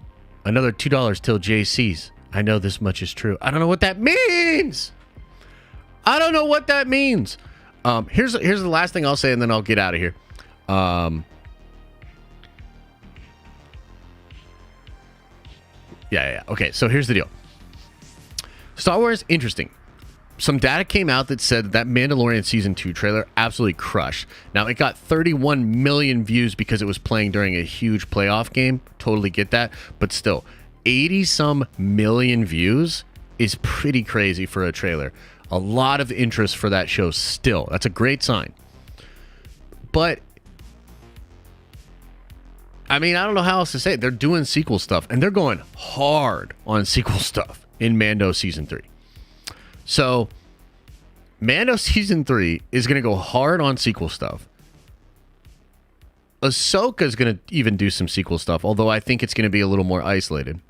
S1: $2 till JC's. I know this much is true. I don't know what that means. I don't know what that means. Here's the last thing I'll say, and then I'll get out of here. Yeah. Okay, so here's the deal. Star Wars, interesting. Some data came out that said that Mandalorian Season 2 trailer absolutely crushed. Now, it got 31 million views because it was playing during a huge playoff game. Totally get that. But still, 80-some million views is pretty crazy for a trailer. A lot of interest for that show still. That's a great sign. But, I mean, I don't know how else to say it. They're doing sequel stuff, and they're going hard on sequel stuff in Mando Season 3. So, Mando Season 3 is going to go hard on sequel stuff. Ahsoka is going to even do some sequel stuff, although I think it's going to be a little more isolated.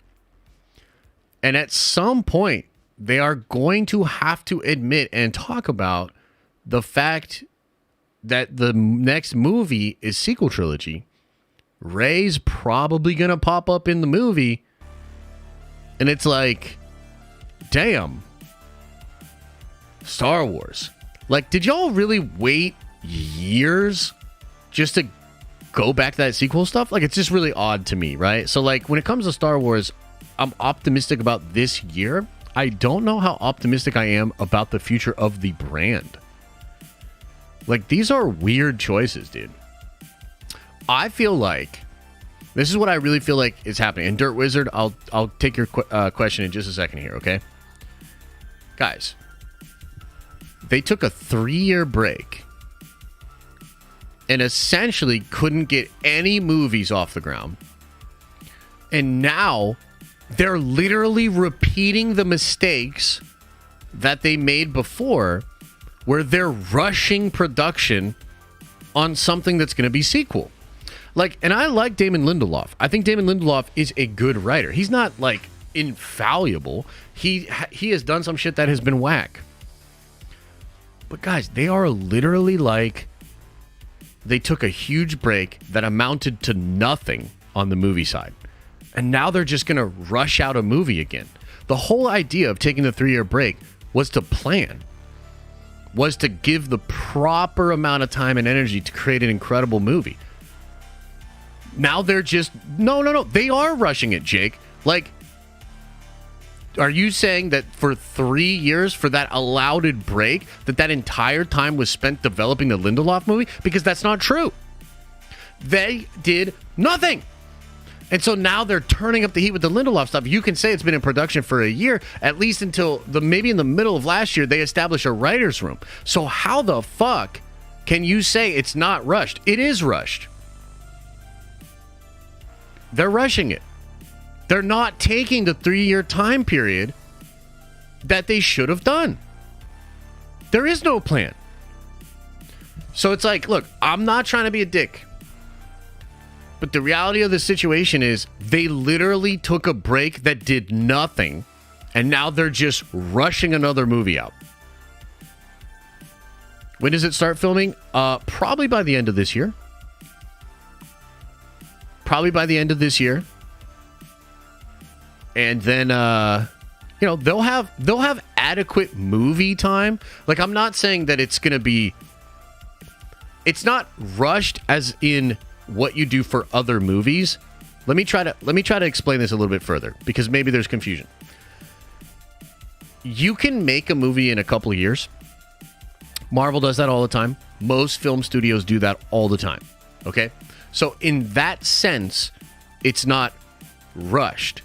S1: And at some point, they are going to have to admit and talk about the fact that the next movie is sequel trilogy. Rey's probably going to pop up in the movie. And it's like, damn. Star Wars. Like, did y'all really wait years just to go back to that sequel stuff? Like, it's just really odd to me, right? So, like, when it comes to Star Wars, I'm optimistic about this year. I don't know how optimistic I am about the future of the brand. Like, these are weird choices, dude. I feel like this is what I really feel like is happening. And Dirt Wizard, I'll take your question in just a second here, okay? Guys, they took a 3-year break and essentially couldn't get any movies off the ground. And now they're literally repeating the mistakes that they made before, where they're rushing production on something that's going to be sequel. Like, and I like Damon Lindelof. I think Damon Lindelof is a good writer. He's not, like, infallible. He has done some shit that has been whack. But guys, they are literally like, they took a huge break that amounted to nothing on the movie side. And now they're just going to rush out a movie again. The whole idea of taking the 3-year break was to plan. Was to give the proper amount of time and energy to create an incredible movie. Now they're just, no. They are rushing it, Jake. Like, are you saying that for 3 years, for that allowed break, that entire time was spent developing the Lindelof movie? Because that's not true. They did nothing. And so now they're turning up the heat with the Lindelof stuff. You can say it's been in production for a year, at least until maybe in the middle of last year, they established a writer's room. So how the fuck can you say it's not rushed? It is rushed. They're rushing it. They're not taking the 3-year time period that they should have done. There is no plan. So it's like, look, I'm not trying to be a dick. But the reality of the situation is they literally took a break that did nothing, and now they're just rushing another movie out. When does it start filming? Probably by the end of this year. And then they'll have adequate movie time. Like, I'm not saying that it's going to be, it's not rushed as in what you do for other movies. Let me try to explain this a little bit further, because maybe there's confusion. You can make a movie in a couple of years. Marvel does that all the time. Most film studios do that all the time. Okay? So in that sense, it's not rushed.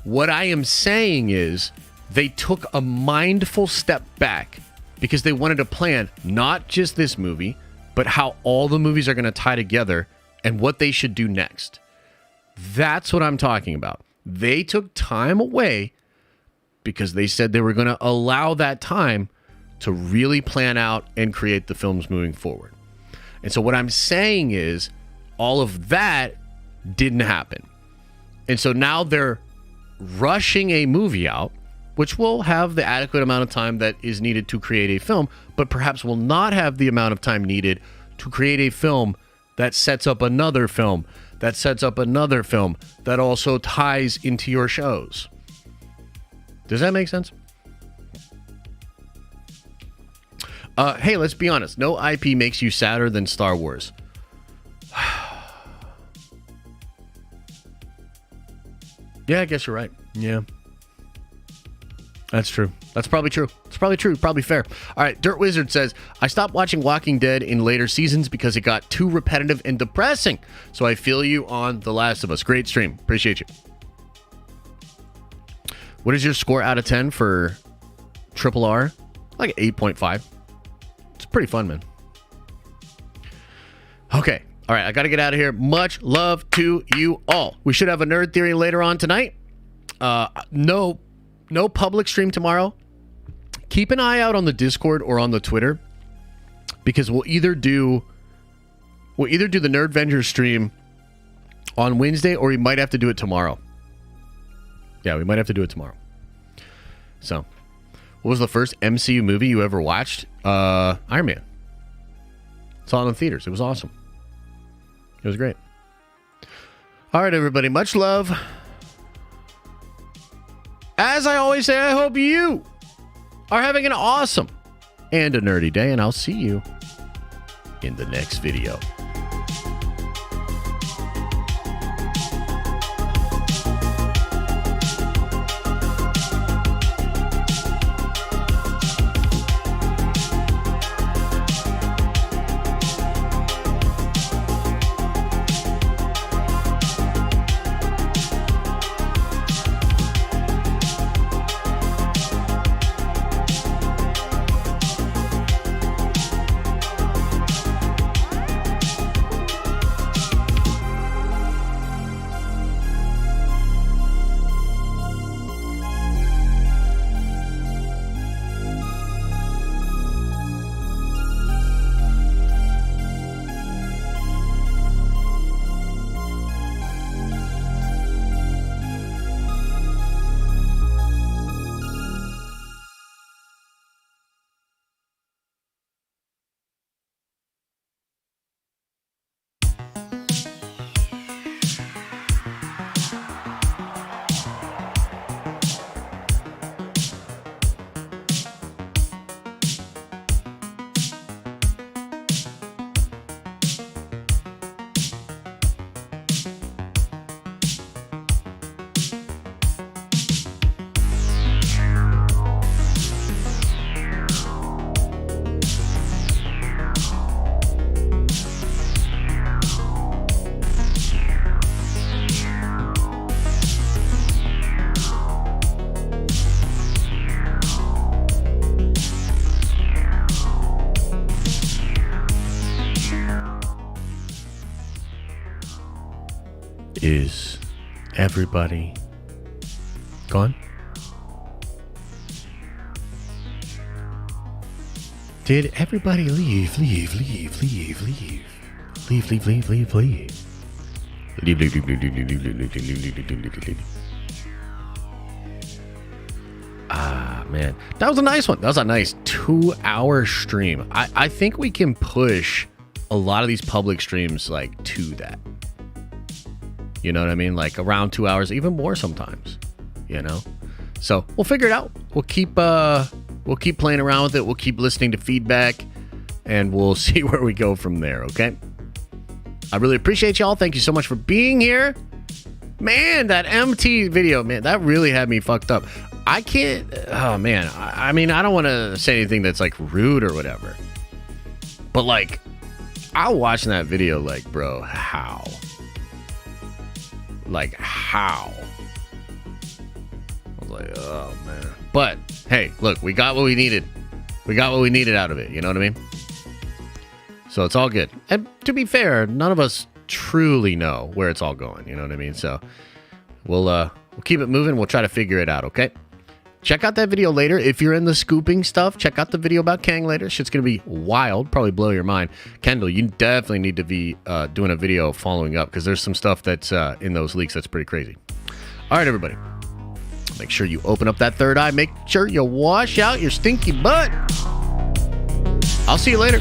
S1: What I am saying is they took a mindful step back because they wanted to plan not just this movie, but how all the movies are going to tie together and what they should do next. That's what I'm talking about. They took time away because they said they were going to allow that time to really plan out and create the films moving forward. And so what I'm saying is all of that didn't happen. And so now they're rushing a movie out, which will have the adequate amount of time that is needed to create a film, but perhaps will not have the amount of time needed to create a film that sets up another film, that sets up another film, that also ties into your shows. Does that make sense? Hey, let's be honest. No IP makes you sadder than Star Wars. Yeah, I guess you're right. Yeah. That's true. That's probably true. It's probably true. Probably fair. All right. Dirt Wizard says, I stopped watching Walking Dead in later seasons because it got too repetitive and depressing. So I feel you on The Last of Us. Great stream. Appreciate you. What is your score out of 10 for Triple R? Like 8.5. It's pretty fun, man. Okay. All right. I got to get out of here. Much love to you all. We should have a nerd theory later on tonight. No public stream tomorrow. keep an eye out on the Discord or on the Twitter, because we'll either do the Nerdvengers stream on Wednesday, or we might have to do it tomorrow. Yeah, we might have to do it tomorrow. So, what was the first MCU movie you ever watched? Iron Man. Saw it in theaters. It was awesome. It was great. All right, everybody. Much love. As I always say, I hope you are having an awesome and a nerdy day, and I'll see you in the next video. Is everybody gone? Did everybody leave? Leave. Ah, man. That was a nice one. That was a nice 2-hour stream. I think we can push a lot of these public streams like to that. You know what I mean? Like around 2 hours, even more sometimes, you know? So we'll figure it out. We'll keep playing around with it. We'll keep listening to feedback, and we'll see where we go from there, okay? I really appreciate y'all. Thank you so much for being here. Man, that MT video, man, that really had me fucked up. I can't, oh man. I mean, I don't want to say anything that's like rude or whatever. But like, I was watching that video like, bro, how? Like, how? I was like, oh, man. But, hey, look, we got what we needed. We got what we needed out of it. You know what I mean? So it's all good. And to be fair, none of us truly know where it's all going. You know what I mean? So we'll keep it moving. We'll try to figure it out, okay? Check out that video later. If you're in the scooping stuff, check out the video about Kang later. Shit's going to be wild. Probably blow your mind. Kendall, you definitely need to be doing a video following up, because there's some stuff that's in those leaks that's pretty crazy. All right, everybody. Make sure you open up that third eye. Make sure you wash out your stinky butt. I'll see you later.